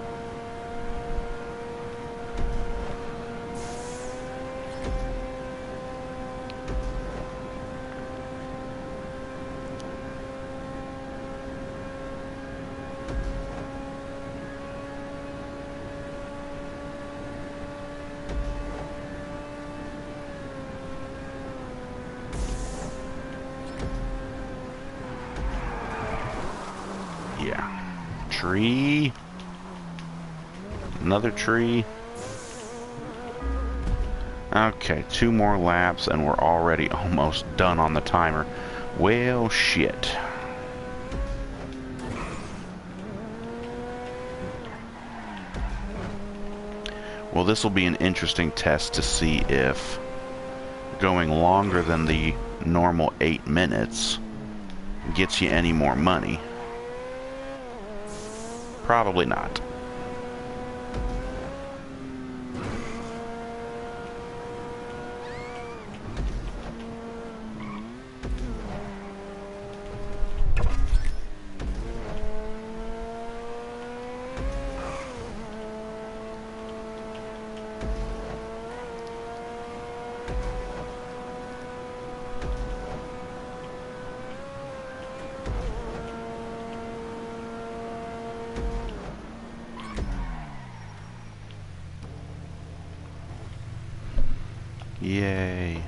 Tree. Another tree. Okay, 2 more laps and we're already almost done on the timer. Well, shit. Well, this will be an interesting test to see if going longer than the normal 8 minutes gets you any more money. Probably not. Yay.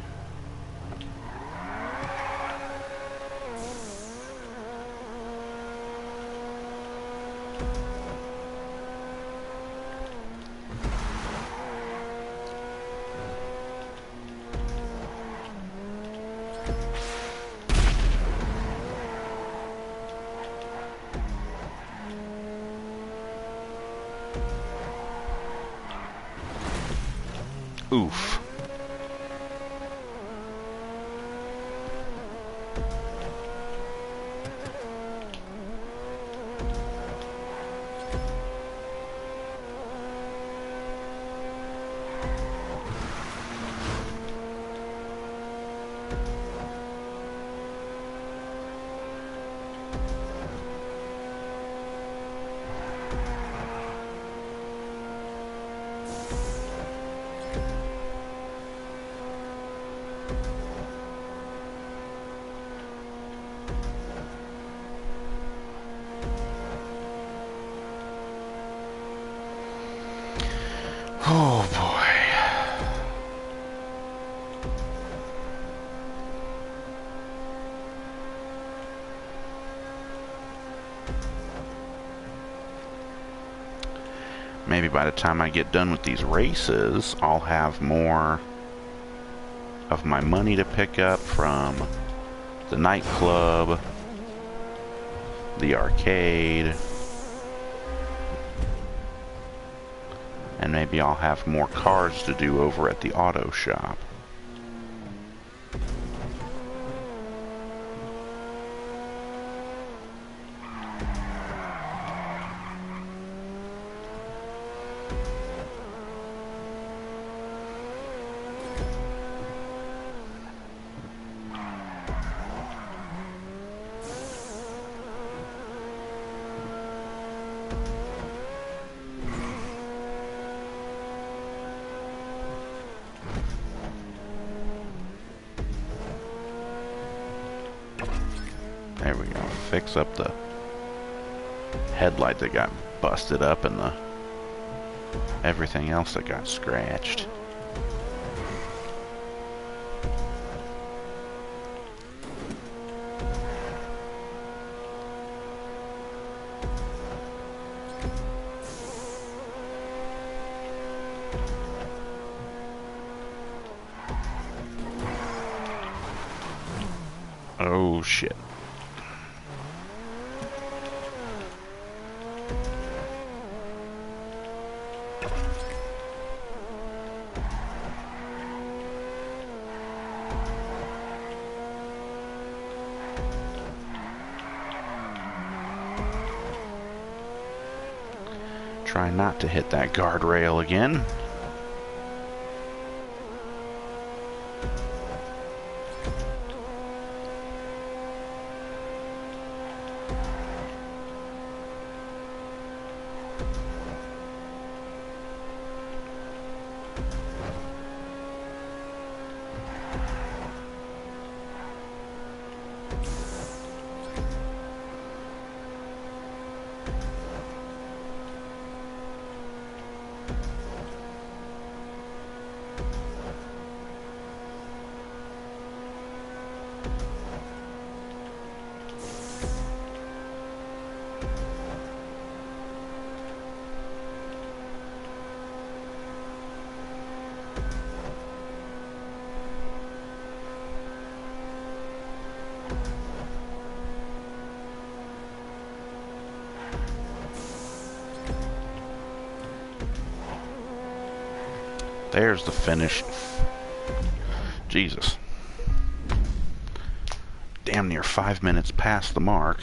Oof. Oh boy. Maybe by the time I get done with these races, I'll have more of my money to pick up from the nightclub, the arcade, and maybe I'll have more cars to do over at the auto shop. There we go. Fix up the headlight that got busted up and the everything else that got scratched. Oh, shit. Try not to hit that guardrail again. There's the finish. Jesus. Damn near 5 minutes past the mark.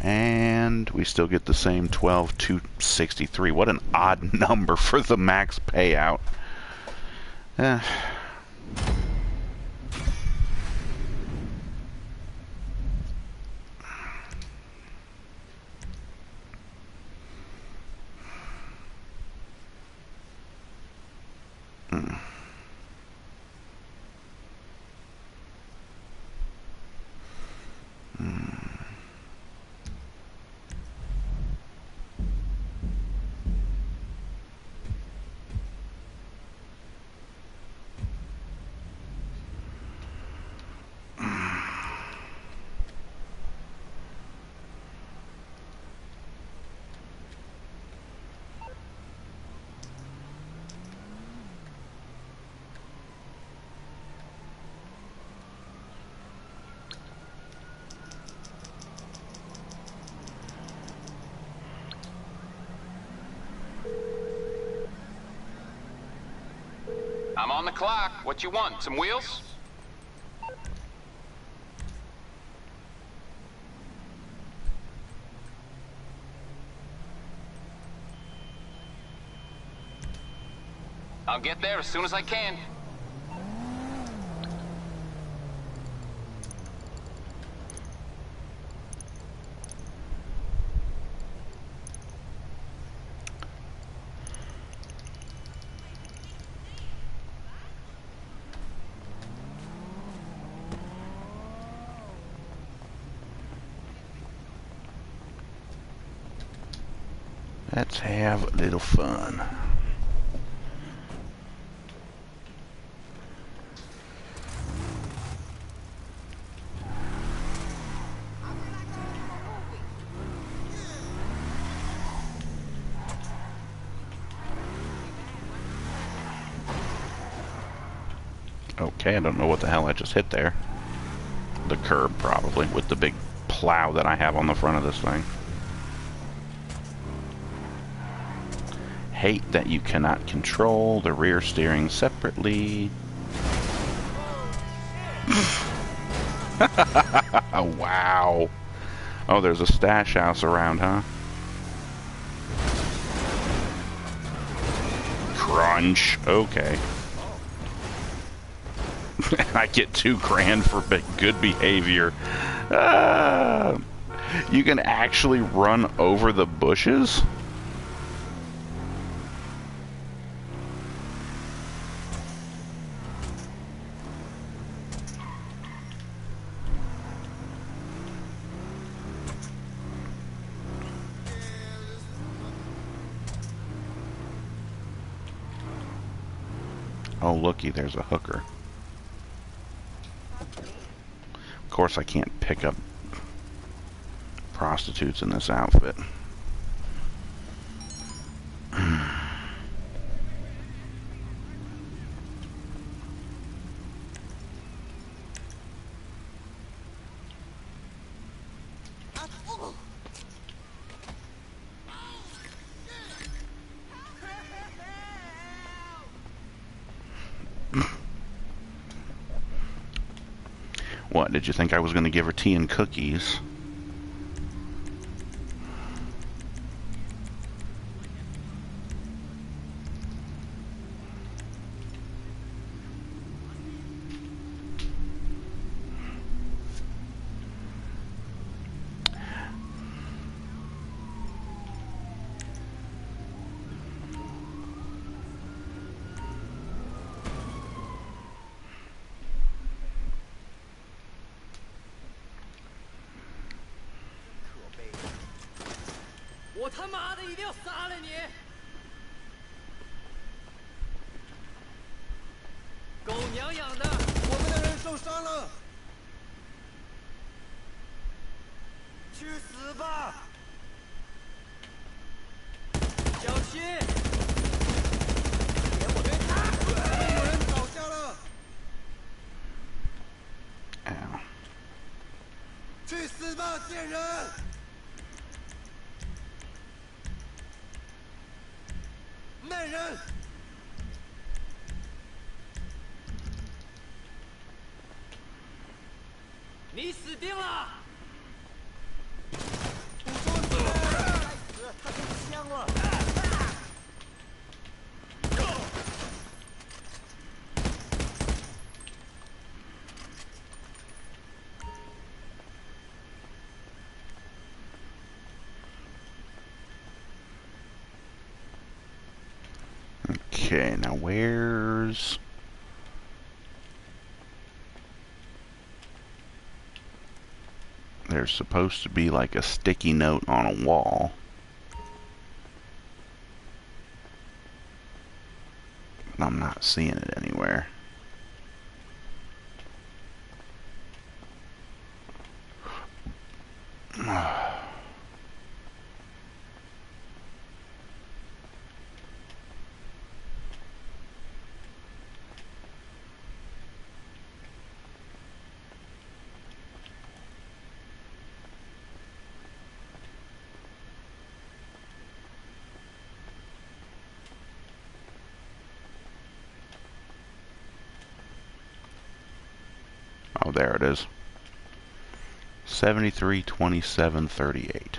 And we still get the same 12,263. What an odd number for the max payout. Eh. I'm on the clock. What you want? Some wheels? I'll get there as soon as I can. Let's have a little fun. Okay, I don't know what the hell I just hit there. The curb, probably, with the big plow that I have on the front of this thing. Hate that you cannot control the rear steering separately. Wow. Oh, there's a stash house around, huh? Crunch. Okay. I get $2,000 for good behavior. You can actually run over the bushes? Oh, looky, there's a hooker. Of course, I can't pick up prostitutes in this outfit. What, did you think I was going to give her tea and cookies? Ow. 去死吧，贱人！卖人！你死定了！捕捉死人！该死，他中枪了！ Okay, now where's... There's supposed to be like a sticky note on a wall. I'm not seeing it anywhere. Oh, there it is. 732738.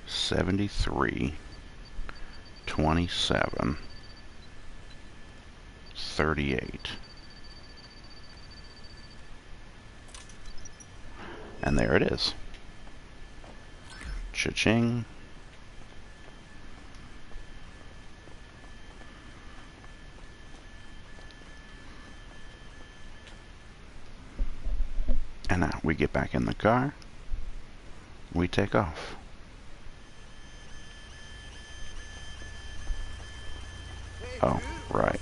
$73.27.38, and there it is. Cha-ching. And now we get back in the car. We take off. Oh, right.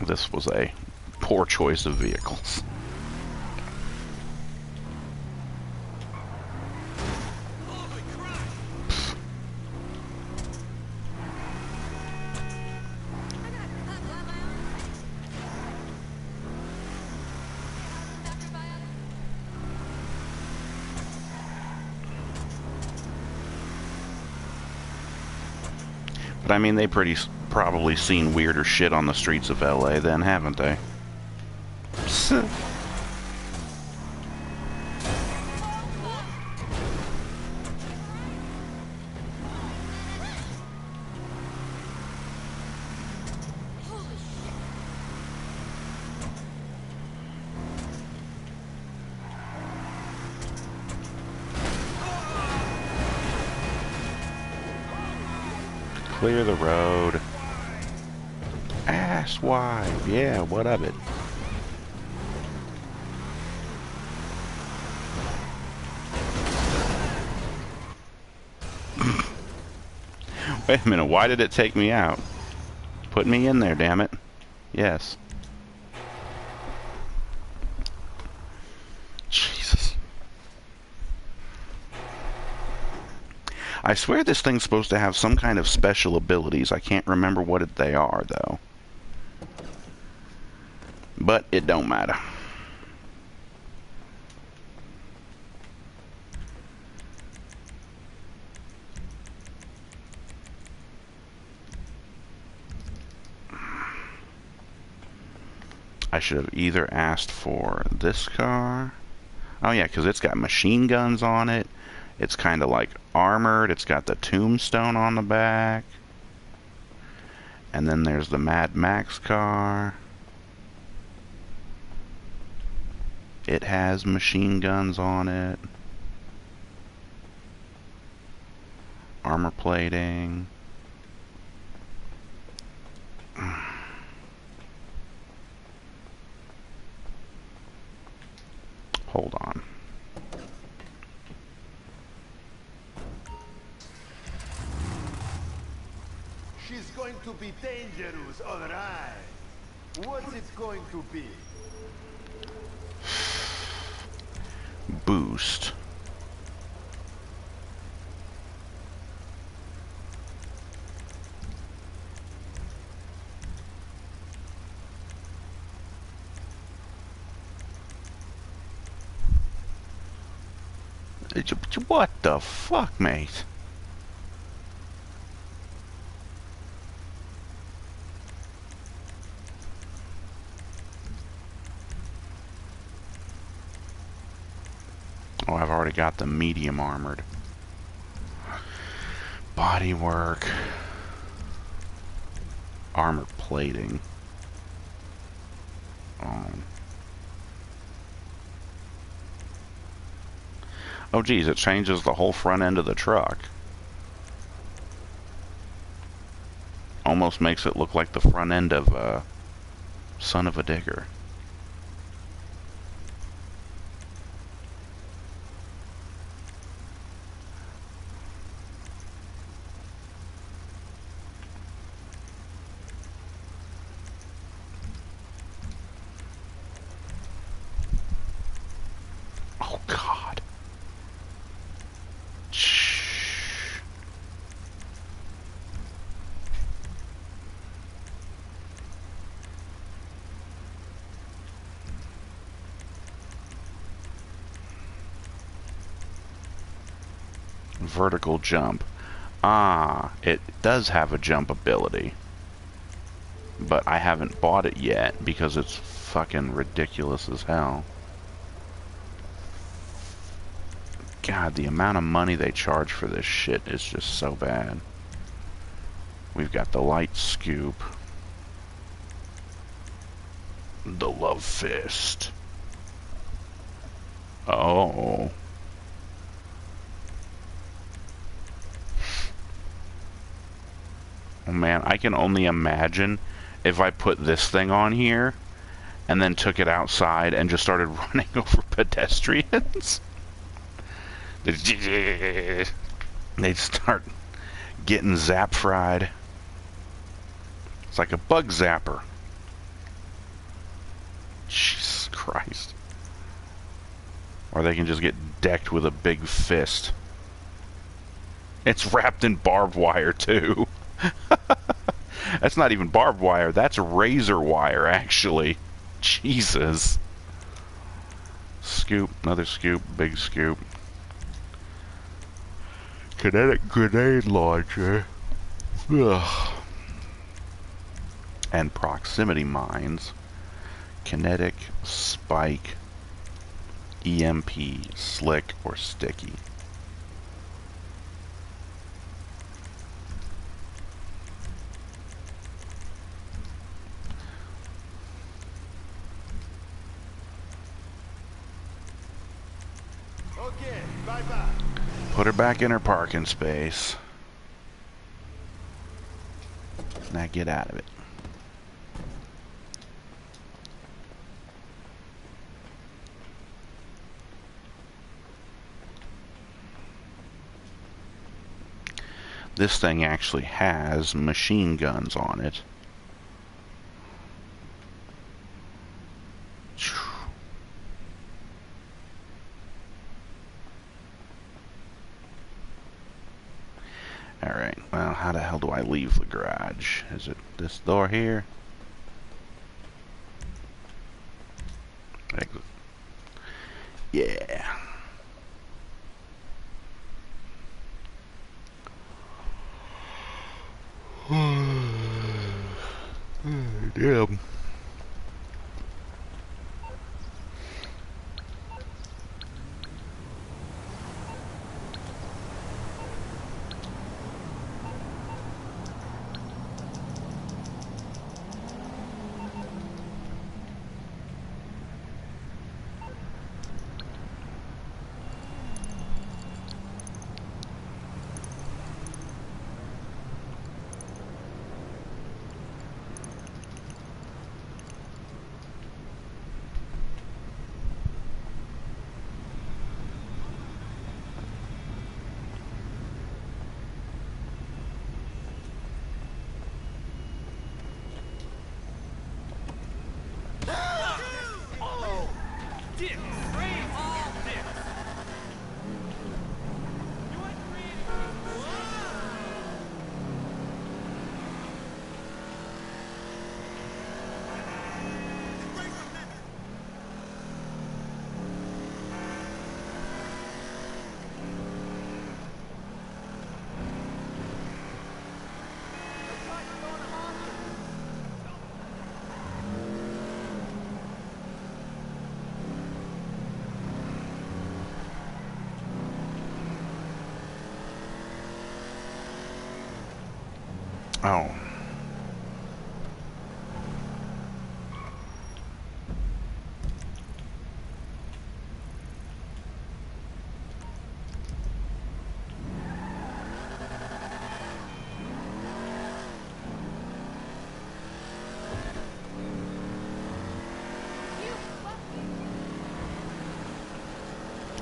This was a poor choice of vehicles. But I mean, they probably seen weirder shit on the streets of LA then, haven't they? Clear the road. Asswipe. Yeah, what of it? Wait a minute, why did it take me out? Put me in there, damn it. Yes. Jesus. I swear this thing's supposed to have some kind of special abilities. I can't remember what they are, though. But it don't matter. I should have either asked for this car. Oh yeah, because it's got machine guns on it. It's kind of like armored. It's got the tombstone on the back. And then there's the Mad Max car. It has machine guns on it. Armor plating. Hold on. She's going to be dangerous, all right. What's it going to be? Boost. What the fuck, mate? Oh, I've already got the medium armored. Bodywork. Armor plating. Oh geez, it changes the whole front end of the truck. Almost makes it look like the front end of Son of a Digger. Oh God. Vertical jump. Ah, it does have a jump ability. But I haven't bought it yet because it's fucking ridiculous as hell. God, the amount of money they charge for this shit is just so bad. We've got the light scoop. The love fist. Oh. Oh man, I can only imagine if I put this thing on here and then took it outside and just started running over pedestrians. They'd start getting zap fried. It's like a bug zapper. Jesus Christ. Or they can just get decked with a big fist. It's wrapped in barbed wire too. That's not even barbed wire, that's razor wire actually. Jesus. Scoop, another scoop, big scoop. Kinetic grenade launcher. Ugh. And proximity mines. Kinetic, spike, EMP, slick, or sticky. Okay, bye-bye. Put her back in her parking space. Now get out of it. This thing actually has machine guns on it. Alright, well, how the hell do I leave the garage? Is it this door here? Exit. Yeah. Damn. Oh.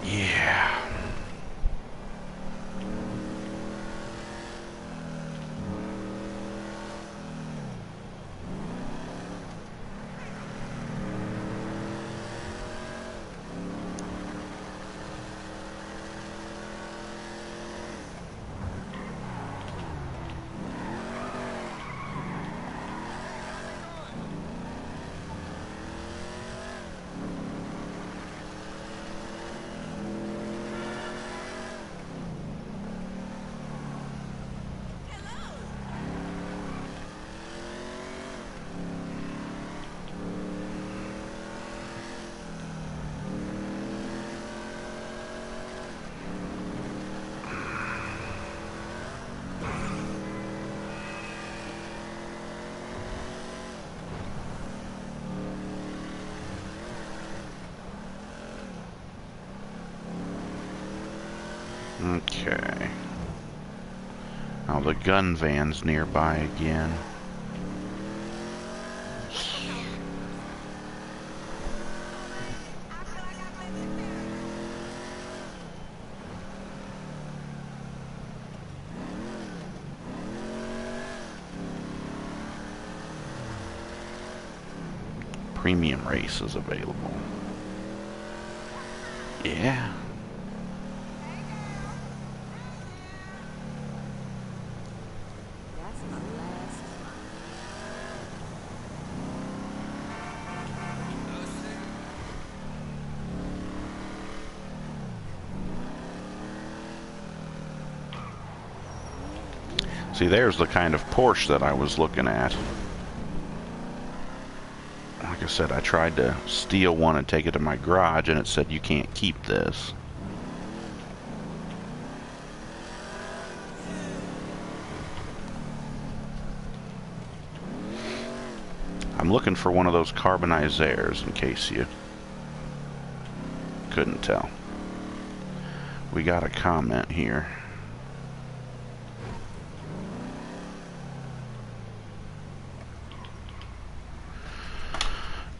Yeah. Okay. Oh, the gun van's nearby again. Premium race is available. Yeah. See, there's the kind of Porsche that I was looking at. Like I said, I tried to steal one and take it to my garage, and it said you can't keep this. I'm looking for one of those carbonized airs, in case you couldn't tell. We got a comment here.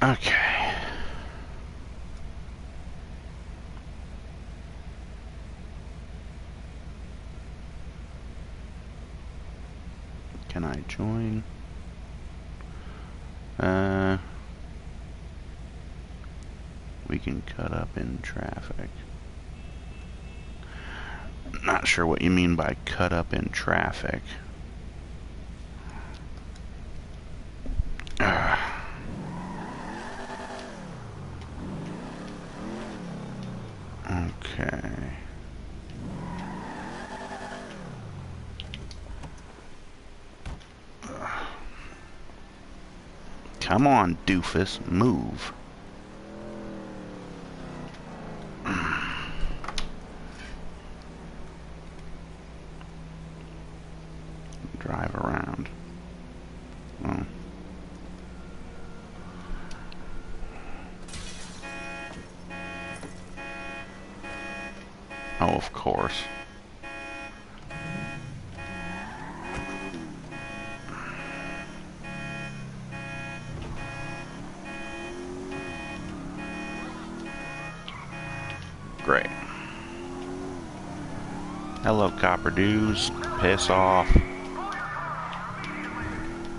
Okay. Can I join? We can cut up in traffic. Not sure what you mean by cut up in traffic. Okay. Come on, doofus, move. Drive around. Oh. Oh, of course. Great. Hello, copper dudes. Piss off.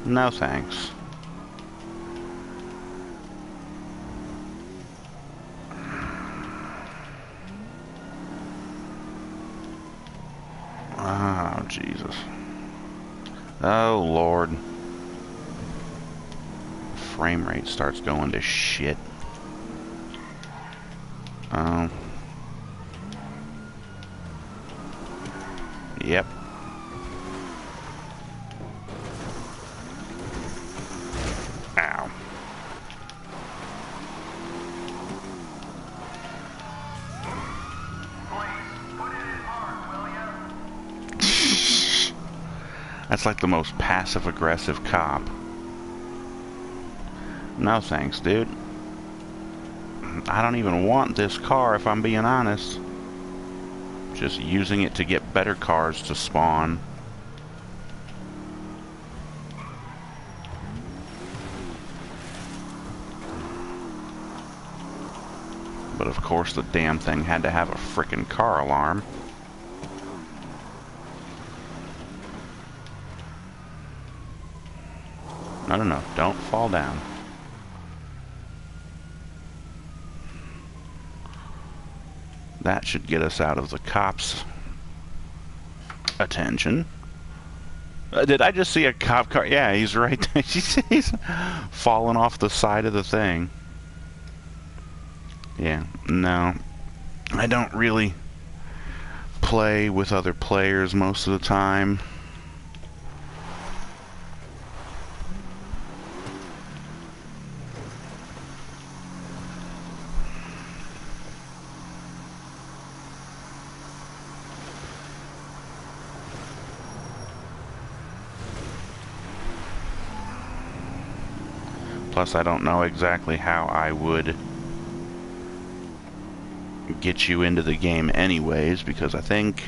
No thanks. Oh, Jesus. Oh, Lord. Frame rate starts going to shit. Oh. Yep. Ow. That's like the most passive-aggressive cop. No thanks, dude. I don't even want this car, if I'm being honest. Just using it to get better cars to spawn. But of course the damn thing had to have a frickin' car alarm. No, don't fall down. That should get us out of the cops' attention. Did I just see a cop car? Yeah, he's right there. He's falling off the side of the thing. Yeah, no. I don't really play with other players most of the time. Plus, I don't know exactly how I would get you into the game anyways, because I think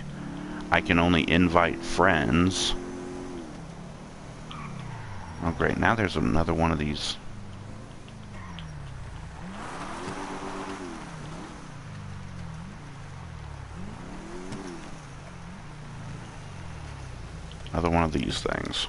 I can only invite friends. Oh great, now there's another one of these. Another one of these things.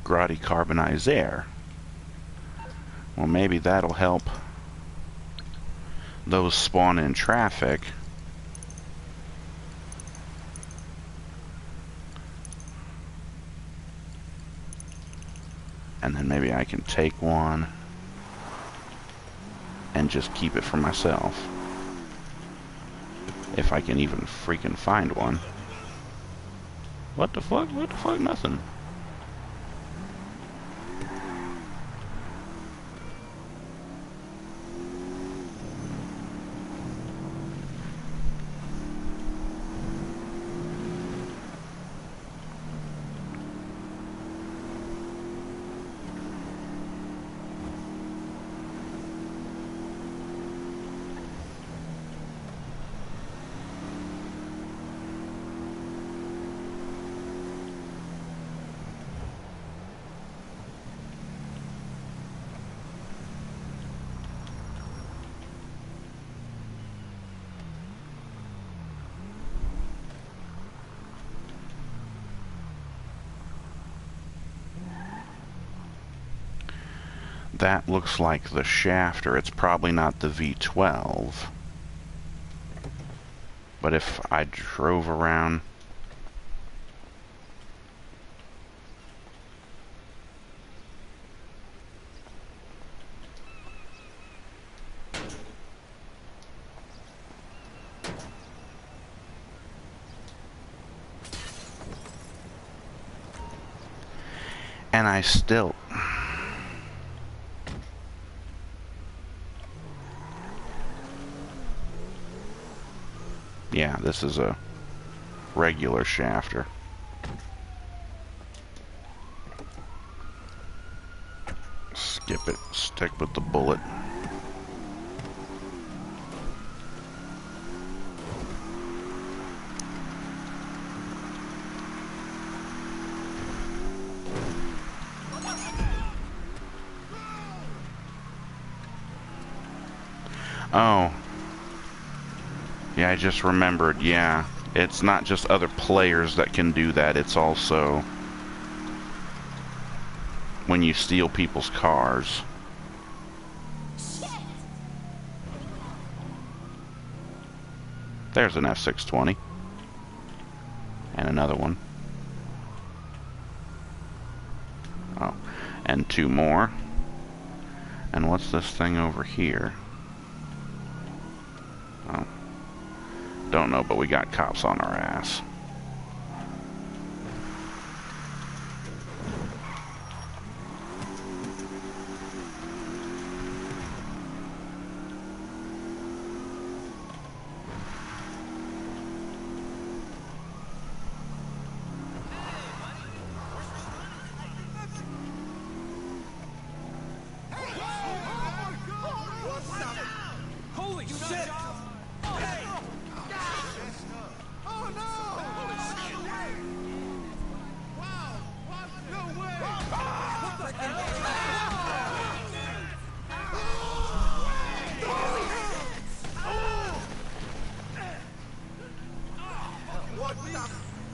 Grotty carbonized air. Well, maybe that'll help those spawn in traffic. And then maybe I can take one and just keep it for myself. If I can even freaking find one. What the fuck? What the fuck? Nothing. That looks like the shafter. It's probably not the V12. But if I drove around... And I still... Yeah, this is a regular shafter. Skip it. Stick with the bullet. Oh. Yeah, I just remembered, yeah. It's not just other players that can do that, it's also when you steal people's cars. There's an F620. And another one. Oh, and two more. And what's this thing over here? Oh. Don't know, but we got cops on our ass. Holy shit!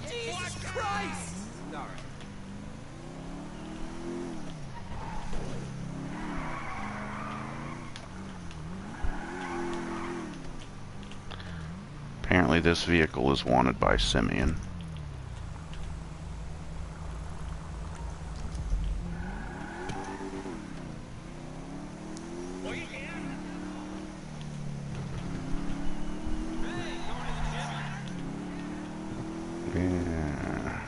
Jesus Christ! Apparently this vehicle is wanted by Simeon. Yeah.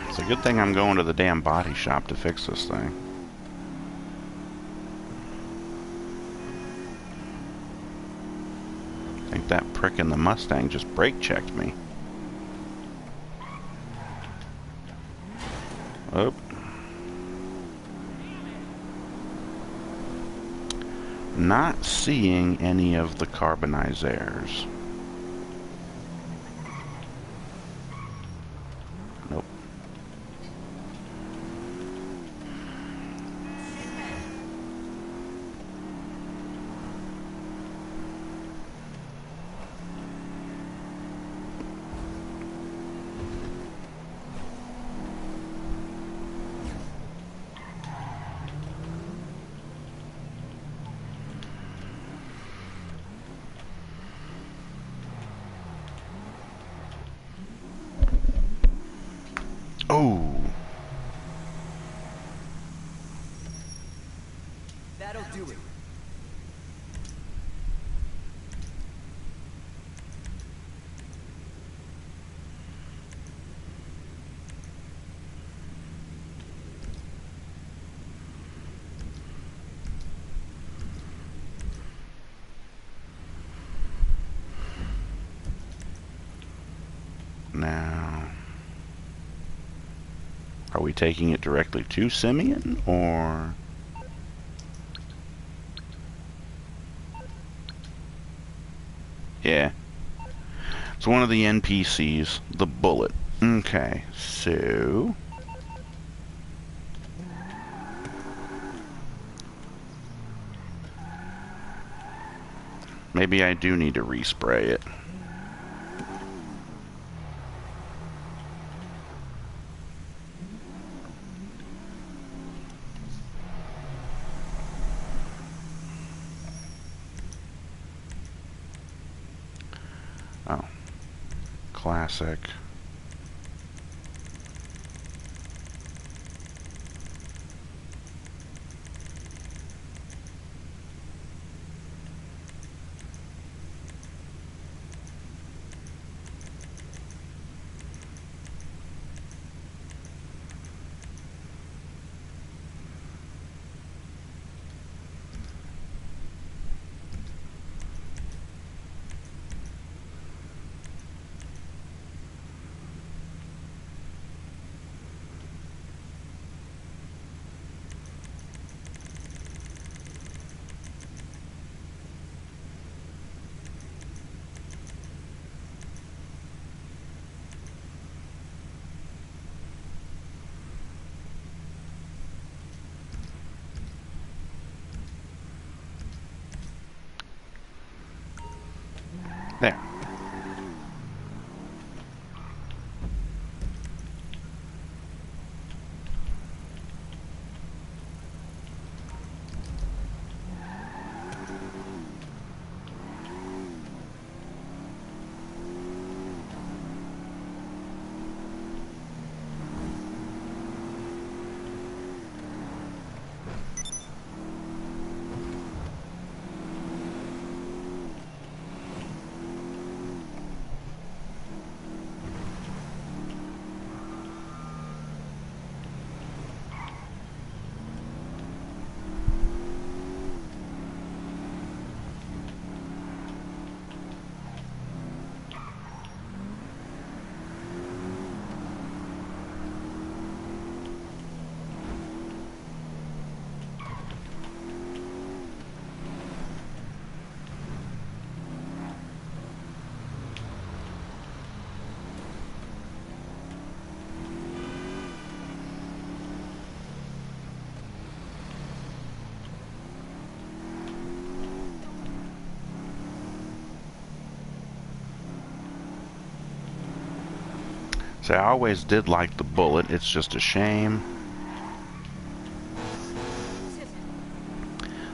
It's a good thing I'm going to the damn body shop to fix this thing. I think that prick in the Mustang just brake checked me. Oh. Not seeing any of the carbonizers. Nope. Oh. That'll do it. Now, are we taking it directly to Simeon, or... Yeah. It's one of the NPCs, the bullet. Okay, so... maybe I do need to respray it. Classic. There. So I always did like the Bullet. It's just a shame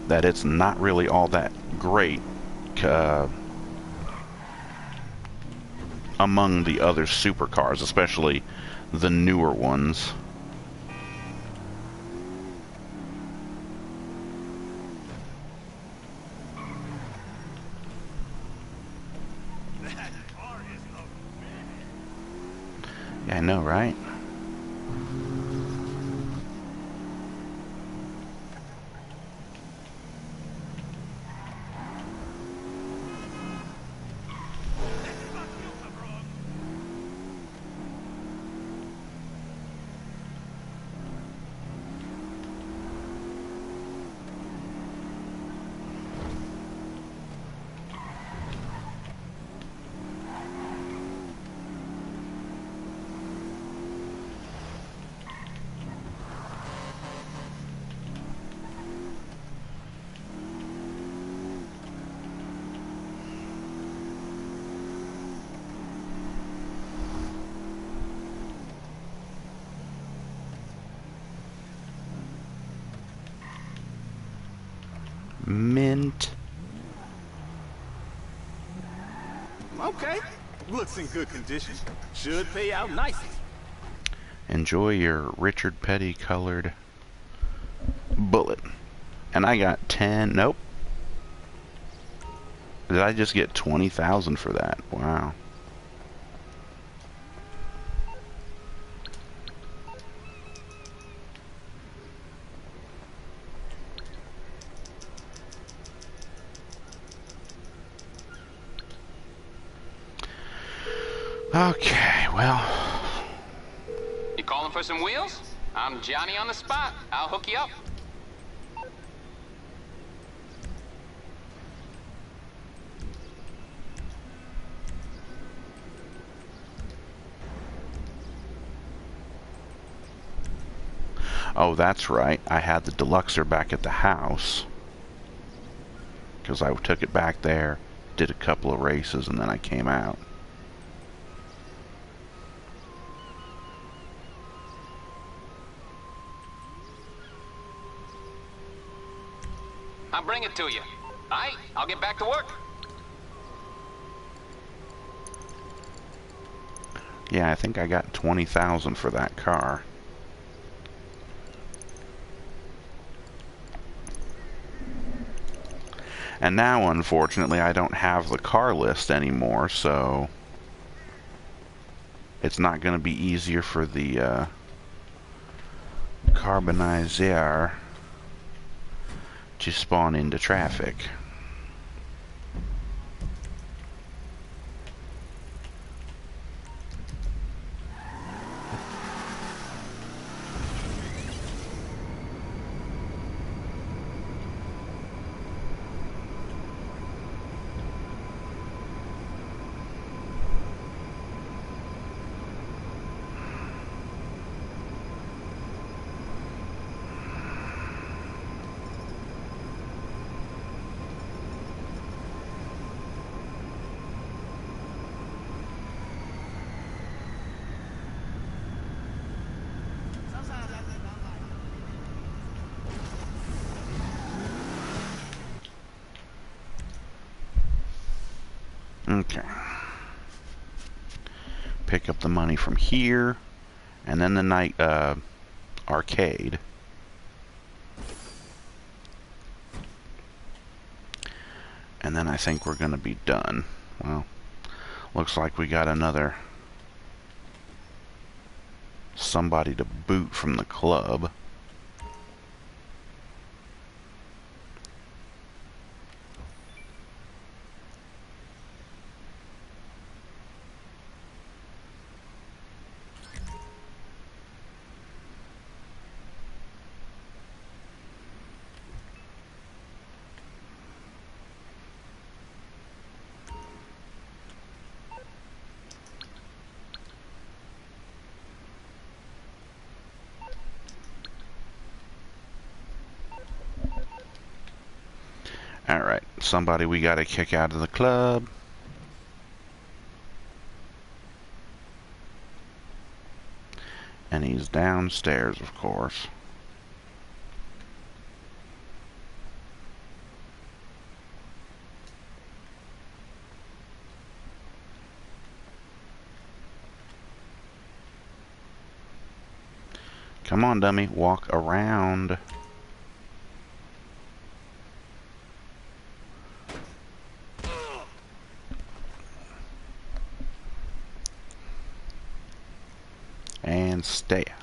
that it's not really all that great among the other supercars, especially the newer ones. Yeah, I know, right? Mint. Okay. Looks in good condition. Should pay out nicely. Enjoy your Richard Petty colored Bullet. And I got 10. Nope. Did I just get 20,000 for that? Wow. Okay, well. You calling for some wheels? I'm Johnny on the spot. I'll hook you up. Oh, that's right. I had the Deluxer back at the house. Because I took it back there, did a couple of races, and then I came out. I'll bring it to you. All right, I'll get back to work. Yeah, I think I got 20,000 for that car. And now, unfortunately, I don't have the car list anymore, so it's not going to be easier for the carbonizer to spawn into traffic. Okay. Pick up the money from here, and then the night arcade. And then I think we're going to be done. Well, looks like we got another somebody to boot from the club. Alright, somebody we gotta kick out of the club. And he's downstairs, of course. Come on, dummy, walk around. And stay out.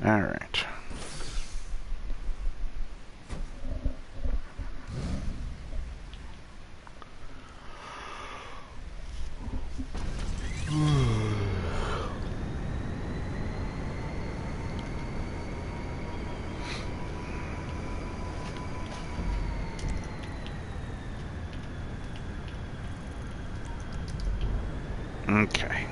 Alright. Okay.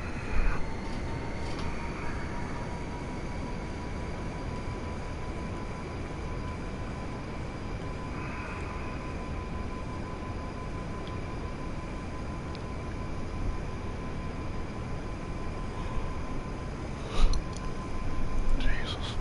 Jesus.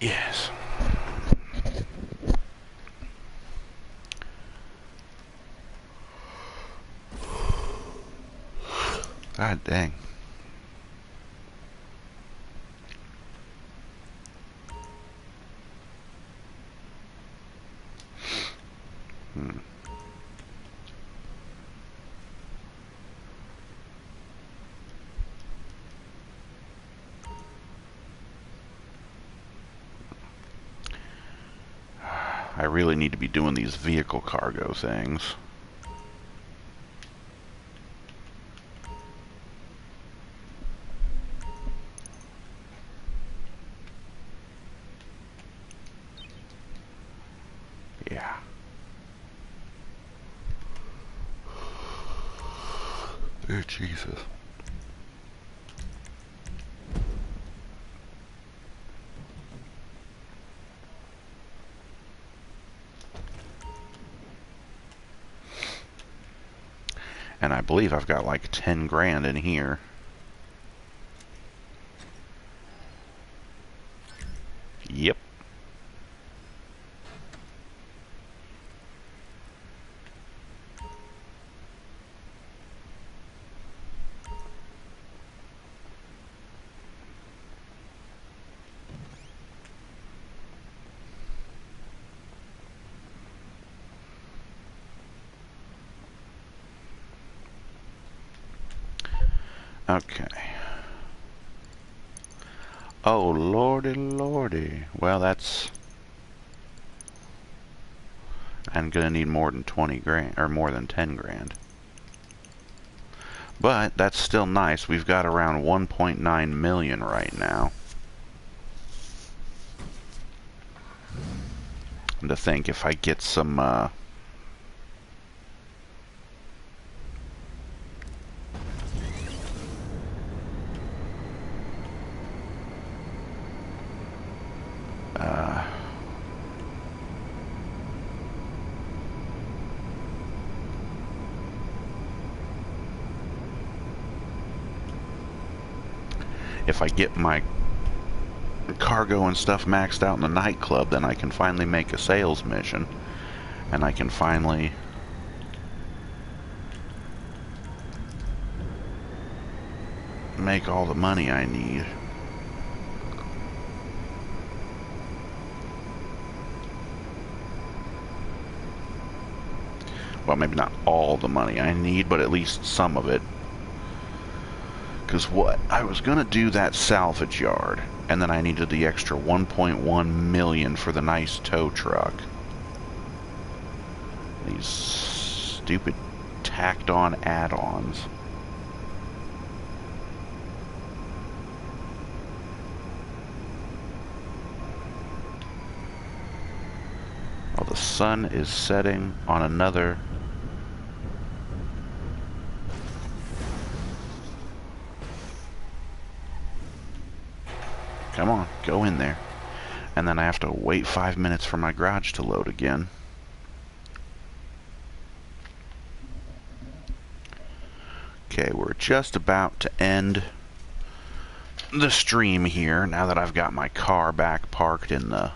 Yes. God dang. I really need to be doing these vehicle cargo things. Yeah. Oh, Jesus. And I believe I've got like 10 grand in here. Yep. Okay. Oh, lordy, lordy. Well, that's... I'm gonna need more than 20 grand, or more than 10 grand. But, that's still nice. We've got around 1.9 million right now. And to think, if I get some, if I get my cargo and stuff maxed out in the nightclub, then I can finally make a sales mission. And I can finally... make all the money I need. Well, maybe not all the money I need, but at least some of it. Because what? I was going to do that salvage yard, and then I needed the extra 1.1 million for the nice tow truck. These stupid tacked-on add-ons. Oh, the sun is setting on another... Come on, go in there. And then I have to wait 5 minutes for my garage to load again. Okay, we're just about to end the stream here, now that I've got my car back parked in the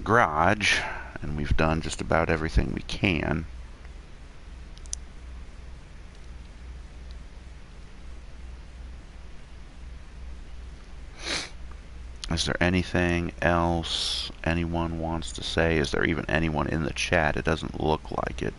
garage, and we've done just about everything we can. Is there anything else anyone wants to say? Is there even anyone in the chat? It doesn't look like it.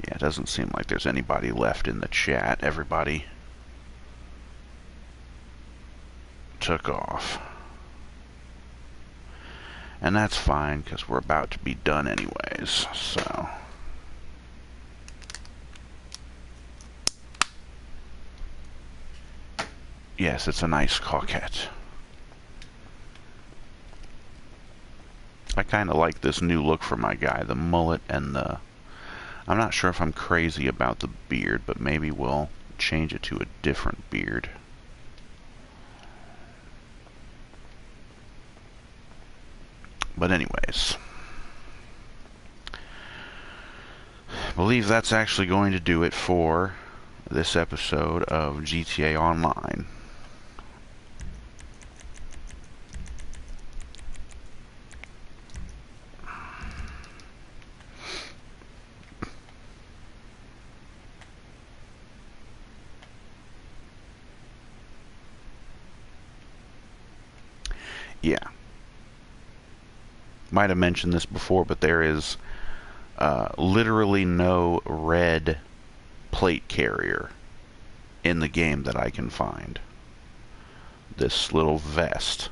Yeah, it doesn't seem like there's anybody left in the chat. Everybody took off. And that's fine, because we're about to be done anyways, so... Yes, it's a nice coquette. I kind of like this new look for my guy, the mullet and the... I'm not sure if I'm crazy about the beard, but maybe we'll change it to a different beard. But anyways, I believe that's actually going to do it for this episode of GTA Online. Yeah. Might have mentioned this before, but there is literally no red plate carrier in the game that I can find. This little vest.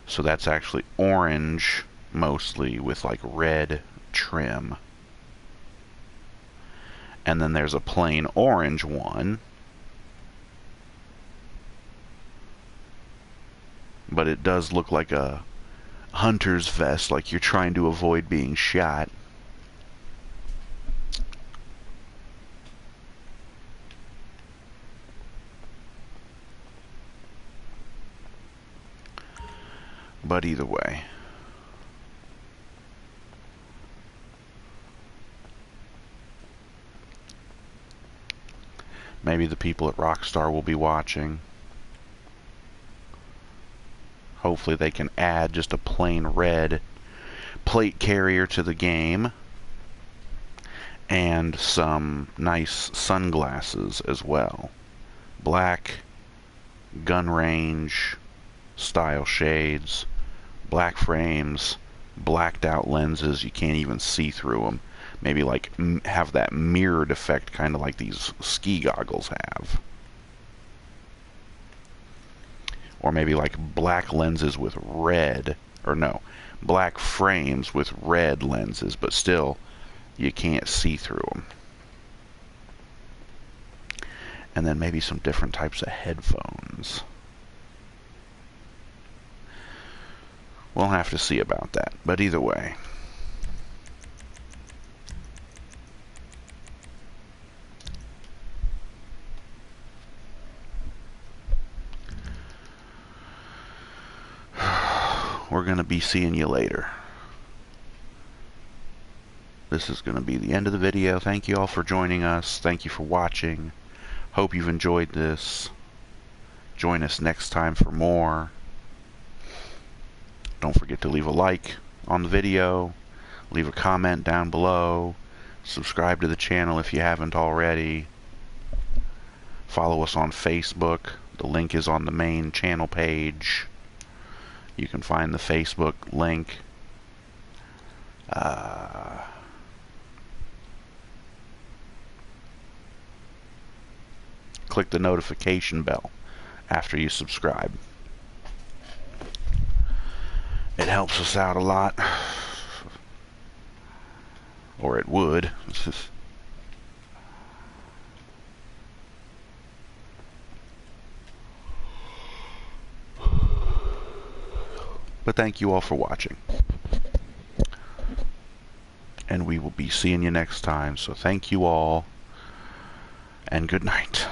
So that's actually orange, mostly, with like red trim. And then there's a plain orange one. But it does look like a hunter's vest, like you're trying to avoid being shot. But either way, maybe the people at Rockstar will be watching. Hopefully they can add just a plain red plate carrier to the game and some nice sunglasses as well. Black gun range style shades, black frames, blacked out lenses, you can't even see through them. Maybe like have that mirrored effect, kind of like these ski goggles have. Or maybe like black lenses with red, or no, black frames with red lenses, but still you can't see through them. And then maybe some different types of headphones. We'll have to see about that, but either way. We're going to be seeing you later. This is going to be the end of the video. Thank you all for joining us. Thank you for watching. Hope you've enjoyed this. Join us next time for more. Don't forget to leave a like on the video. Leave a comment down below. Subscribe to the channel if you haven't already. Follow us on Facebook. The link is on the main channel page. You can find the Facebook link. Click the notification bell after you subscribe. It helps us out a lot. Or it would. But thank you all for watching. And we will be seeing you next time. So thank you all. And good night.